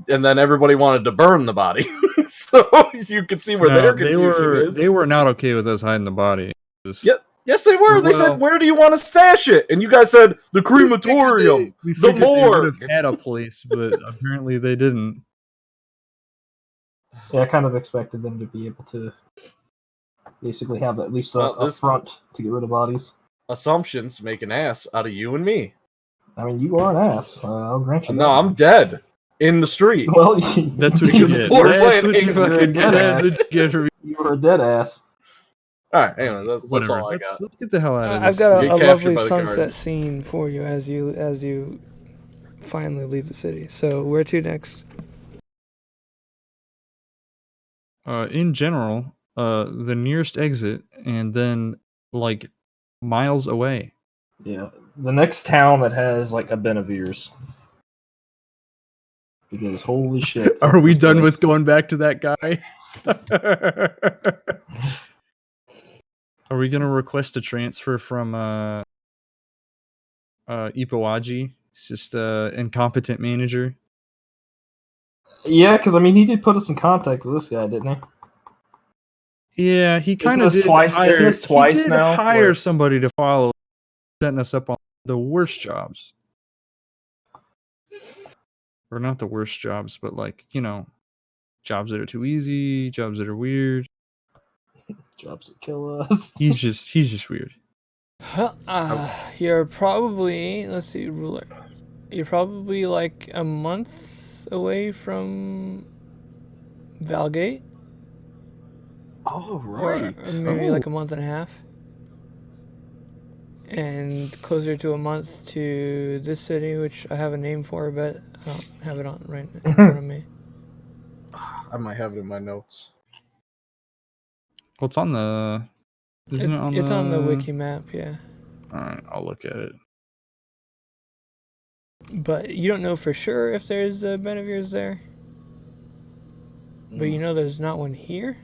Speaker 2: And then everybody wanted to burn the body. So you could see where their confusion is.
Speaker 3: They were not okay with us hiding the body.
Speaker 2: Yeah. Yes, they were. They
Speaker 3: Well-
Speaker 2: said, "Where do you want to stash it?" And you guys said, "The crematorium,
Speaker 3: We
Speaker 2: the
Speaker 3: figured they would
Speaker 2: morgue."
Speaker 3: have had a place, but apparently they didn't.
Speaker 5: Yeah, I kind of expected them to be able to basically have at least
Speaker 2: Well,
Speaker 5: a
Speaker 2: this-
Speaker 5: front to get rid of bodies.
Speaker 2: Assumptions make an ass out of you and me.
Speaker 5: I mean, you are an ass. I'll grant you
Speaker 2: No,
Speaker 5: that.
Speaker 2: I'm dead in the street.
Speaker 5: Well,
Speaker 3: That's what you get.
Speaker 2: We're
Speaker 3: That's
Speaker 2: playing
Speaker 3: what you
Speaker 2: Angry
Speaker 3: fucking
Speaker 5: Birds.
Speaker 3: get. That's what you get for
Speaker 5: you were a dead ass.
Speaker 2: All right. Anyway, that's
Speaker 3: whatever.
Speaker 2: all I got.
Speaker 3: Let's get the hell out of this.
Speaker 1: I've got
Speaker 2: Get
Speaker 1: a
Speaker 2: captured
Speaker 1: lovely
Speaker 2: by the
Speaker 1: sunset
Speaker 2: guards.
Speaker 1: scene for you as you finally leave the city. So where to next?
Speaker 3: In general, the nearest exit, and then like miles away.
Speaker 5: Yeah, the next town that has like a Benevir's. Because holy shit!
Speaker 3: Are we
Speaker 5: this
Speaker 3: done
Speaker 5: place.
Speaker 3: with going back to that guy? Are we gonna request a transfer from Ipoaji? He's just incompetent manager.
Speaker 5: Yeah, because I mean, he did put us in contact with this guy, didn't he?
Speaker 3: Yeah, he kind
Speaker 5: Isn't
Speaker 3: of
Speaker 5: this
Speaker 3: did
Speaker 5: twice-
Speaker 3: hire.
Speaker 5: isn't this twice
Speaker 3: he did
Speaker 5: now,
Speaker 3: hire
Speaker 5: where-
Speaker 3: somebody to follow, setting us up on the worst jobs, or not the worst jobs, but like jobs that are too easy, jobs that are weird.
Speaker 5: Jobs that kill us.
Speaker 3: He's just weird.
Speaker 1: You're probably, let's see, ruler. You're probably like a month away from Valgate,
Speaker 2: Oh,
Speaker 1: or maybe like a month and a half. and closer to a month to this city, which I have a name for, but I don't have it on right in front of me.
Speaker 2: I might have it in my notes.
Speaker 3: Well, it's on the. Isn't it on
Speaker 1: It's
Speaker 3: the?
Speaker 1: on the wiki map, yeah.
Speaker 3: All right, I'll look at it.
Speaker 1: But you don't know for sure if there's Benevirs there. But you know there's not one here.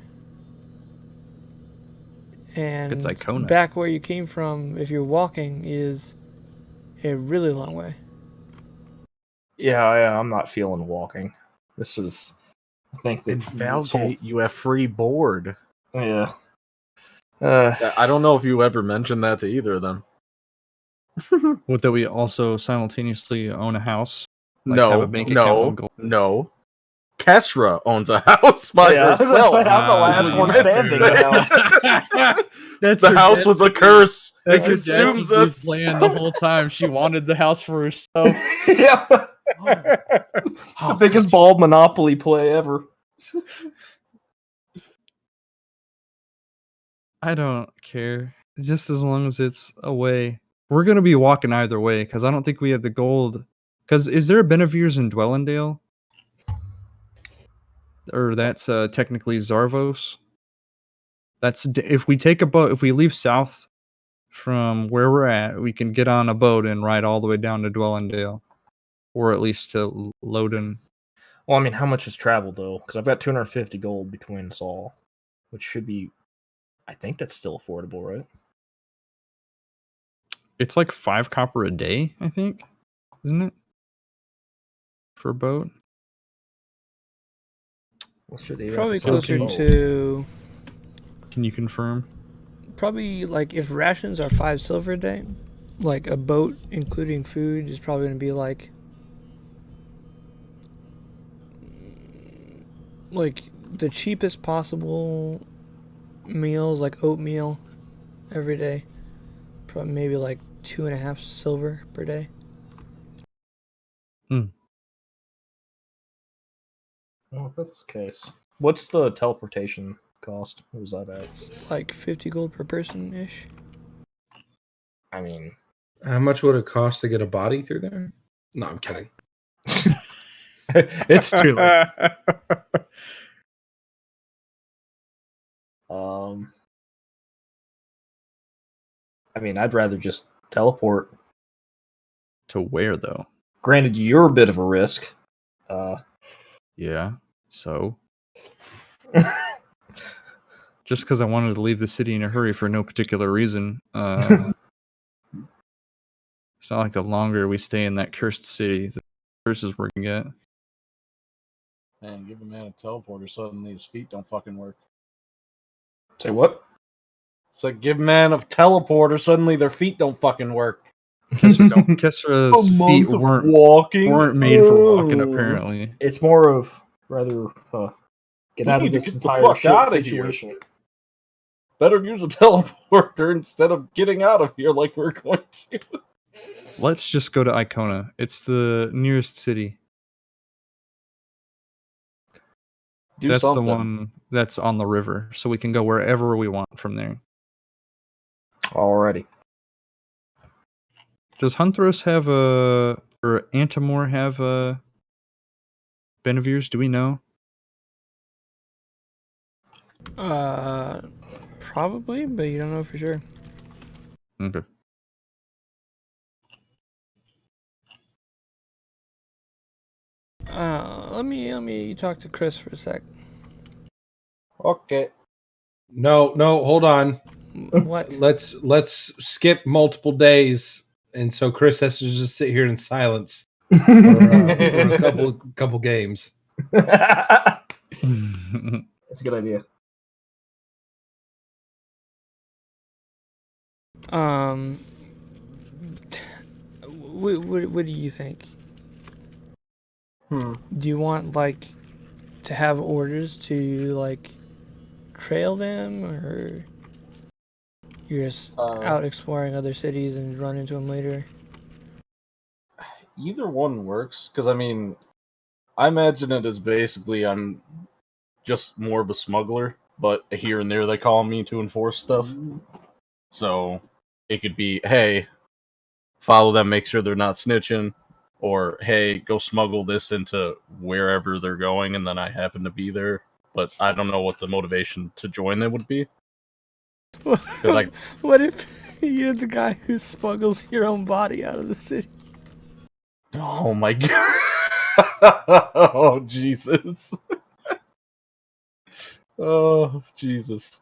Speaker 1: And
Speaker 3: It's Icona.
Speaker 1: back where you came from, if you're walking, is a really long way.
Speaker 5: Yeah, I'm not feeling walking. This is, I think that
Speaker 2: In
Speaker 5: this whole-
Speaker 2: Valgate, you have free board.
Speaker 5: Yeah.
Speaker 2: I don't know if you ever mentioned that to either of them.
Speaker 3: What, that we also simultaneously own a house? Like, have
Speaker 2: No,
Speaker 3: a bank account with
Speaker 2: no,
Speaker 3: gold?
Speaker 2: no. Kesra owns a house by
Speaker 5: Yeah, I was gonna
Speaker 2: herself.
Speaker 5: say, I'm the
Speaker 3: Wow.
Speaker 5: last one standing now.
Speaker 3: That's
Speaker 2: The house was a curse. It
Speaker 3: That's her
Speaker 2: consumes
Speaker 3: dastardly
Speaker 2: us.
Speaker 3: plan the whole time. She wanted the house for herself.
Speaker 5: Yeah. The biggest bald Monopoly play ever.
Speaker 3: I don't care. Just as long as it's away. We're gonna be walking either way because I don't think we have the gold. Because is there a Benevir's in Dwellendale? Or that's technically Zarvos. That's if we take a boat. If we leave south from where we're at, we can get on a boat and ride all the way down to Dwellendale, or at least to Loden.
Speaker 5: Well, I mean, how much is travel though? Because I've got 250 gold between us all, which should be. I think that's still affordable, right?
Speaker 3: It's like 5 copper a day, I think, isn't it? For a boat.
Speaker 5: Well, should they
Speaker 1: Probably
Speaker 5: have to sell
Speaker 1: closer
Speaker 5: boat?
Speaker 1: to
Speaker 3: Can you confirm?
Speaker 1: probably like if rations are 5 silver a day, like a boat including food is probably going to be like the cheapest possible meals, like oatmeal every day, probably maybe like 2.5 silver per day.
Speaker 5: Well, if that's the case, what's the teleportation cost? What was that at?
Speaker 1: Like 50 gold per person ish.
Speaker 5: I mean,
Speaker 4: How much would it cost to get a body through there? No, I'm kidding.
Speaker 5: it's too late. I mean, I'd rather just teleport.
Speaker 3: To where though?
Speaker 5: Granted, you're a bit of a risk.
Speaker 3: Yeah. So just because I wanted to leave the city in a hurry for no particular reason. It's not like the longer we stay in that cursed city, the curses we're gonna get.
Speaker 2: Man, give a man a teleporter, suddenly his feet don't fucking work.
Speaker 5: Say what?
Speaker 2: It's like, give a man a teleporter, suddenly their feet don't fucking work.
Speaker 3: Kesra's feet weren't made for walking, apparently.
Speaker 5: It's more of rather get
Speaker 2: We
Speaker 5: out
Speaker 2: need
Speaker 5: of
Speaker 2: to
Speaker 5: this
Speaker 2: get the
Speaker 5: entire
Speaker 2: fuck
Speaker 5: shit
Speaker 2: outta here.
Speaker 5: situation.
Speaker 2: Better use a teleporter instead of getting out of here like we're going to.
Speaker 3: Let's just go to Icona. It's the nearest city.
Speaker 2: Do
Speaker 3: That's
Speaker 2: something.
Speaker 3: the one that's on the river, so we can go wherever we want from there.
Speaker 5: Alrighty.
Speaker 3: Does Hunthros have or Antimor have Benevirs? Do we know?
Speaker 1: Probably, but you don't know for sure.
Speaker 3: Okay.
Speaker 1: Let me talk to Chris for a sec.
Speaker 2: Okay.
Speaker 4: No, hold on.
Speaker 1: What?
Speaker 4: Let's skip multiple days, and so Chris has to just sit here in silence for a couple games.
Speaker 5: That's a good idea.
Speaker 1: What do you think?
Speaker 5: Hmm.
Speaker 1: Do you want like to have orders to like trail them, or you're just out exploring other cities and run into them later?
Speaker 2: Either one works, because I mean, I imagine it as basically I'm just more of a smuggler, but here and there they call me to enforce stuff. So it could be, hey, follow them, make sure they're not snitching, or hey, go smuggle this into wherever they're going, and then I happen to be there. But I don't know what the motivation to join them would be.
Speaker 1: What if you're the guy who smuggles your own body out of the city?
Speaker 2: Oh my god! Oh Jesus! Oh Jesus!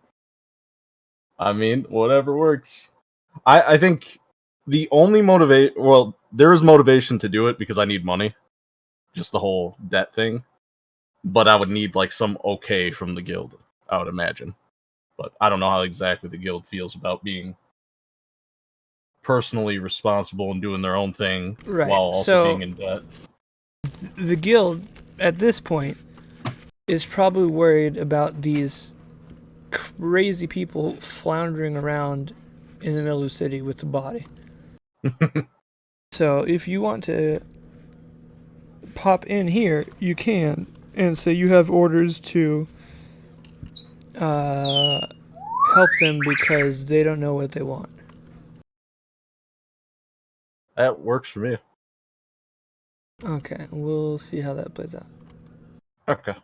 Speaker 2: I mean, whatever works. I think the only there is motivation to do it because I need money, just the whole debt thing. But I would need like some okay from the guild, I would imagine. But I don't know how exactly the guild feels about being personally responsible and doing their own thing
Speaker 1: Right.
Speaker 2: while also being in debt.
Speaker 1: The guild, at this point, is probably worried about these crazy people floundering around in the middle of the city with the body. So if you want to pop in here, you can, and say you have orders to help them because they don't know what they want.
Speaker 2: That works for me.
Speaker 1: Okay, we'll see how that plays out.
Speaker 2: Okay.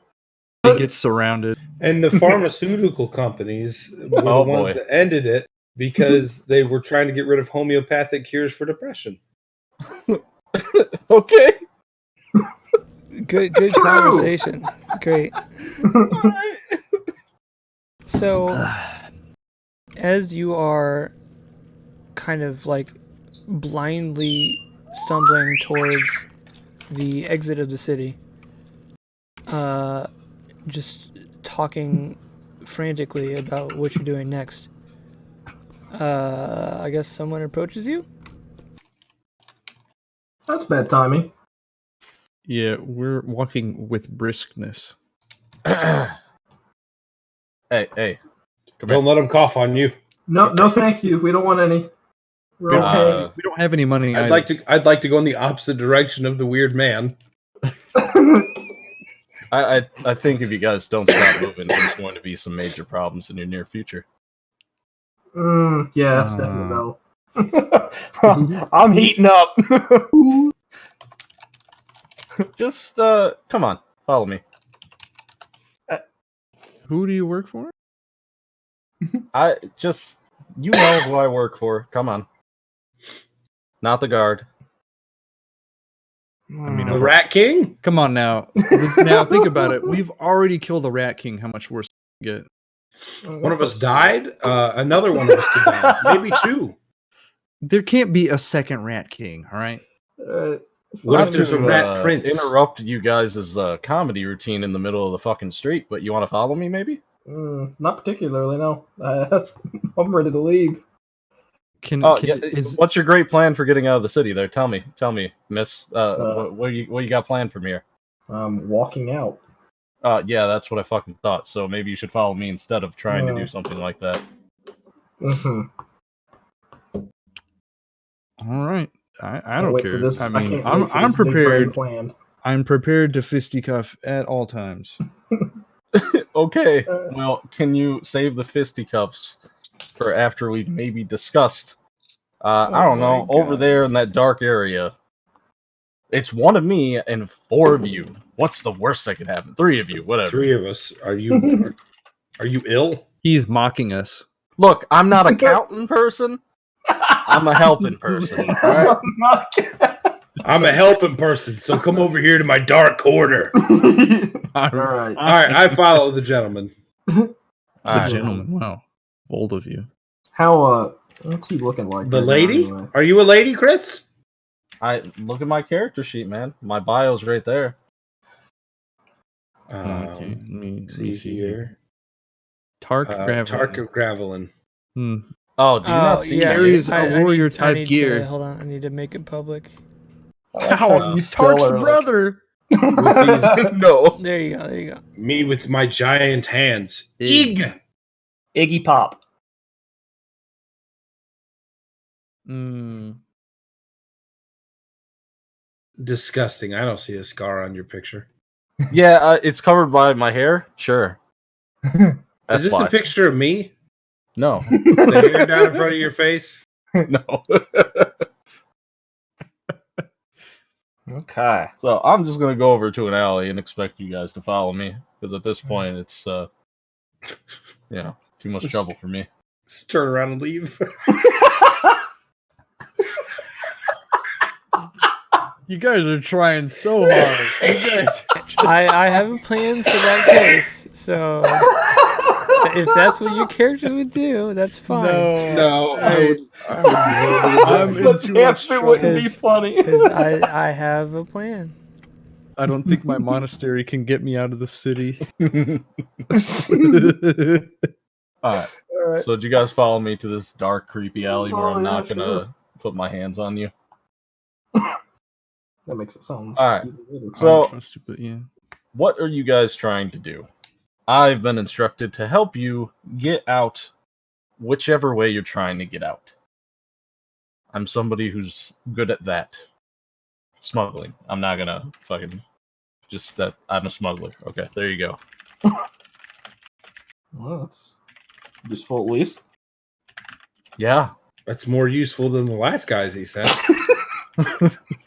Speaker 3: He gets surrounded.
Speaker 4: And the pharmaceutical companies were the
Speaker 2: Oh,
Speaker 4: ones
Speaker 2: boy.
Speaker 4: that ended it because they were trying to get rid of homeopathic cures for depression.
Speaker 2: Okay.
Speaker 1: Good conversation. Great. So, as you are kind of like blindly stumbling towards the exit of the city, just talking frantically about what you're doing next, I guess someone approaches you?
Speaker 5: That's bad timing.
Speaker 3: Yeah, we're walking with briskness.
Speaker 2: Hey. Come
Speaker 4: Don't
Speaker 2: here.
Speaker 4: let them cough on you.
Speaker 5: No, thank you. We don't want any. We're okay.
Speaker 3: We don't have any money.
Speaker 4: I'd like to go in the opposite direction of the weird man.
Speaker 2: I think if you guys don't stop moving, there's going to be some major problems in your near future.
Speaker 5: Yeah, that's definitely no. I'm heating up.
Speaker 2: Just, come on. Follow me.
Speaker 3: Who do you work for?
Speaker 2: You know who I work for. Come on. Not the guard.
Speaker 3: I mean,
Speaker 4: The Rat King?
Speaker 3: come on now. Now think about it. We've already killed a rat king. How much worse can it get?
Speaker 4: One of us died. Another one of us could die. Maybe two.
Speaker 3: There can't be a second rat king. All right.
Speaker 4: What
Speaker 2: Not
Speaker 4: if there's a
Speaker 2: to,
Speaker 4: rat prince?
Speaker 2: interrupt you guys' comedy routine in the middle of the fucking street, but you want to follow me, maybe?
Speaker 5: Not particularly, no. I'm ready to leave.
Speaker 2: What's your great plan for getting out of the city there? Tell me, miss. What you got planned from here?
Speaker 5: Walking out.
Speaker 2: Yeah, that's what I fucking thought. So maybe you should follow me instead of trying to do something like that.
Speaker 5: Mm-hmm.
Speaker 3: All right. I don't
Speaker 5: wait
Speaker 3: care.
Speaker 5: for this.
Speaker 3: I
Speaker 5: I
Speaker 3: mean,
Speaker 5: can't
Speaker 3: I'm
Speaker 5: wait for this big brain
Speaker 3: prepared.
Speaker 5: plan.
Speaker 3: I'm prepared to fisticuff at all times.
Speaker 2: Okay. Well, can you save the fisticuffs for after we've maybe discussed? I don't know. Over there in that dark area, it's one of me and 4 of you. What's the worst that could happen? 3 of you, whatever.
Speaker 4: 3 of us. Are you ill?
Speaker 3: He's mocking us.
Speaker 2: Look, I'm not a counting person. I'm a helping person. All right?
Speaker 4: I'm a helping person, so come over here to my dark corner.
Speaker 5: All right.
Speaker 4: All right, I follow the gentleman.
Speaker 3: The
Speaker 2: Alright.
Speaker 3: gentleman. Wow. Bold of you.
Speaker 5: How what's he looking like?
Speaker 4: The
Speaker 5: right now,
Speaker 4: lady?
Speaker 5: anyway?
Speaker 4: Are you a lady, Chris?
Speaker 2: I look at my character sheet, man. My bio's right there.
Speaker 3: Okay. Let me
Speaker 4: See
Speaker 3: see
Speaker 4: here.
Speaker 3: Tark Gravel.
Speaker 4: Tark of Gravelin.
Speaker 2: Oh, do you not see
Speaker 1: yeah,
Speaker 2: me?
Speaker 3: Carries a warrior type
Speaker 1: need
Speaker 3: gear.
Speaker 1: hold on, I need to make it public.
Speaker 5: You still
Speaker 3: Tark's
Speaker 5: are, like-
Speaker 3: brother.
Speaker 2: No.
Speaker 1: There you go.
Speaker 4: Me with my giant hands.
Speaker 3: Ig.
Speaker 5: Iggy Pop.
Speaker 4: Disgusting. I don't see a scar on your picture.
Speaker 2: Yeah, it's covered by my hair. Sure. That's
Speaker 4: Is this
Speaker 2: why.
Speaker 4: a picture of me?
Speaker 2: No.
Speaker 4: The hair down in front of your face?
Speaker 2: No.
Speaker 5: Okay.
Speaker 2: So I'm just gonna go over to an alley and expect you guys to follow me, because at this point it's too much trouble for me.
Speaker 4: Just turn around and leave.
Speaker 3: You guys are trying so hard. You guys
Speaker 1: I have a plan for that case. So if that's what your character would do, that's fine.
Speaker 4: No,
Speaker 3: Hey, I'm in
Speaker 5: But
Speaker 3: too
Speaker 5: damn,
Speaker 3: much
Speaker 5: it wouldn't be
Speaker 1: Because-
Speaker 5: funny.
Speaker 1: Because I have a plan.
Speaker 3: I don't think my monastery can get me out of the city.
Speaker 2: Alright.
Speaker 5: All right.
Speaker 2: So did you guys follow me to this dark, creepy alley where
Speaker 5: Oh,
Speaker 2: I'm
Speaker 5: yeah,
Speaker 2: not gonna
Speaker 5: sure.
Speaker 2: put my hands on you?
Speaker 5: That makes it sound.
Speaker 2: Alright.
Speaker 3: I
Speaker 2: So-
Speaker 3: don't trust you, but yeah.
Speaker 2: What are you guys trying to do? I've been instructed to help you get out whichever way you're trying to get out. I'm somebody who's good at that. Smuggling. I'm not gonna fucking just that I'm a smuggler. Okay, there you go.
Speaker 5: Well, that's useful at least.
Speaker 2: Yeah.
Speaker 4: that's more useful than the last guys he sent.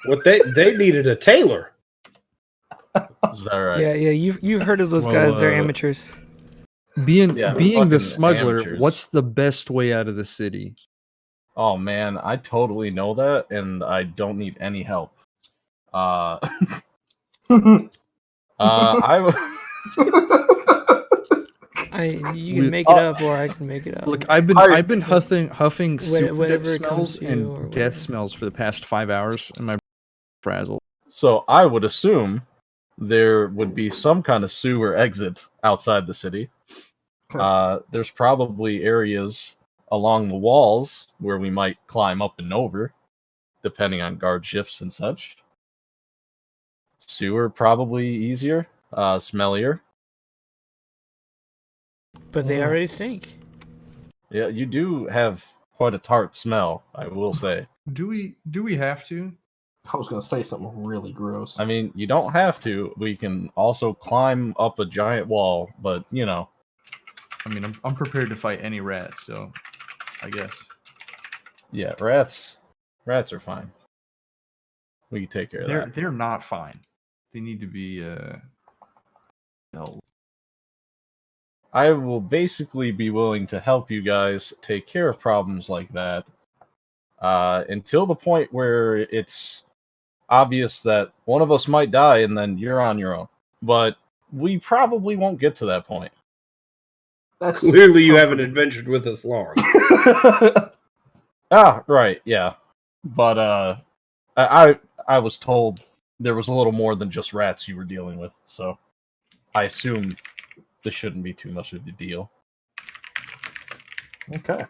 Speaker 4: What they needed a tailor.
Speaker 2: Is that right?
Speaker 1: Yeah, you've heard of those
Speaker 3: Well,
Speaker 1: guys. They're amateurs.
Speaker 3: Being
Speaker 2: Yeah,
Speaker 3: being the
Speaker 2: fucking
Speaker 3: smuggler,
Speaker 2: amateurs.
Speaker 3: what's the best way out of the city?
Speaker 2: Oh man, I totally know that, and I don't need any help.
Speaker 1: You can make it up, or I can make it up.
Speaker 3: Look, I've been huffing super
Speaker 1: whatever
Speaker 3: dick
Speaker 1: comes
Speaker 3: smells
Speaker 1: to you
Speaker 3: and
Speaker 1: or
Speaker 3: death
Speaker 1: whatever.
Speaker 3: smells for the past 5 hours, and my frazzled.
Speaker 2: So I would assume there would be some kind of sewer exit outside the city.
Speaker 5: Okay.
Speaker 2: There's probably areas along the walls where we might climb up and over, depending on guard shifts and such. Sewer probably easier, smellier.
Speaker 1: But they already stink.
Speaker 2: Yeah, you do have quite a tart smell, I will say.
Speaker 3: Do we have to?
Speaker 5: I was gonna say something really gross.
Speaker 2: I mean, you don't have to. We can also climb up a giant wall, but you know.
Speaker 3: I mean, I'm prepared to fight any rat, so I guess.
Speaker 2: Yeah, rats are fine. We can take care of that.
Speaker 3: They're not fine. They need to be no.
Speaker 2: I will basically be willing to help you guys take care of problems like that until the point where it's obvious that one of us might die and then you're on your own. But we probably won't get to that point.
Speaker 5: That's
Speaker 4: Clearly, you haven't adventured with us long.
Speaker 2: Ah, right, yeah. But I was told there was a little more than just rats you were dealing with, so I assume this shouldn't be too much of a deal.
Speaker 5: Okay.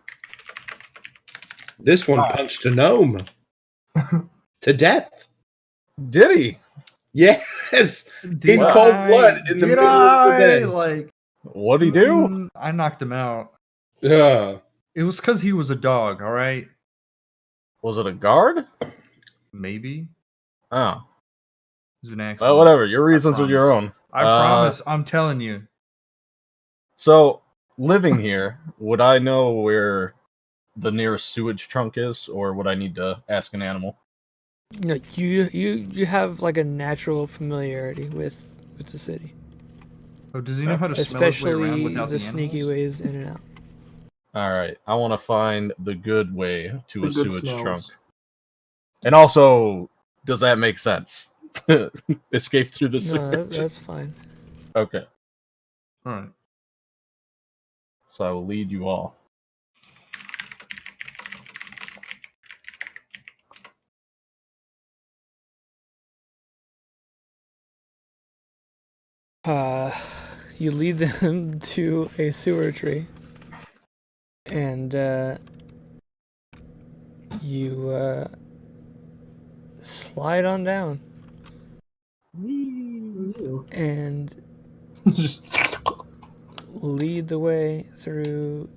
Speaker 4: This one punched a gnome to death.
Speaker 2: Did he?
Speaker 4: Yes, in cold blood in the middle of the day.
Speaker 3: Like,
Speaker 2: What'd he do?
Speaker 3: I knocked him out.
Speaker 4: Ugh.
Speaker 3: It was because he was a dog. All right,
Speaker 2: Was it a guard?
Speaker 3: maybe
Speaker 2: Oh.
Speaker 3: it was an accident.
Speaker 2: Well, whatever. Your reasons are your
Speaker 3: promise.
Speaker 2: own.
Speaker 3: I promise. I'm telling you.
Speaker 2: So, living here, would I know where the nearest sewage trunk is, or would I need to ask an animal?
Speaker 1: No, you have like a natural familiarity with the city,
Speaker 3: Oh, does he know how to smell his way around
Speaker 1: especially
Speaker 3: without
Speaker 1: the sneaky
Speaker 3: animals?
Speaker 1: ways in and out.
Speaker 2: All right, I want to find the good way to
Speaker 5: The
Speaker 2: a
Speaker 5: good
Speaker 2: sewage
Speaker 5: smells.
Speaker 2: trunk. And also, does that make sense? Escape through the
Speaker 1: No,
Speaker 2: sewage.
Speaker 1: that's fine.
Speaker 2: Okay,
Speaker 3: All right.
Speaker 2: so I will lead you all.
Speaker 1: You lead them to a sewer tree, and you slide on down, and
Speaker 5: Just
Speaker 1: lead the way through.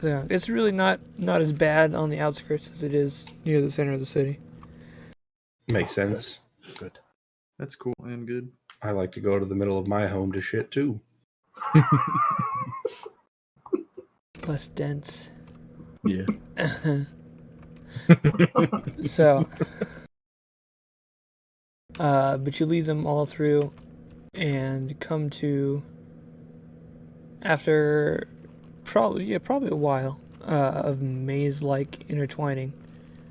Speaker 1: Yeah, it's really not as bad on the outskirts as it is near the center of the city.
Speaker 4: Makes sense.
Speaker 2: Good.
Speaker 3: That's cool and good.
Speaker 4: I like to go to the middle of my home to shit too.
Speaker 1: Less dense.
Speaker 2: Yeah.
Speaker 1: So, but you lead them all through and come to, after probably a while of maze-like intertwining.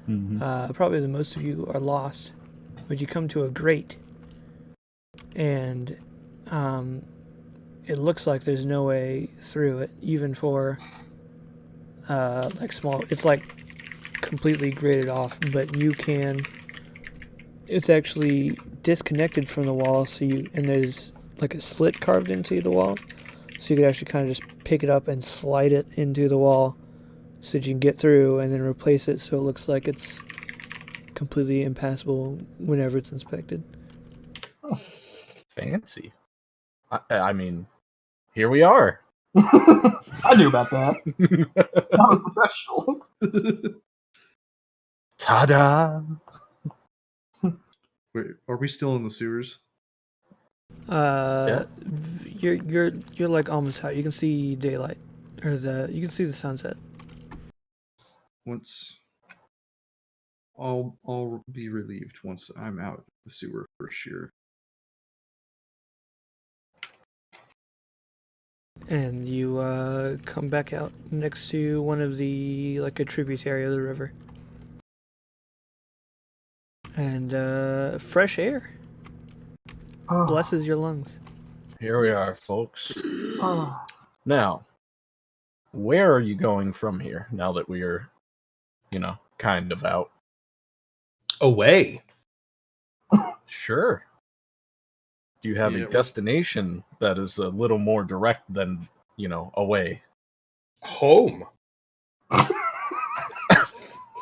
Speaker 1: Probably the most of you are lost, but you come to a grate, and it looks like there's no way through it, even for like small. It's like completely grated off, but you can. It's actually disconnected from the wall, so and there's like a slit carved into the wall, so you could actually kind of just pick it up and slide it into the wall, so that you can get through, and then replace it so it looks like it's completely impassable whenever it's inspected.
Speaker 2: Fancy. I mean, here we are.
Speaker 5: I knew about that. I was professional.
Speaker 2: Ta-da!
Speaker 3: Wait, are we still in the sewers?
Speaker 1: You're like almost out. You can see daylight, or you can see the sunset.
Speaker 3: Once I'll be relieved once I'm out of the sewer for sure.
Speaker 1: And you come back out next to one of the, like a tributary of the river. And fresh air blesses your lungs.
Speaker 2: Here we are, folks. Now, where are you going from here, now that we are, kind of out?
Speaker 4: Away.
Speaker 2: Sure. Do you have a destination that is a little more direct than, away?
Speaker 4: Home.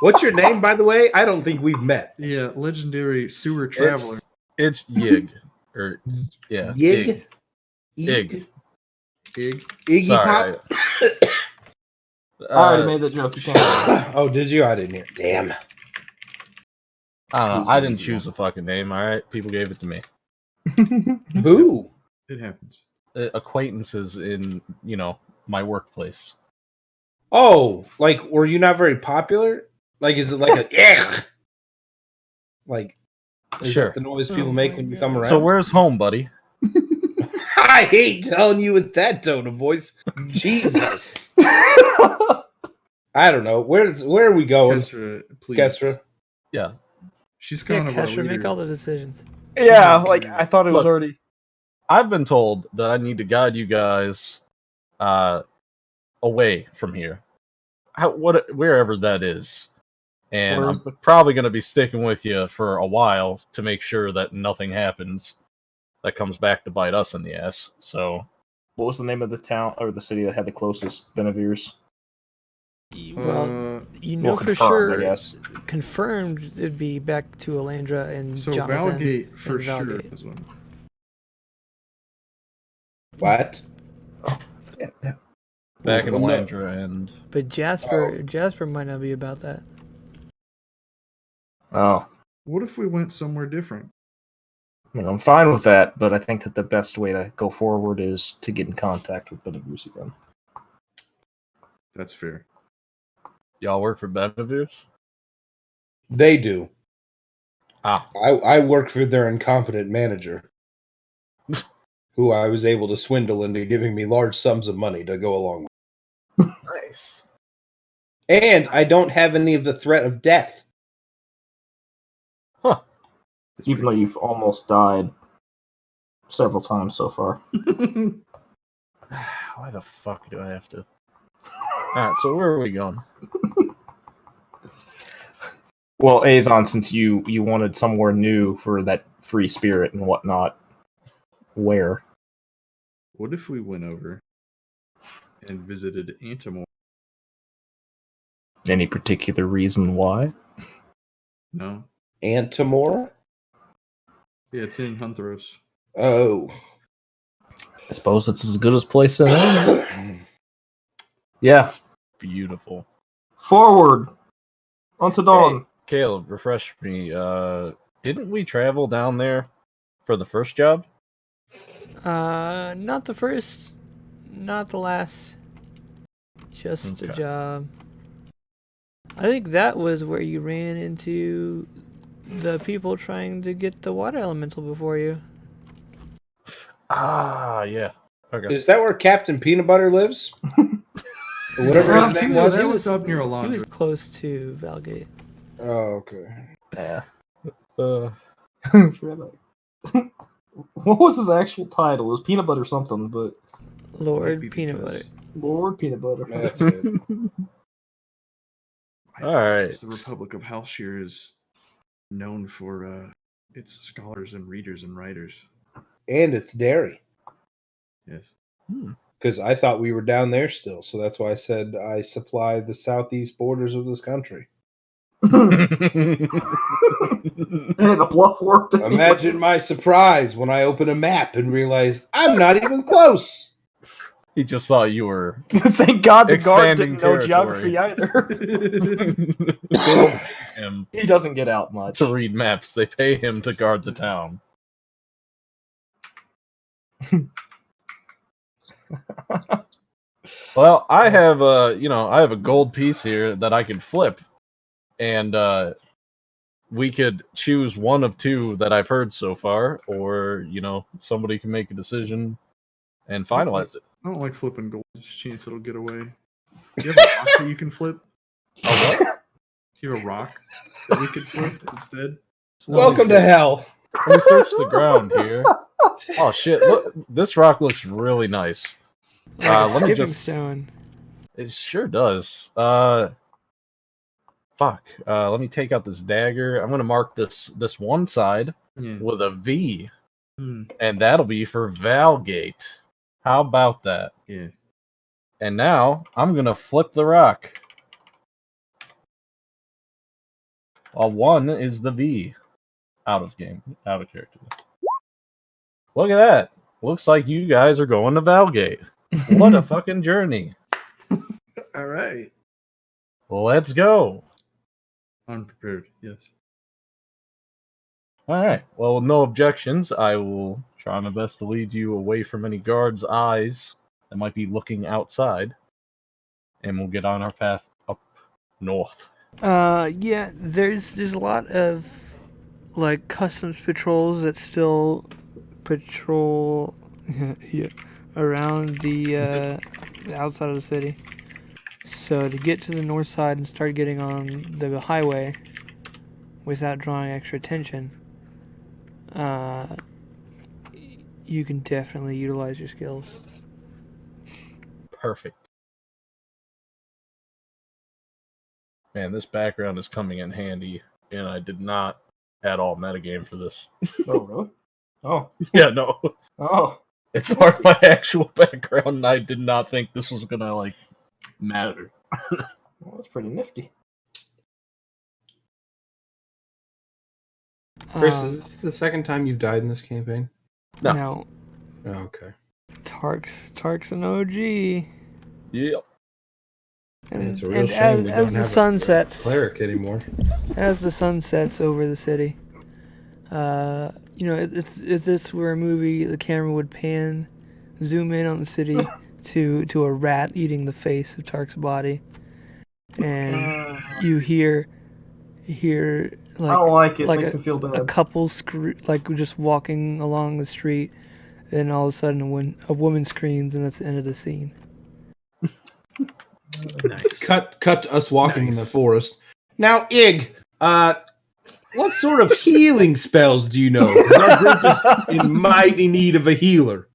Speaker 4: What's your name, by the way? I don't think we've met.
Speaker 3: Yeah, legendary sewer traveler.
Speaker 2: It's Yig. Or, yeah.
Speaker 4: Yig?
Speaker 2: Ig.
Speaker 4: Iggy
Speaker 2: Sorry,
Speaker 4: Pop?
Speaker 5: I already made the joke. You can't.
Speaker 4: Oh, did you? I didn't hear. Damn.
Speaker 2: I don't know. I didn't choose a fucking name, alright? People gave it to me.
Speaker 4: Who?
Speaker 3: It happens.
Speaker 2: Acquaintances in, my workplace.
Speaker 4: Oh, like, were you not very popular? Like, is it like a like? Is
Speaker 2: Sure.
Speaker 4: that the noise people make when you come around?
Speaker 2: So where's home, buddy?
Speaker 4: I hate telling you with that tone of voice. Jesus. I don't know. Where are we going?
Speaker 3: Kesra, please.
Speaker 4: Kesra.
Speaker 2: Yeah.
Speaker 3: She's
Speaker 1: Yeah,
Speaker 3: kind of our
Speaker 1: Kesra, make
Speaker 3: leader.
Speaker 1: all the decisions.
Speaker 5: Yeah, like I thought it was
Speaker 2: Look.
Speaker 5: already.
Speaker 2: I've been told that I need to guide you guys away from here. Wherever that is. And
Speaker 5: Where's
Speaker 2: I'm probably going to be sticking with you for a while to make sure that nothing happens that comes back to bite us in the ass. So,
Speaker 5: What was the name of the town or the city that had the closest Benevirs?
Speaker 1: Well, you know
Speaker 5: well,
Speaker 1: for
Speaker 5: confirmed,
Speaker 1: sure.
Speaker 5: I guess.
Speaker 1: Confirmed, it'd be back to Alandra and
Speaker 3: So
Speaker 1: Jonathan.
Speaker 3: Valgate for
Speaker 1: and
Speaker 3: sure
Speaker 1: Valgate.
Speaker 3: is one.
Speaker 4: What?
Speaker 5: Yeah.
Speaker 2: back in
Speaker 4: Oh, no.
Speaker 2: Alandra and...
Speaker 1: But Jasper might not be about that.
Speaker 5: Oh,
Speaker 3: What if we went somewhere different?
Speaker 5: I mean, I'm fine with that, but I think that the best way to go forward is to get in contact with Benevirs again.
Speaker 3: That's fair.
Speaker 2: Y'all work for Benevir's?
Speaker 4: They do.
Speaker 2: Ah.
Speaker 4: I work for their incompetent manager, who I was able to swindle into giving me large sums of money to go along with.
Speaker 2: Nice.
Speaker 4: And I don't have any of the threat of death.
Speaker 2: Huh.
Speaker 5: Even though you've almost died several times so far.
Speaker 2: Why the fuck do I have to... Alright, so where are we going?
Speaker 5: Well, Azon, since you wanted somewhere new for that free spirit and whatnot, where?
Speaker 3: What if we went over and visited Antimore?
Speaker 5: Any particular reason why?
Speaker 3: No?
Speaker 4: Antimore?
Speaker 3: Yeah, it's in Hunthros.
Speaker 4: Oh.
Speaker 5: I suppose it's as good as place in there. Yeah.
Speaker 2: Beautiful.
Speaker 5: Forward! Onto dawn!
Speaker 2: Hey, Caleb, refresh me. Didn't we travel down there for the first job?
Speaker 1: Not the first, not the last. Just a
Speaker 2: Okay.
Speaker 1: job. I think that was where you ran into the people trying to get the water elemental before you.
Speaker 2: Ah, yeah. Okay.
Speaker 4: Is that where Captain Peanut Butter lives? Or whatever his name was?
Speaker 3: That was up near a
Speaker 1: He
Speaker 3: laundry.
Speaker 1: was close to Valgate.
Speaker 4: Oh, okay.
Speaker 5: Yeah.
Speaker 2: Uh,
Speaker 5: What was his actual title? It was Peanut Butter something, but
Speaker 1: Lord
Speaker 3: Maybe
Speaker 1: Peanut Butter.
Speaker 3: because
Speaker 5: Lord Peanut Butter.
Speaker 4: That's it.
Speaker 2: all right.
Speaker 3: The Republic of Halshire is known for its scholars and readers and writers.
Speaker 4: And it's dairy.
Speaker 3: Yes.
Speaker 4: Because I thought we were down there still, so that's why I said I supply the southeast borders of this country.
Speaker 5: Hey, the bluff worked.
Speaker 4: Imagine my surprise when I open a map and realize I'm not even close.
Speaker 2: He just thought you were
Speaker 5: Thank God the guard
Speaker 2: expanding
Speaker 5: didn't know
Speaker 2: territory.
Speaker 5: geography either.
Speaker 2: They don't pay him
Speaker 5: He doesn't get out much.
Speaker 2: to read maps. They pay him to guard the town. Well, I have a gold piece here that I can flip, and we could choose one of two that I've heard so far, or somebody can make a decision and finalize it.
Speaker 3: I don't like flipping gold. There's a chance it'll get away. Do you have a rock that you can flip?
Speaker 2: A what?
Speaker 3: Do you have a rock that we could flip instead?
Speaker 4: Welcome to hell.
Speaker 2: Let me search the ground here. Oh shit! Look, this rock looks really nice. Let me
Speaker 1: Skipping
Speaker 2: just.
Speaker 1: stone.
Speaker 2: It sure does. Fuck. Let me take out this dagger. I'm gonna mark this one side
Speaker 3: Yeah.
Speaker 2: with a V,
Speaker 3: Hmm.
Speaker 2: and that'll be for Valgate. How about that?
Speaker 3: Yeah.
Speaker 2: And now I'm gonna flip the rock. One is the V. Out of character. Look at that. Looks like you guys are going to Valgate. What a fucking journey.
Speaker 3: All right.
Speaker 2: Let's go.
Speaker 3: Unprepared. Yes.
Speaker 2: All right. Well, with no objections, I will try my best to lead you away from any guards' eyes that might be looking outside, and we'll get on our path up north.
Speaker 1: Yeah, there's a lot of like customs patrols that still patrol around the outside of the city. So to get to the north side and start getting on the highway without drawing extra attention, you can definitely utilize your skills.
Speaker 2: Perfect. Man, this background is coming in handy, and I did not at all metagame for this.
Speaker 5: Oh, really? Oh.
Speaker 2: Yeah, no.
Speaker 5: Oh.
Speaker 2: It's part of my actual background, and I did not think this was gonna, matter.
Speaker 5: Well, that's pretty nifty.
Speaker 4: Chris, is this the second time you've died in this campaign?
Speaker 2: No.
Speaker 1: No,
Speaker 4: Oh, okay.
Speaker 1: Tark's an OG.
Speaker 2: Yep.
Speaker 1: And,
Speaker 4: It's a real
Speaker 1: and
Speaker 4: shame we
Speaker 1: as
Speaker 4: don't
Speaker 1: the
Speaker 4: have
Speaker 1: sun
Speaker 4: a
Speaker 1: sets,
Speaker 4: cleric anymore.
Speaker 1: as the sun sets over the city, if this were a movie, the camera would zoom in on the city to a rat eating the face of Tark's body, and you hear
Speaker 5: I don't like it. It
Speaker 1: like
Speaker 5: makes me feel
Speaker 1: a
Speaker 5: bad.
Speaker 1: couple just walking along the street, and all of a sudden a woman screams, and that's the end of the scene.
Speaker 3: Nice.
Speaker 4: Cut to us walking in the
Speaker 3: Nice.
Speaker 4: forest. Now, Ig, what sort of healing spells do you know? 'Cause our group is in mighty need of a healer.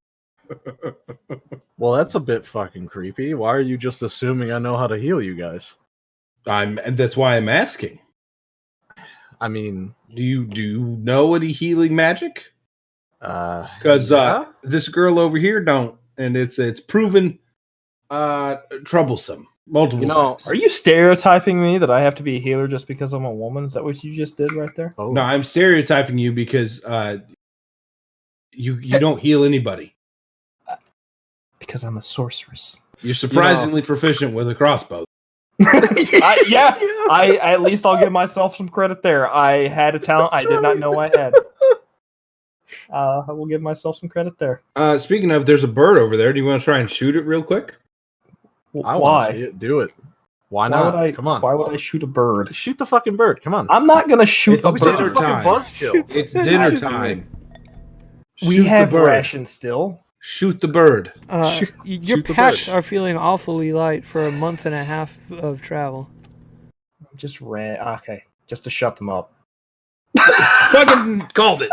Speaker 2: Well, that's a bit fucking creepy. Why are you just assuming I know how to heal you guys?
Speaker 4: That's why I'm asking.
Speaker 2: I mean,
Speaker 4: Do you know any healing magic? Because
Speaker 2: yeah?
Speaker 4: this girl over here don't, and it's proven troublesome multiple times.
Speaker 5: Are you stereotyping me that I have to be a healer just because I'm a woman? Is that what you just did right there?
Speaker 2: Oh.
Speaker 4: No, I'm stereotyping you because you don't heal anybody.
Speaker 5: Because I'm a sorceress.
Speaker 4: You're surprisingly proficient with a crossbow.
Speaker 5: At least I'll give myself some credit there. I had a talent I did not know I had. I will give myself some credit there.
Speaker 4: Speaking of, there's a bird over there. Do you want to try and shoot it real quick?
Speaker 2: I want to
Speaker 5: Why?
Speaker 2: see it. Do it. Why not?
Speaker 5: Would I,
Speaker 2: Come on.
Speaker 5: Why would I shoot a bird?
Speaker 2: Shoot the fucking bird. Come on.
Speaker 5: I'm not gonna shoot
Speaker 4: It's
Speaker 5: a
Speaker 2: Don't be such a
Speaker 5: bird.
Speaker 2: fucking
Speaker 4: time.
Speaker 2: buzzkill.
Speaker 4: It's dinner time.
Speaker 5: We
Speaker 4: Shoot
Speaker 5: have
Speaker 4: the bird.
Speaker 5: rations still.
Speaker 4: Shoot the bird.
Speaker 1: Your
Speaker 2: shoot the
Speaker 1: packs
Speaker 2: bird.
Speaker 1: are feeling awfully light for a month and a half of travel.
Speaker 5: Just ran. Okay, just to shut them up.
Speaker 4: Fucking called it.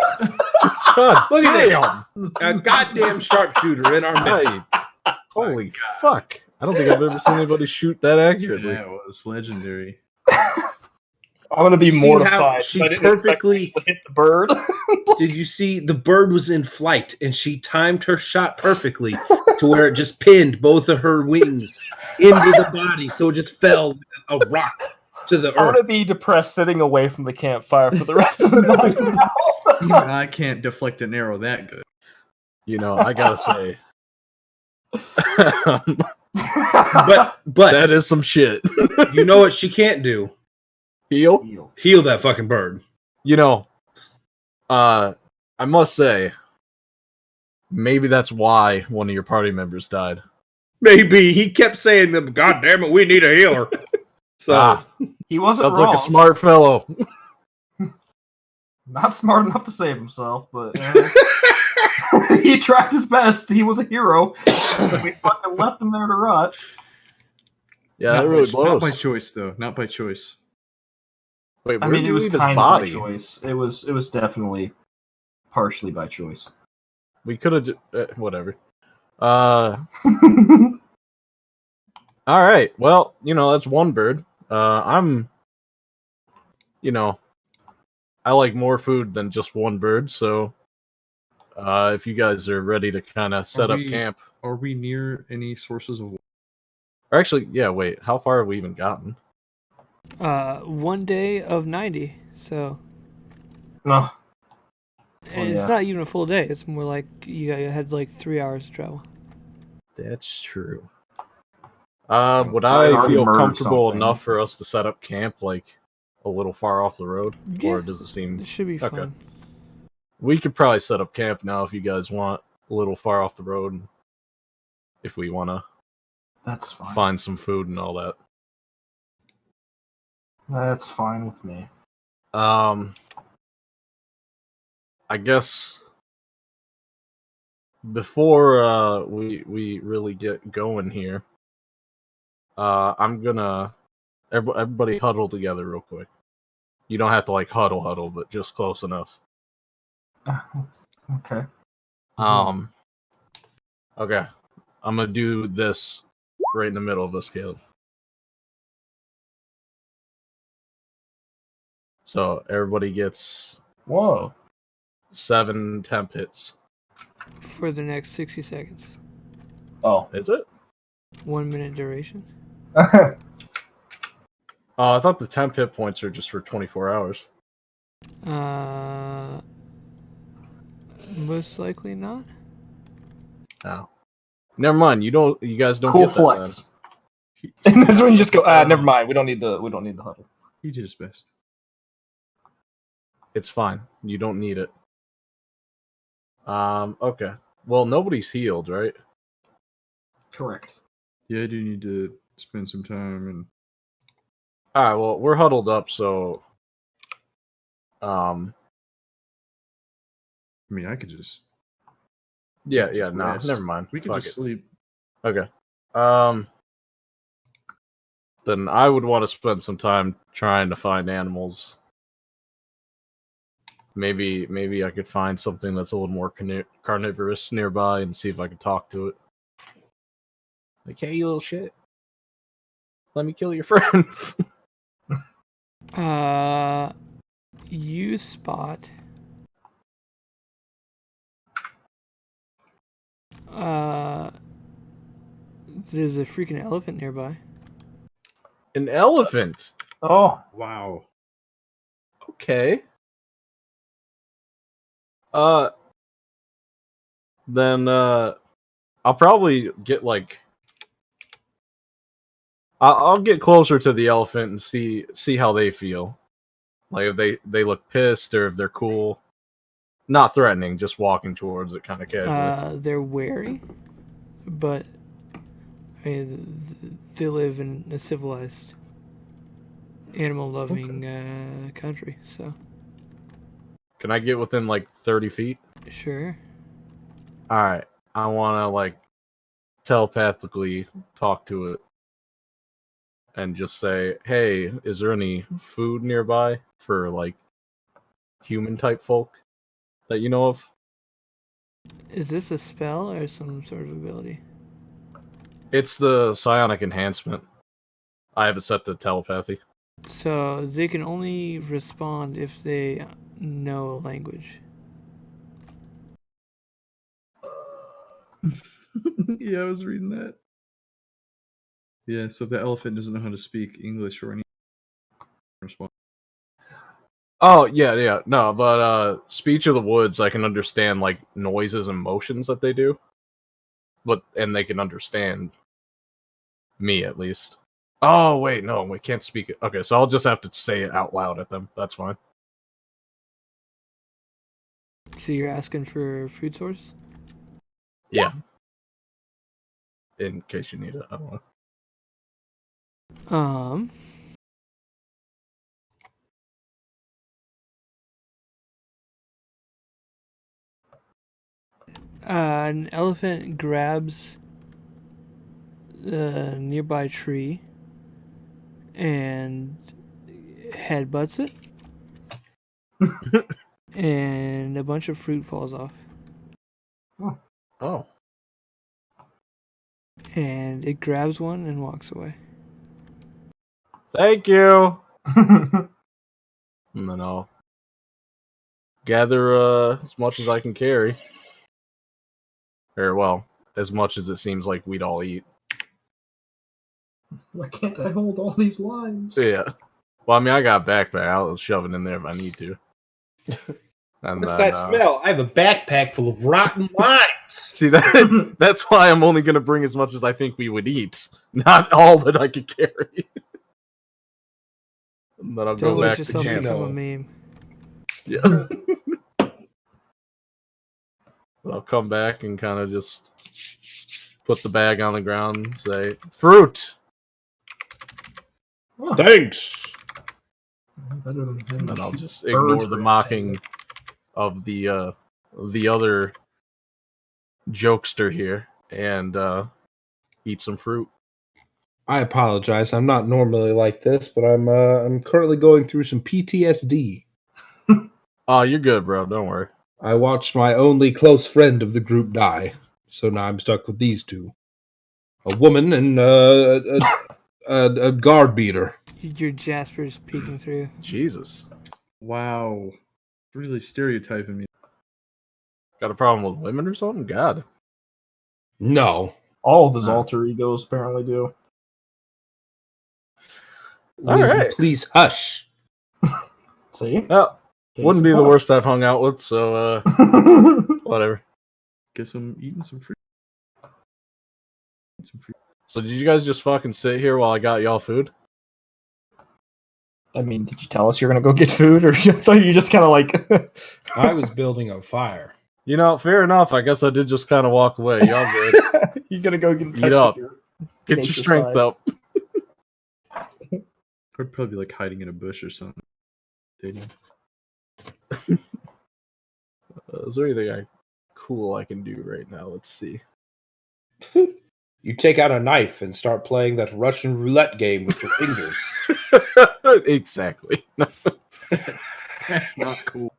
Speaker 2: God
Speaker 4: Look at
Speaker 2: damn.
Speaker 4: A goddamn sharpshooter in our midst.
Speaker 2: Hey, holy fuck. I don't think I've ever seen anybody shoot that accurately.
Speaker 3: Yeah, it was legendary.
Speaker 5: I'm gonna be
Speaker 4: See
Speaker 5: mortified.
Speaker 4: how she
Speaker 5: I didn't expect
Speaker 4: perfectly-
Speaker 5: to hit the bird.
Speaker 4: Did you see the bird was in flight and she timed her shot perfectly to where it just pinned both of her wings into the body, so it just fell like a rock to the
Speaker 5: I'm gonna
Speaker 4: earth.
Speaker 5: be depressed sitting away from the campfire for the rest of the night.
Speaker 3: Even I can't deflect an arrow that good.
Speaker 2: You know, I gotta say.
Speaker 4: But
Speaker 2: that is some shit.
Speaker 4: you know what she can't do?
Speaker 2: Heal?
Speaker 4: Heal that fucking bird.
Speaker 2: You know, I must say, maybe that's why one of your party members died.
Speaker 4: Maybe he kept saying, "God damn it, we need a healer." So
Speaker 5: He wasn't
Speaker 2: Sounds
Speaker 5: wrong.
Speaker 2: like a smart fellow.
Speaker 5: Not smart enough to save himself, but he tried his best. He was a hero. We fucking left him there to rot.
Speaker 2: Yeah,
Speaker 3: not,
Speaker 2: that really
Speaker 3: by, not
Speaker 2: blows.
Speaker 3: by choice, though. Not by choice.
Speaker 2: Wait,
Speaker 5: I
Speaker 2: where
Speaker 5: mean,
Speaker 2: did
Speaker 5: it
Speaker 2: you
Speaker 5: was
Speaker 2: leave his
Speaker 5: kind of by
Speaker 2: body?
Speaker 5: choice. It was definitely partially by choice.
Speaker 2: We could have whatever. All right. Well, you know, that's one bird. I like more food than just one bird, so if you guys are ready to kind of set up camp.
Speaker 3: Are we near any sources of water?
Speaker 2: Or actually, yeah, wait, how far have we even gotten?
Speaker 1: 1 day of 90, so
Speaker 5: No.
Speaker 1: and it's not even a full day. It's more like you had like 3 hours to travel.
Speaker 2: That's true. Would
Speaker 5: So I
Speaker 2: I
Speaker 5: already
Speaker 2: feel
Speaker 5: murdered
Speaker 2: comfortable
Speaker 5: something.
Speaker 2: enough for us to set up camp, like, a little far off the road?
Speaker 1: Yeah,
Speaker 2: Or does it seem...
Speaker 1: It should be
Speaker 2: Okay.
Speaker 1: fun.
Speaker 2: We could probably set up camp now if you guys want, a little far off the road. If we want to
Speaker 5: That's fine.
Speaker 2: find some food and all that.
Speaker 5: That's fine with me.
Speaker 2: I guess before we really get going here, I'm gonna everybody huddle together real quick. You don't have to like huddle, but just close enough.
Speaker 5: Okay.
Speaker 2: Okay. I'm gonna do this right in the middle of us, Caleb. So everybody gets
Speaker 5: Whoa.
Speaker 2: 7 temp hits.
Speaker 1: For the next 60 seconds.
Speaker 5: Oh.
Speaker 2: Is it?
Speaker 1: 1 minute duration.
Speaker 2: I thought the temp hit points are just for 24 hours.
Speaker 1: Most likely not.
Speaker 2: Oh. Never mind. You guys don't
Speaker 5: Cool
Speaker 2: get that
Speaker 5: flex. And that's when you just go, never mind. We don't need the huddle.
Speaker 3: He did his best.
Speaker 2: then. It's fine. You don't need it. Okay. Well, nobody's healed, right?
Speaker 5: Correct.
Speaker 3: Yeah, I do need to spend some time and
Speaker 2: Alright, well, we're huddled up, so
Speaker 3: I mean I could just
Speaker 2: yeah,
Speaker 3: just
Speaker 2: no,
Speaker 3: rest.
Speaker 2: never mind.
Speaker 3: We could
Speaker 2: Fuck
Speaker 3: just
Speaker 2: it.
Speaker 3: sleep.
Speaker 2: Okay. Then I would want to spend some time trying to find animals. Maybe I could find something that's a little more carnivorous nearby and see if I could talk to it. Like, hey, you little shit. Let me kill your friends.
Speaker 1: You spot there's a freaking elephant nearby.
Speaker 2: An elephant.
Speaker 5: Oh.
Speaker 3: Wow.
Speaker 2: Okay. Then I'll probably get like I'll get closer to the elephant and see how they feel. Like if they look pissed or if they're cool. Not threatening, just walking towards it kind of casually.
Speaker 1: They're wary, but I mean, they live in a civilized, animal-loving country, so
Speaker 2: Can I get within like 30 feet?
Speaker 1: sure.
Speaker 2: All right. I want to like telepathically talk to it and just say, "Hey, is there any food nearby for like human type folk that you know of?"
Speaker 1: Is this a spell or some sort of ability?
Speaker 2: It's the psionic enhancement. I have it set to telepathy.
Speaker 1: So they can only respond if they know a language.
Speaker 3: Yeah, I was reading that. Yeah, so if the elephant doesn't know how to speak English or any response.
Speaker 2: Oh, yeah. No, but speech of the woods, I can understand like noises and motions that they do. And they can understand me at least. Oh, wait, no, we can't speak it. Okay, so I'll just have to say it out loud at them. That's fine.
Speaker 1: So you're asking for food source?
Speaker 2: Yeah. In case you need it. I don't know.
Speaker 1: Um. An elephant grabs a nearby tree and headbutts it, and a bunch of fruit falls off.
Speaker 2: Oh.
Speaker 1: And it grabs one and walks away.
Speaker 2: Thank you. And then I'll gather as much as I can carry. Or, well, as much as it seems like we'd all eat.
Speaker 5: Why can't I hold all these limes?
Speaker 2: Yeah. Well, I mean, I got a backpack. I'll shove it in there if I need to. And
Speaker 4: What's
Speaker 2: then,
Speaker 4: that smell? I have a backpack full of rotten limes.
Speaker 2: See, that's why I'm only going to bring as much as I think we would eat. Not all that I could carry. And then I'll
Speaker 1: Don't
Speaker 2: go
Speaker 1: let
Speaker 2: back to
Speaker 1: yourself
Speaker 2: camp.
Speaker 1: become a meme.
Speaker 2: Yeah. I'll come back and kind of just put the bag on the ground and say, "Fruit!"
Speaker 4: Thanks.
Speaker 5: Better than
Speaker 2: And then I'll just
Speaker 5: birds
Speaker 2: ignore
Speaker 5: for
Speaker 2: the
Speaker 5: entertainment.
Speaker 2: mocking of the other jokester here and eat some fruit.
Speaker 4: I apologize. I'm not normally like this, but I'm currently going through some PTSD.
Speaker 2: Oh, you're good, bro. Don't worry.
Speaker 4: I watched my only close friend of the group die, so now I'm stuck with these two: a woman and a guard beater.
Speaker 1: Your Jasper's peeking through.
Speaker 2: Jesus.
Speaker 3: Wow. Really stereotyping me.
Speaker 2: Got a problem with women or something? God.
Speaker 4: No.
Speaker 5: All of his
Speaker 2: Oh.
Speaker 5: alter egos apparently do.
Speaker 2: All
Speaker 4: Will you
Speaker 2: right.
Speaker 4: please hush?
Speaker 5: See?
Speaker 2: Well,
Speaker 5: Case
Speaker 2: wouldn't be the
Speaker 5: closed.
Speaker 2: worst I've hung out with, so whatever.
Speaker 3: Guess I'm eating some fruit. Some fruit.
Speaker 2: So did you guys just fucking sit here while I got y'all food?
Speaker 5: I mean, did you tell us you're gonna go get food, or I thought you just kind of like?
Speaker 4: I was building a fire.
Speaker 2: You know, fair enough. I guess I did just kind of walk away. Y'all good.
Speaker 5: You're gonna go get in
Speaker 2: Eat
Speaker 5: touch
Speaker 2: up.
Speaker 5: with your
Speaker 2: Get your
Speaker 5: nature
Speaker 2: strength
Speaker 5: side.
Speaker 2: up.
Speaker 3: I'd probably be like hiding in a bush or something. Dating.
Speaker 2: Is there anything cool I can do right now? Let's see.
Speaker 4: You take out a knife and start playing that Russian roulette game with your fingers.
Speaker 2: Exactly.
Speaker 3: That's not cool.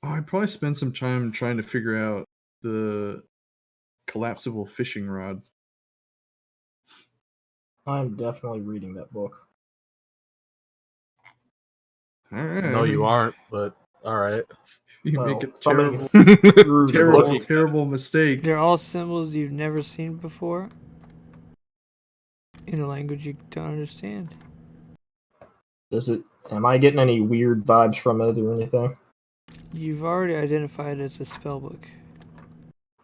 Speaker 3: Oh, I'd probably spend some time trying to figure out the collapsible fishing rod.
Speaker 5: I'm definitely reading that book.
Speaker 3: All right.
Speaker 2: No, you aren't, but alright.
Speaker 3: You
Speaker 5: Well,
Speaker 3: make a
Speaker 5: something
Speaker 3: terrible,
Speaker 5: through the
Speaker 3: terrible,
Speaker 5: book.
Speaker 3: terrible mistake.
Speaker 1: They're all symbols you've never seen before in a language you don't understand.
Speaker 5: Does it? Am I getting any weird vibes from it or anything?
Speaker 1: You've already identified it as a spell book.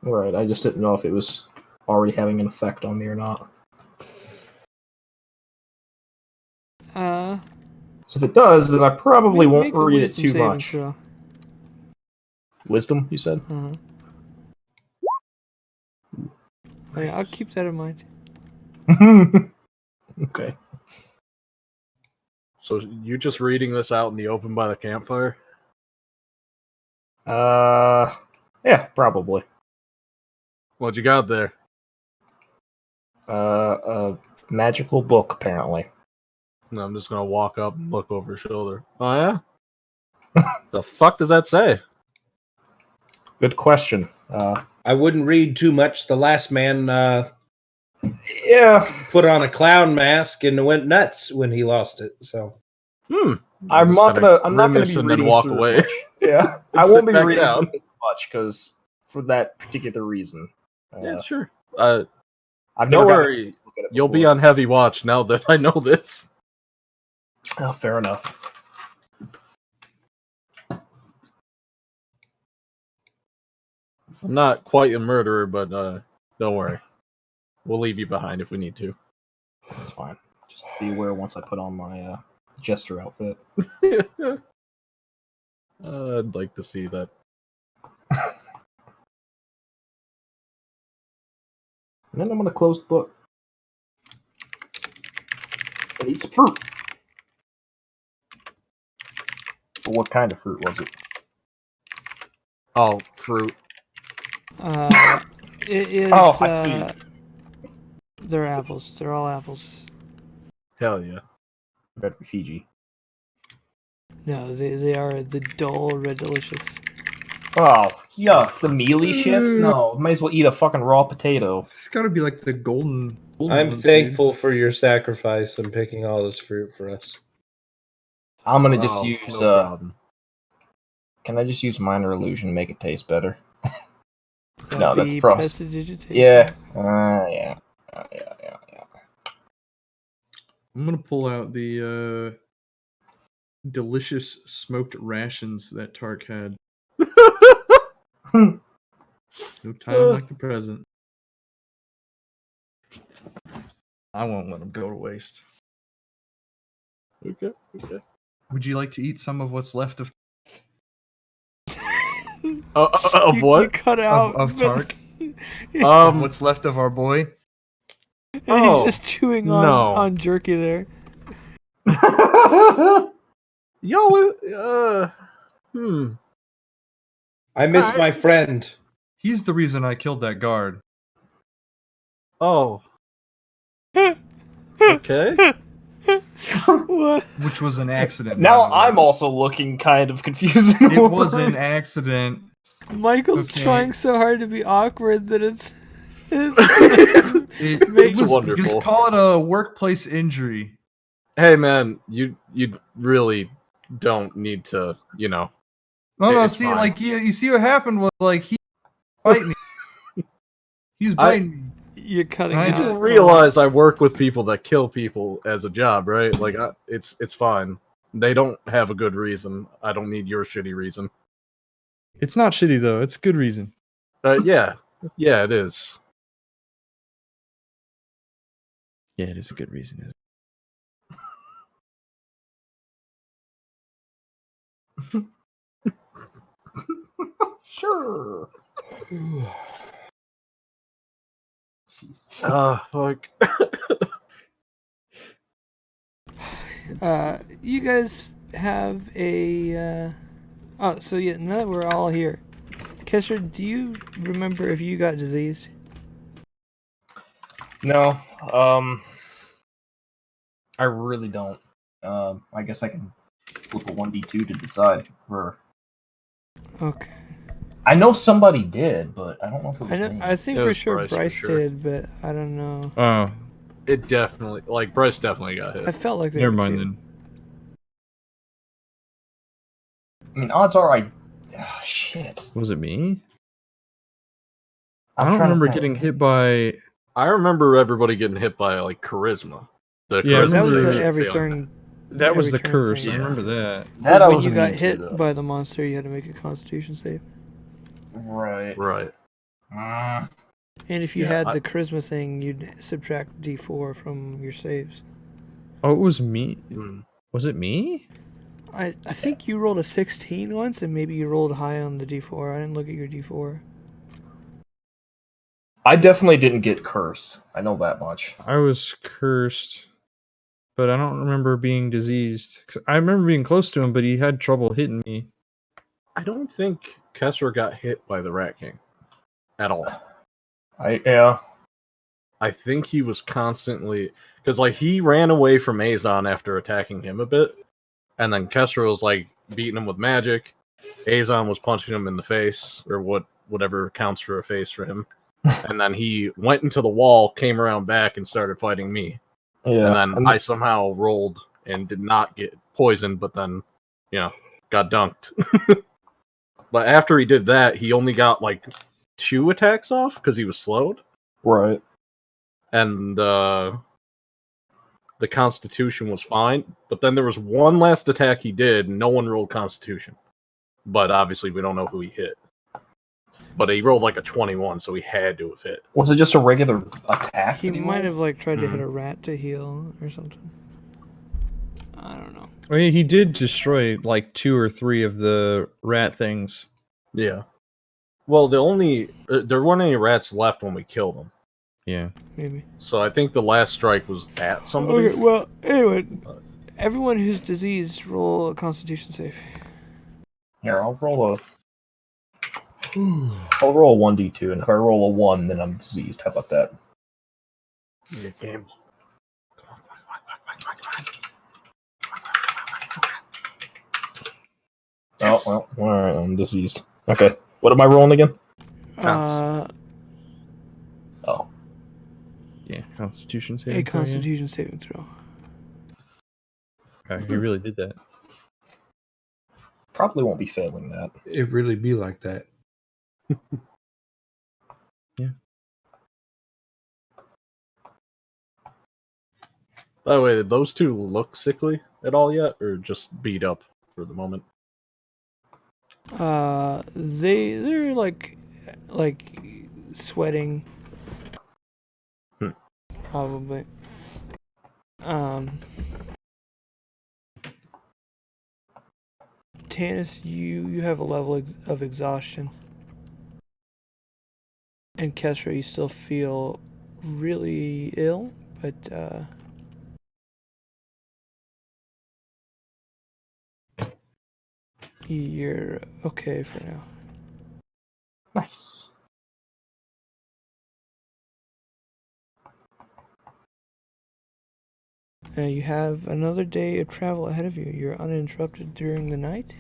Speaker 5: Right. I just didn't know if it was already having an effect on me or not.
Speaker 1: Uh,
Speaker 5: So if it does, then I probably
Speaker 1: make
Speaker 5: won't
Speaker 1: a
Speaker 5: read it
Speaker 1: wisdom
Speaker 5: too
Speaker 1: saving
Speaker 5: much.
Speaker 1: throw.
Speaker 5: Wisdom, you said?
Speaker 1: Uh-huh. Oh, yeah, I'll keep that in mind.
Speaker 5: Okay.
Speaker 2: So you just reading this out in the open by the campfire?
Speaker 5: Yeah, probably.
Speaker 2: What you got there?
Speaker 5: A magical book, apparently.
Speaker 2: No, I'm just gonna walk up and look over his shoulder. Oh yeah? The fuck does that say?
Speaker 5: Good question.
Speaker 4: I wouldn't read too much. The last man
Speaker 5: Yeah,
Speaker 4: put on a clown mask and went nuts when he lost it. So
Speaker 5: I'm
Speaker 2: just
Speaker 5: not
Speaker 2: kinda
Speaker 5: gonna
Speaker 2: grimace
Speaker 5: be
Speaker 2: and then
Speaker 5: reading
Speaker 2: walk
Speaker 5: through it
Speaker 2: away.
Speaker 5: much. Yeah, I
Speaker 2: And
Speaker 5: won't
Speaker 2: sit
Speaker 5: be
Speaker 2: back
Speaker 5: reading
Speaker 2: down.
Speaker 5: through this much because for that particular reason.
Speaker 2: Yeah, sure.
Speaker 5: I've
Speaker 2: Don't
Speaker 5: never gotten a
Speaker 2: worry.
Speaker 5: chance to look at it
Speaker 2: You'll be
Speaker 5: before.
Speaker 2: on heavy watch now that I know this.
Speaker 5: Oh, fair enough.
Speaker 2: I'm not quite a murderer, but don't worry. We'll leave you behind if we need to.
Speaker 5: That's fine. Just be aware once I put on my jester outfit.
Speaker 2: I'd like to see that.
Speaker 5: And then I'm gonna close the book. And eat some fruit. But what kind of fruit was it?
Speaker 2: Oh, fruit.
Speaker 1: It is.
Speaker 5: Oh, I see.
Speaker 1: They're apples. They're all apples.
Speaker 2: Hell yeah.
Speaker 5: Better be Fiji.
Speaker 1: No, they are the dull red delicious.
Speaker 5: Oh, yuck. The mealy shits? No, might as well eat a fucking raw potato.
Speaker 3: It's got to be like the golden.
Speaker 4: I'm
Speaker 3: ones,
Speaker 4: thankful for your sacrifice and picking all this fruit for us.
Speaker 5: I'm gonna just
Speaker 2: Oh,
Speaker 5: use
Speaker 2: no problem.
Speaker 5: Can I just use minor illusion to make it taste better?
Speaker 1: That'd
Speaker 5: No, that's
Speaker 1: be
Speaker 5: frost.
Speaker 1: prestidigitation.
Speaker 5: Yeah. Yeah.
Speaker 3: I'm gonna pull out the delicious smoked rations that Tark had. No time like the present. I won't let them go to waste.
Speaker 2: Okay.
Speaker 3: Would you like to eat some of what's left of
Speaker 2: Of
Speaker 1: You
Speaker 2: what?
Speaker 1: cut out
Speaker 3: of
Speaker 1: but-
Speaker 3: Tark? What's left of our boy?
Speaker 1: and
Speaker 2: Oh,
Speaker 1: he's just chewing
Speaker 2: no.
Speaker 1: on jerky there.
Speaker 2: Yo,
Speaker 4: I miss my friend.
Speaker 3: He's the reason I killed that guard.
Speaker 2: Oh. Okay.
Speaker 1: What?
Speaker 3: Which was an accident.
Speaker 5: Now
Speaker 3: by the way.
Speaker 5: I'm also looking kind of confused.
Speaker 3: It was an accident.
Speaker 1: Michael's
Speaker 3: Okay.
Speaker 1: trying so hard to be awkward that it's
Speaker 3: It
Speaker 1: Makes-
Speaker 3: was,
Speaker 2: wonderful.
Speaker 3: Just call it a workplace injury.
Speaker 2: Hey man, you really don't need to,
Speaker 3: No,
Speaker 2: It's
Speaker 3: see,
Speaker 2: fine.
Speaker 3: like you see what happened was like he bite me. He's biting me.
Speaker 1: you're cutting
Speaker 3: I
Speaker 1: out.
Speaker 3: do
Speaker 2: You realize I work with people that kill people as a job, right? Like, it's fine. They don't have a good reason. I don't need your shitty reason.
Speaker 3: It's not shitty though. It's a good reason.
Speaker 2: Yeah, it is.
Speaker 3: Yeah, it is a good reason. Isn't
Speaker 5: Sure.
Speaker 2: Like,
Speaker 1: You guys have a. Oh, so yeah, now that we're all here, Kessler, do you remember if you got diseased?
Speaker 5: No. I really don't. I guess I can flip a 1d2 to decide.
Speaker 1: Okay.
Speaker 5: I know somebody did, but I don't know if it was
Speaker 1: I know.
Speaker 5: me.
Speaker 1: I think
Speaker 2: It
Speaker 1: for
Speaker 2: was
Speaker 1: sure
Speaker 2: Bryce,
Speaker 1: Bryce,
Speaker 2: for sure.
Speaker 1: did, but I don't know.
Speaker 3: it? Oh,
Speaker 2: it definitely, like, Bryce definitely got
Speaker 1: I
Speaker 2: hit.
Speaker 1: felt like there
Speaker 3: never
Speaker 1: were
Speaker 3: mind
Speaker 1: two.
Speaker 3: then.
Speaker 5: I mean, odds are I. Oh, shit.
Speaker 3: Was it me?
Speaker 5: I'm
Speaker 3: I don't
Speaker 5: trying to
Speaker 3: remember
Speaker 5: think.
Speaker 3: getting hit by.
Speaker 2: I remember everybody getting hit by, like, charisma. The
Speaker 3: Yeah, I
Speaker 2: charisma
Speaker 1: That was
Speaker 3: remember
Speaker 1: the
Speaker 2: saving
Speaker 1: every
Speaker 2: thing.
Speaker 1: turn.
Speaker 3: That was the
Speaker 1: every turn
Speaker 3: curse.
Speaker 1: thing.
Speaker 3: I remember that.
Speaker 5: That I
Speaker 1: when
Speaker 5: was
Speaker 1: you got
Speaker 5: immune to,
Speaker 1: hit
Speaker 5: though.
Speaker 1: by the monster, you had to make a Constitution save.
Speaker 5: Right.
Speaker 2: Right.
Speaker 1: And if you
Speaker 3: Yeah,
Speaker 1: had
Speaker 2: I-
Speaker 1: the charisma thing, you'd subtract D4 from your saves.
Speaker 3: Oh, it was me.
Speaker 2: Mm.
Speaker 3: Was it me?
Speaker 1: I think you rolled a 16 once, and maybe you rolled high on the D4. I didn't look at your D4.
Speaker 5: I definitely didn't get cursed. I know that much.
Speaker 3: I was cursed, but I don't remember being diseased. 'Cause I remember being close to him, but he had trouble hitting me.
Speaker 2: I don't think Kessler got hit by the Rat King at all.
Speaker 5: Yeah.
Speaker 2: I think he was constantly because like he ran away from Azon after attacking him a bit, and then Kessler was like beating him with magic. Azon was punching him in the face or whatever counts for a face for him, and then he went into the wall, came around back, and started fighting me.
Speaker 5: Yeah.
Speaker 2: And then I somehow rolled and did not get poisoned, but then got dunked. But after he did that, he only got like 2 attacks off because he was slowed.
Speaker 5: Right.
Speaker 2: And the Constitution was fine, but then there was one last attack he did. No one rolled Constitution, but obviously we don't know who he hit. But he rolled like a 21, so he had to have hit.
Speaker 5: Was it just a regular attack?
Speaker 1: He might
Speaker 5: rolled?
Speaker 1: have like tried to hit a rat to heal or something. I don't know.
Speaker 3: I mean, he did destroy like 2 or 3 of the rat things.
Speaker 2: Yeah. Well, there weren't any rats left when we killed them.
Speaker 3: Yeah.
Speaker 1: Maybe.
Speaker 2: So I think the last strike was at somebody.
Speaker 1: Okay, well, anyway, everyone who's diseased, roll a Constitution save.
Speaker 5: Here, I'll roll a 1d2, and if I roll a 1, then I'm diseased. How about that?
Speaker 2: Yeah, gamble.
Speaker 5: Yes. Oh, well, alright, I'm diseased. Okay. What am I rolling again?
Speaker 2: Cons.
Speaker 5: Oh.
Speaker 3: Yeah, Constitution
Speaker 1: A
Speaker 3: saving throw, yeah.
Speaker 1: Constitution saving throw.
Speaker 3: Okay, he really did that.
Speaker 5: Probably won't be failing that.
Speaker 4: It really be like that.
Speaker 3: Yeah.
Speaker 2: By the way, did those 2 look sickly at all yet, or just beat up for the moment?
Speaker 1: They're like sweating. Probably. Tanis, you have a level of exhaustion. And Kesra, you still feel really ill, but you're okay for now.
Speaker 5: Nice.
Speaker 1: You have another day of travel ahead of you. You're uninterrupted during the night.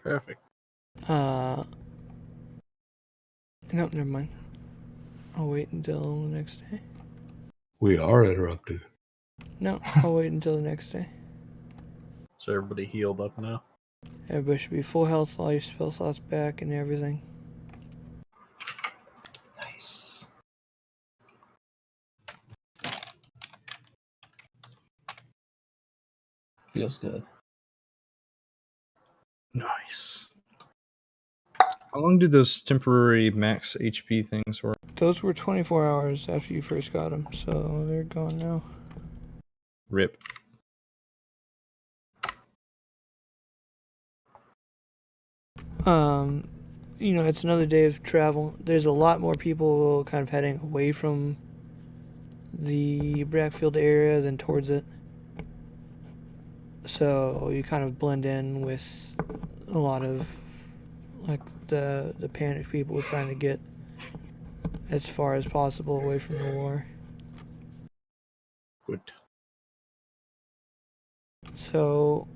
Speaker 2: Perfect.
Speaker 1: No, never mind. I'll wait until the next day.
Speaker 4: We are interrupted.
Speaker 1: No, I'll wait until the next day.
Speaker 2: So everybody healed up now?
Speaker 1: Everybody should be full health, all your spell slots back and everything.
Speaker 5: Nice. Feels good.
Speaker 3: Nice. How long did those temporary max HP things work?
Speaker 1: Those were 24 hours after you first got them, so they're gone now.
Speaker 3: Rip.
Speaker 1: It's another day of travel. There's a lot more people kind of heading away from the Brackfield area than towards it. So you kind of blend in with a lot of like the panicked people trying to get as far as possible away from the war.
Speaker 2: Good.
Speaker 1: So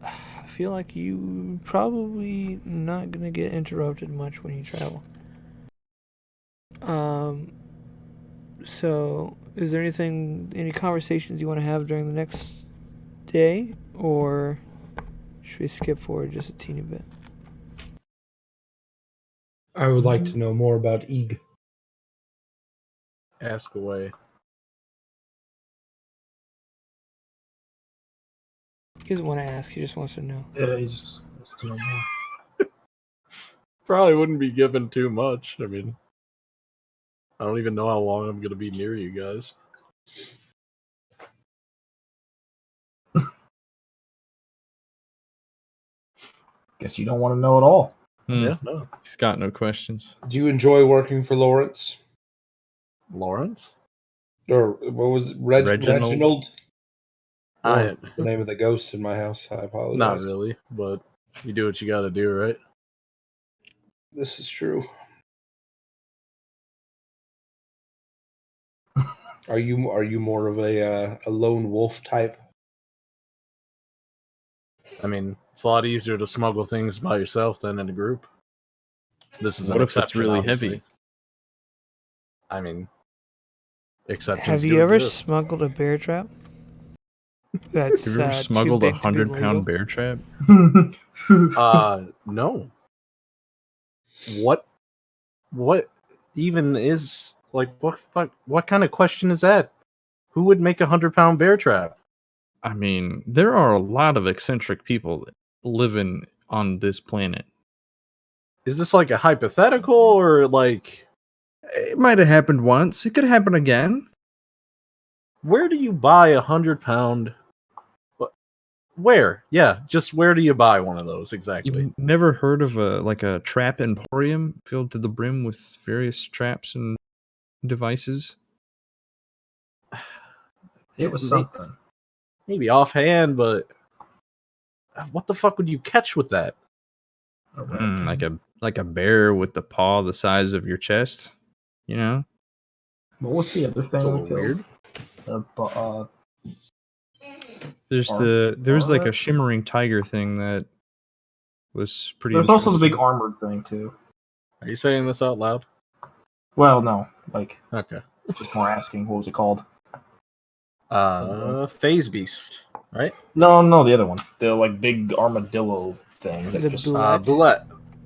Speaker 1: I feel like you probably not gonna get interrupted much when you travel. So is there any conversations you want to have during the next day, or should we skip forward just a teeny bit?
Speaker 4: I would like to know more about Eeg.
Speaker 2: Ask away.
Speaker 1: He doesn't want to ask, he just wants to know.
Speaker 5: Yeah, he just wants to know more.
Speaker 2: Probably wouldn't be given too much. I mean, I don't even know how long I'm going to be near you guys.
Speaker 5: Guess you don't want to know at all.
Speaker 2: Yeah, no.
Speaker 3: He's got no questions.
Speaker 4: Do you enjoy working for Lawrence?
Speaker 2: Lawrence?
Speaker 4: Or what was it?
Speaker 3: Reginald?
Speaker 4: Reginald?
Speaker 2: I
Speaker 4: Lawrence is the name of the ghost in my house. I apologize.
Speaker 2: not really, but you do what you got to do, right?
Speaker 4: This is true. Are you more of a lone wolf type?
Speaker 2: I mean, it's a lot easier to smuggle things by yourself than in a group. This is
Speaker 3: What
Speaker 2: an
Speaker 3: if it's
Speaker 2: exception,
Speaker 3: really
Speaker 2: obviously.
Speaker 3: heavy?
Speaker 2: I mean, exceptions.
Speaker 1: Have
Speaker 2: do
Speaker 1: you ever
Speaker 2: exist.
Speaker 1: smuggled a bear trap? That's
Speaker 3: Have you ever
Speaker 1: too
Speaker 3: smuggled a
Speaker 1: big to be legal.
Speaker 3: 100-pound bear trap?
Speaker 2: No. What even is like what kind of question is that? Who would make 100-pound bear trap?
Speaker 3: I mean, there are a lot of eccentric people living on this planet.
Speaker 2: Is this like a hypothetical or like
Speaker 3: It might have happened once. It could happen again.
Speaker 2: where do you buy 100-pound? Where? Yeah, just where do you buy one of those exactly?
Speaker 3: You've never heard of a trap emporium filled to the brim with various traps and devices?
Speaker 5: It was something.
Speaker 2: Maybe offhand, but what the fuck would you catch with that?
Speaker 3: Like a bear with the paw the size of your chest, you know?
Speaker 5: What was the other thing
Speaker 2: It's a
Speaker 5: we
Speaker 2: little
Speaker 5: killed?
Speaker 2: weird.
Speaker 3: There's like a shimmering tiger thing that was pretty.
Speaker 5: There's also the big
Speaker 3: interesting.
Speaker 5: armored thing too.
Speaker 2: Are you saying this out loud?
Speaker 5: Well, no, like
Speaker 2: Okay.
Speaker 5: just more asking. What was it called?
Speaker 2: Phase Beast, right?
Speaker 5: No, the other one. The like big armadillo thing. That
Speaker 1: The
Speaker 5: just
Speaker 1: bullet.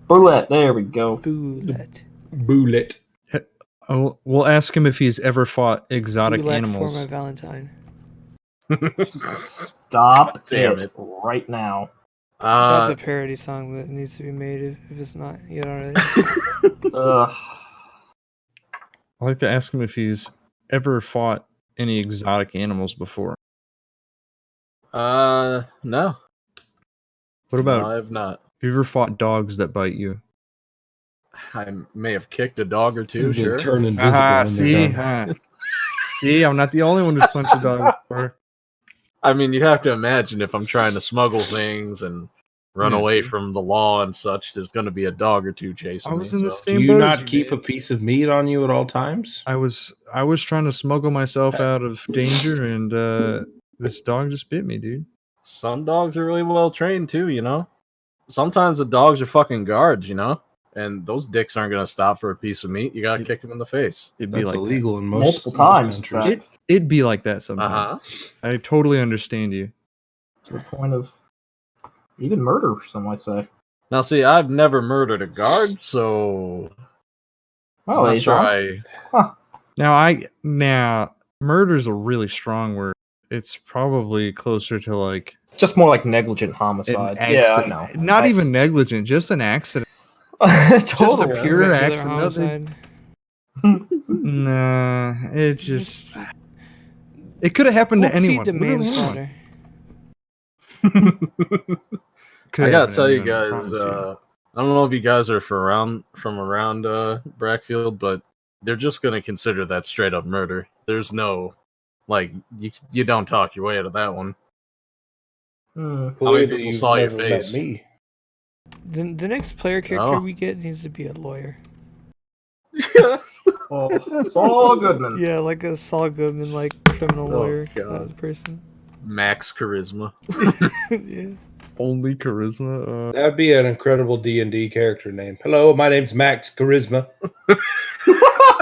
Speaker 5: Bullet. There we go.
Speaker 1: Bullet.
Speaker 4: Bullet.
Speaker 3: Oh, we'll ask him if he's ever fought exotic
Speaker 1: Bullet
Speaker 3: animals.
Speaker 1: for my Valentine.
Speaker 5: Stop
Speaker 2: Damn
Speaker 5: it
Speaker 2: it.
Speaker 5: right now.
Speaker 1: That's a parody song that needs to be made if it's not yet already.
Speaker 5: Ugh.
Speaker 3: I'd like to ask him if he's ever fought any exotic animals before.
Speaker 2: No.
Speaker 3: What about,
Speaker 2: No, I have not.
Speaker 3: have you ever fought dogs that bite you?
Speaker 2: I may have kicked a dog or two,
Speaker 4: You've been
Speaker 2: sure.
Speaker 4: turned invisible. when they're done.
Speaker 3: See, I'm not the only one who's punched a dog before.
Speaker 2: I mean, you have to imagine if I'm trying to smuggle things and run
Speaker 3: Yeah,
Speaker 2: away
Speaker 3: see?
Speaker 2: from the law and such, there's going to be a dog or two chasing
Speaker 3: I was
Speaker 2: me.
Speaker 3: in the
Speaker 2: so-
Speaker 4: Do
Speaker 3: same
Speaker 4: you
Speaker 3: boat as
Speaker 4: not keep a
Speaker 3: man.
Speaker 4: piece of meat on you at all times?
Speaker 3: I was trying to smuggle myself out of danger, and this dog just bit me, dude.
Speaker 2: Some dogs are really well trained too, you know? Sometimes the dogs are fucking guards, you know? And those dicks aren't going to stop for a piece of meat. You got to kick them in the face.
Speaker 3: It'd be
Speaker 4: That's
Speaker 3: like
Speaker 4: illegal in
Speaker 5: Multiple
Speaker 4: most
Speaker 5: times, in
Speaker 4: countries.
Speaker 5: fact.
Speaker 3: it'd be like that sometimes.
Speaker 2: Uh-huh.
Speaker 3: I totally understand you.
Speaker 5: To the point of even murder, some might say.
Speaker 2: Now, see, I've never murdered a guard, so
Speaker 5: Well,
Speaker 2: I'm not sure
Speaker 5: Azon.
Speaker 3: Now murder's a really strong word. It's probably closer to like
Speaker 5: Just more like negligent homicide.
Speaker 3: an
Speaker 5: Yeah, I
Speaker 3: accident.
Speaker 5: know.
Speaker 3: Not even negligent, just an accident.
Speaker 5: Totally.
Speaker 3: Just a pure
Speaker 1: Regular
Speaker 3: accident.
Speaker 1: homicide.
Speaker 3: Nah, it just it could have happened
Speaker 1: We'll
Speaker 3: to anyone.
Speaker 1: plead to
Speaker 3: Literally
Speaker 1: manslaughter.
Speaker 3: Could
Speaker 2: I
Speaker 3: have
Speaker 2: gotta
Speaker 3: happened to
Speaker 2: tell you
Speaker 3: anyone, I
Speaker 2: guys,
Speaker 3: promise you.
Speaker 2: I don't know if you guys are from around Brackfield, but they're just gonna consider that straight up murder. There's no like you don't talk your way out of that one. How many
Speaker 4: Clearly,
Speaker 2: people
Speaker 4: you've
Speaker 2: saw your
Speaker 4: never met
Speaker 2: face?
Speaker 4: me.
Speaker 1: The next player character
Speaker 2: Oh.
Speaker 1: we get needs to be a lawyer.
Speaker 5: Oh, Saul Goodman.
Speaker 1: Yeah, like a Saul Goodman, like criminal
Speaker 2: Oh,
Speaker 1: lawyer kind
Speaker 2: God.
Speaker 1: of person.
Speaker 2: Max charisma.
Speaker 1: Yeah.
Speaker 3: Only charisma.
Speaker 4: That'd be an incredible D&D character name. Hello, my name's Max Charisma.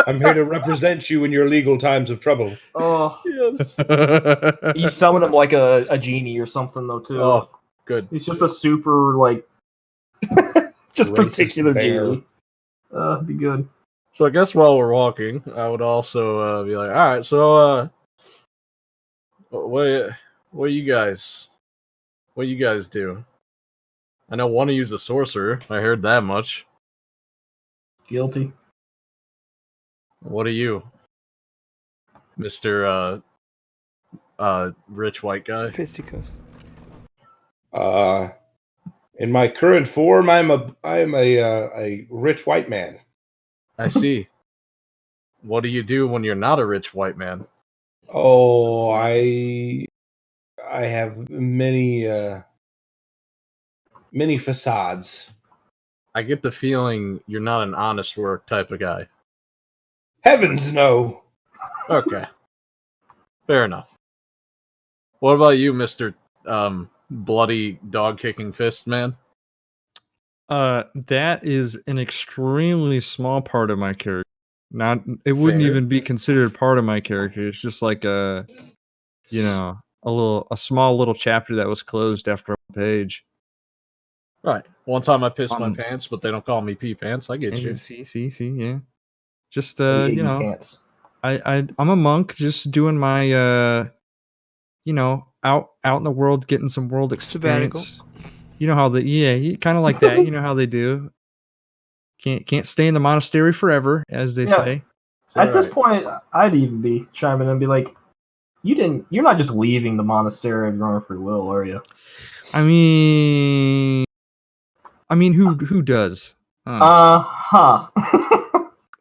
Speaker 4: I'm here to represent you in your legal times of trouble.
Speaker 5: Oh,
Speaker 2: Yes.
Speaker 5: you summon him like a genie or something, though, too.
Speaker 2: Oh, good.
Speaker 5: He's just a super, like, just
Speaker 4: Racist
Speaker 5: particular
Speaker 4: bear.
Speaker 5: genie. Be good.
Speaker 2: So I guess while we're walking, I would also be like, all right, so what you guys do? I know one of you's a sorcerer. I heard that much.
Speaker 5: Guilty.
Speaker 2: What are you, Mr. Rich white guy?
Speaker 1: Fisticuffs.
Speaker 4: In my current form, I am a rich white man.
Speaker 2: I see. What do you do when you're not a rich white man?
Speaker 4: Oh, I have many many facades.
Speaker 2: I get the feeling you're not an honest work type of guy.
Speaker 4: Heavens no.
Speaker 2: Okay. Fair enough. What about you, Mr. Bloody dog kicking fist man?
Speaker 3: That is an extremely small part of my character. Not, it wouldn't
Speaker 2: Fair.
Speaker 3: even be considered part of my character. It's just like a small little chapter that was closed after a page.
Speaker 2: Right. One time I pissed my pants, but they don't call me pee pants. I get you.
Speaker 3: See, yeah. Just
Speaker 5: Iggy pants.
Speaker 3: I'm a monk, just doing my out in the world, getting some world experience. You know how kind of like that. You know how they do. Can't stay in the monastery forever, as they say.
Speaker 5: At this point, I'd even be chiming in and be like, you're not just leaving the monastery of your own free will, are you?
Speaker 3: I mean, who does?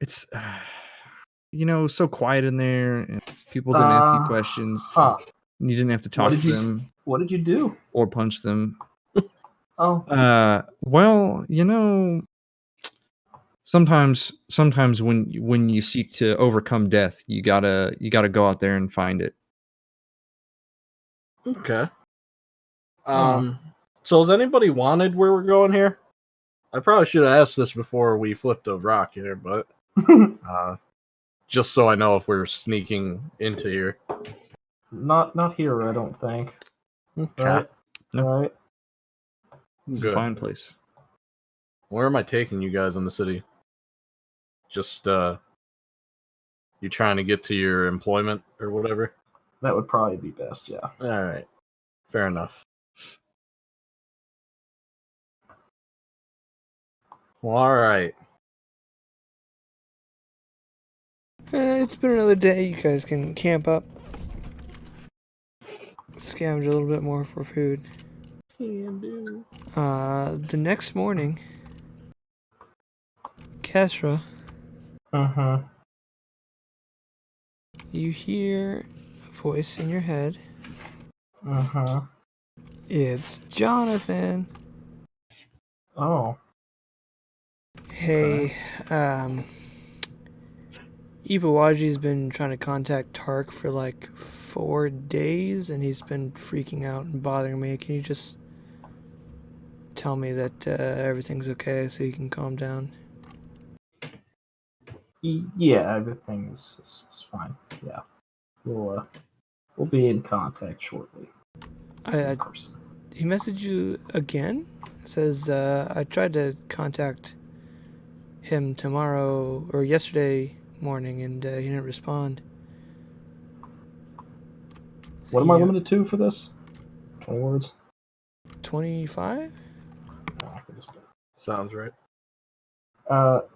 Speaker 3: It's so quiet in there, and people didn't ask you questions. You didn't have to talk to them.
Speaker 5: What did you do?
Speaker 3: Or punch them.
Speaker 5: Oh.
Speaker 3: Well, sometimes when you seek to overcome death, you gotta go out there and find it.
Speaker 2: Okay. So has anybody wanted where we're going here? I probably should have asked this before we flipped a rock here, but just so I know if we're sneaking into here.
Speaker 5: Not here, I don't think.
Speaker 2: Okay.
Speaker 5: Right?
Speaker 3: No.
Speaker 5: Right.
Speaker 3: It's a fine place.
Speaker 2: Where am I taking you guys in the city? Just you trying to get to your employment or whatever?
Speaker 5: That would probably be best, yeah.
Speaker 2: All right. Fair enough. Well, all right.
Speaker 1: It's been another day. You guys can camp up. Scavenge a little bit more for food.
Speaker 2: Can do.
Speaker 1: The next morning, Kesra, you hear a voice in your head. It's Jonathan.
Speaker 5: Oh.
Speaker 1: Hey, Iwaji's been trying to contact Tark for like 4 days, and he's been freaking out and bothering me. Can you just tell me that everything's okay so you can calm down?
Speaker 5: Yeah, everything is fine. Yeah, we'll be in contact shortly.
Speaker 1: He messaged you again? It says I tried to contact him tomorrow or yesterday morning, and he didn't respond.
Speaker 5: What am I limited to for this? 20 words?
Speaker 1: 25?
Speaker 2: Sounds right.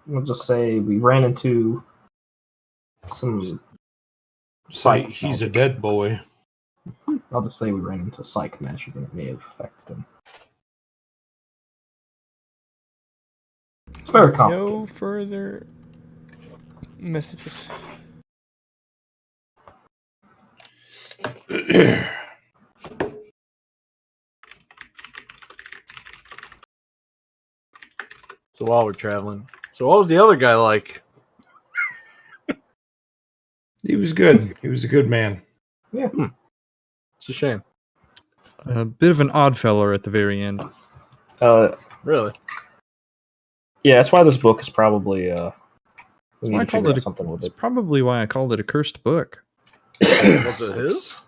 Speaker 5: We'll just say we ran into some psych.
Speaker 4: He's a dead boy.
Speaker 5: I'll just say we ran into psych magic and it may have affected him. It's very complicated.
Speaker 1: No further messages.
Speaker 2: So while we're traveling, what was the other guy like?
Speaker 4: He was good. He was a good man.
Speaker 5: Yeah.
Speaker 2: It's a shame.
Speaker 3: A bit of an odd feller at the very end.
Speaker 2: Really?
Speaker 5: Yeah, that's why this book is probably we need
Speaker 3: I
Speaker 5: to
Speaker 3: called
Speaker 5: figure
Speaker 3: it
Speaker 5: out something with
Speaker 3: It's
Speaker 5: it.
Speaker 3: probably why I called it a cursed book.
Speaker 2: Was it his?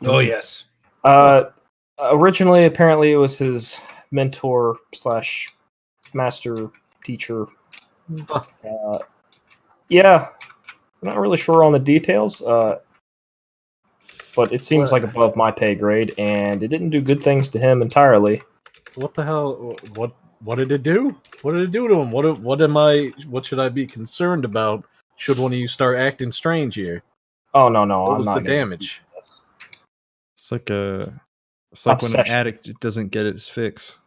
Speaker 4: Oh yes.
Speaker 5: Originally, apparently, it was his mentor / master teacher. Yeah, I'm not really sure on the details, but it seems like above my pay grade, and it didn't do good things to him entirely.
Speaker 2: What the hell? What did it do? What did it do to him? What should I be concerned about? Should one of you start acting strange here?
Speaker 5: Oh no,
Speaker 2: What
Speaker 5: I'm
Speaker 2: was
Speaker 5: not
Speaker 2: the
Speaker 5: gonna
Speaker 2: damage?
Speaker 3: It's like a It's like when an
Speaker 5: Obsession.
Speaker 3: addict doesn't get its fix.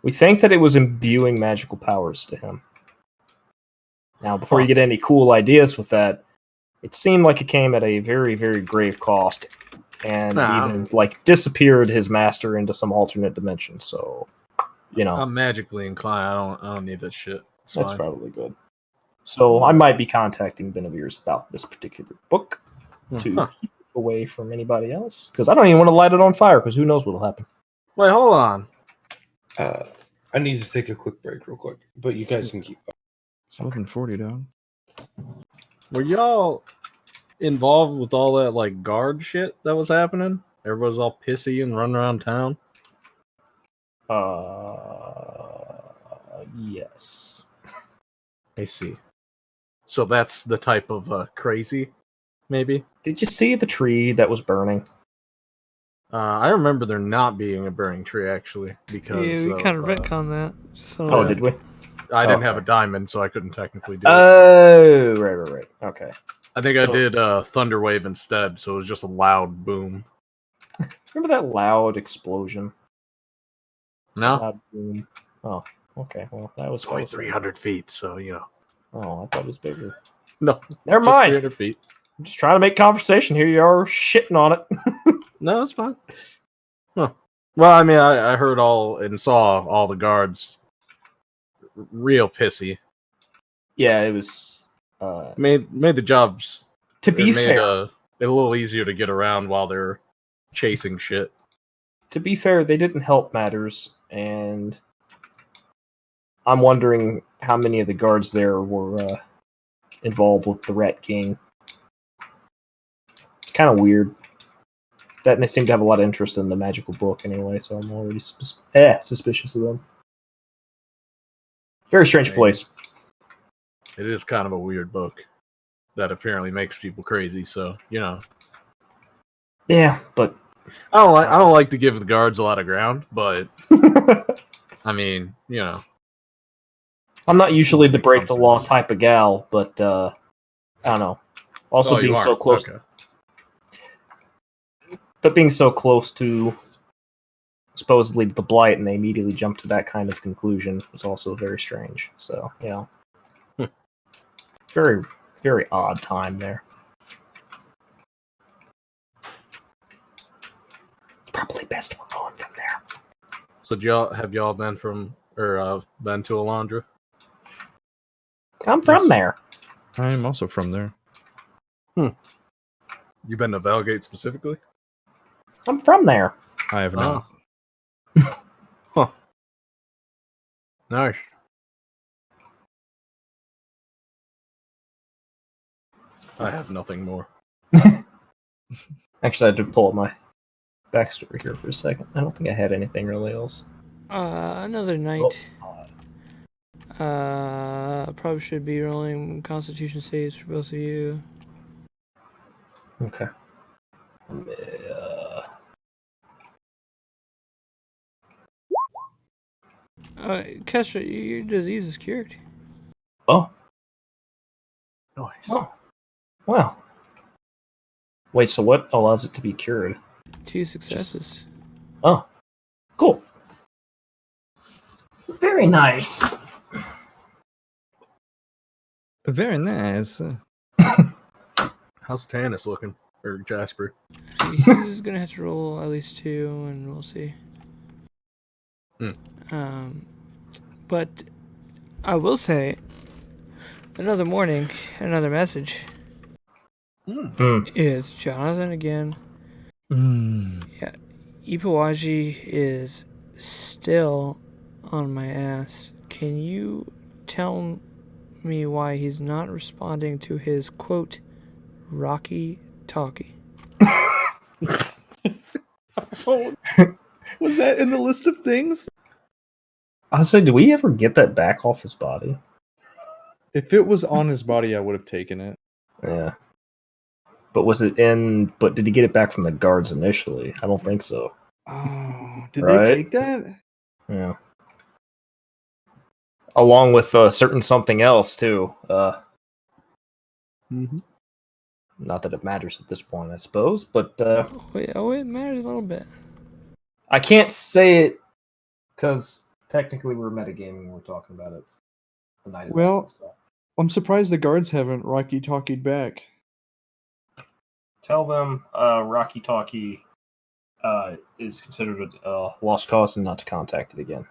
Speaker 5: We think that it was imbuing magical powers to him. Now, before you get any cool ideas with that, it seemed like it came at a very, very grave cost, and even like disappeared his master into some alternate dimension. So,
Speaker 2: I'm magically inclined. I don't need that shit.
Speaker 5: That's probably good. So I might be contacting Benevir's about this particular book to keep it away from anybody else, because I don't even want to light it on fire, because who knows what'll happen.
Speaker 2: Wait, hold on.
Speaker 4: I need to take a quick break real quick, but you guys can keep going.
Speaker 3: It's 11:40, dog.
Speaker 2: Were y'all involved with all that like guard shit that was happening? Everybody's all pissy and running around town.
Speaker 5: Yes.
Speaker 2: I see. So that's the type of crazy, maybe?
Speaker 5: Did you see the tree that was burning?
Speaker 2: I remember there not being a burning tree, actually, because...
Speaker 1: Yeah, we kind of retconned that.
Speaker 5: So, did we?
Speaker 2: I didn't have a diamond, so I couldn't technically do it.
Speaker 5: Oh, right. Okay.
Speaker 2: I think I did Thunderwave instead, so it was just a loud boom.
Speaker 5: Remember that loud explosion?
Speaker 2: No?
Speaker 5: Loud boom. Oh, okay. Well, that was...
Speaker 2: It's only 300 feet, so,
Speaker 5: Oh, I thought it was bigger.
Speaker 2: No.
Speaker 5: Never
Speaker 2: just
Speaker 5: mind.
Speaker 2: 300 feet.
Speaker 5: I'm just trying to make conversation here. You are shitting on it.
Speaker 2: No, it's fine. Huh. Well, I mean, I heard and saw all the guards real pissy.
Speaker 5: Yeah, it was...
Speaker 2: Made the jobs...
Speaker 5: To be fair...
Speaker 2: it a little easier to get around while they're chasing shit.
Speaker 5: To be fair, they didn't help matters, and I'm wondering how many of the guards there were involved with the Rat King. It's kind of weird. That they seem to have a lot of interest in the magical book anyway, so I'm already suspicious of them. Very strange place.
Speaker 2: It is kind of a weird book that apparently makes people crazy, so,
Speaker 5: Yeah, but...
Speaker 2: I don't like to give the guards a lot of ground, but I mean,
Speaker 5: I'm not usually the break the
Speaker 2: some
Speaker 5: law
Speaker 2: sense.
Speaker 5: type of gal, but I don't know. Also being so close,
Speaker 2: Okay.
Speaker 5: but being so close to supposedly the Blight, and they immediately jumped to that kind of conclusion was also very strange. So very, very odd time there. Probably best we're going from there.
Speaker 2: So have y'all been been to Alondra?
Speaker 5: I'm from there.
Speaker 3: I am also from there.
Speaker 2: You been to Valgate specifically?
Speaker 5: I'm from there.
Speaker 3: I have not.
Speaker 2: Huh. Nice. I have nothing more.
Speaker 5: Actually, I had to pull up my backstory here for a second. I don't think I had anything really else.
Speaker 1: Another night. Probably should be rolling Constitution saves for both of you.
Speaker 5: Okay.
Speaker 1: Kestra, your disease is cured.
Speaker 5: Oh.
Speaker 2: Nice.
Speaker 5: Oh. Wow. Wait, so what allows it to be cured?
Speaker 1: 2 successes.
Speaker 5: Oh. Cool. Very nice.
Speaker 3: Very nice.
Speaker 2: How's Tannis looking? Or Jasper?
Speaker 1: He's gonna have to roll at least 2, and we'll see. But I will say, another morning, another message. It's Jonathan again. Yeah, Ipawaji is still on my ass. Can you tell me why he's not responding to his quote rocky talkie?
Speaker 3: Was that in the list of things?
Speaker 5: I was saying, did we ever get that back off his body?
Speaker 3: If it was on his body, I would have taken it.
Speaker 5: Yeah. But was it in... But did he get it back from the guards initially? I don't think so.
Speaker 3: Oh, did
Speaker 5: Right?
Speaker 3: they take that?
Speaker 5: Yeah. Along with certain something else, too. Not that it matters at this point, I suppose, but
Speaker 1: It matters a little bit.
Speaker 5: I can't say it because technically we're metagaming. We're talking about it the night.
Speaker 3: Well,
Speaker 5: so.
Speaker 3: I'm surprised the guards haven't Rocky Talkied back.
Speaker 5: Tell them Rocky Talkie is considered a lost cause and not to contact it again.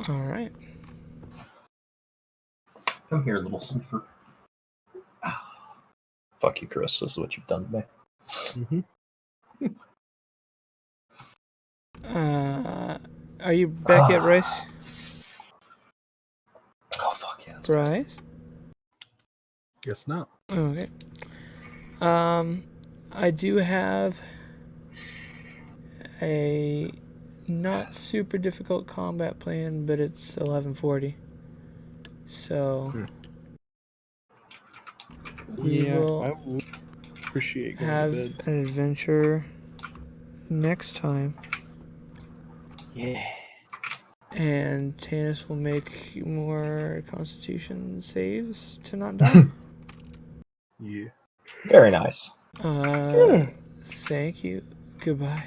Speaker 1: All right.
Speaker 5: Come here, little sniffer. Fuck you, Chris. This is what you've done to me.
Speaker 1: Are you back yet, Rice?
Speaker 5: Oh, fuck yeah.
Speaker 1: Rice?
Speaker 2: Guess not.
Speaker 1: Okay. I do have a not super difficult combat plan, but it's 1140. So we will
Speaker 3: I will appreciate going
Speaker 1: have
Speaker 3: to bed.
Speaker 1: an adventure next time.
Speaker 3: Yeah.
Speaker 1: And Tannis will make more Constitution saves to not die.
Speaker 2: Yeah.
Speaker 5: Very nice.
Speaker 1: Thank you. Goodbye.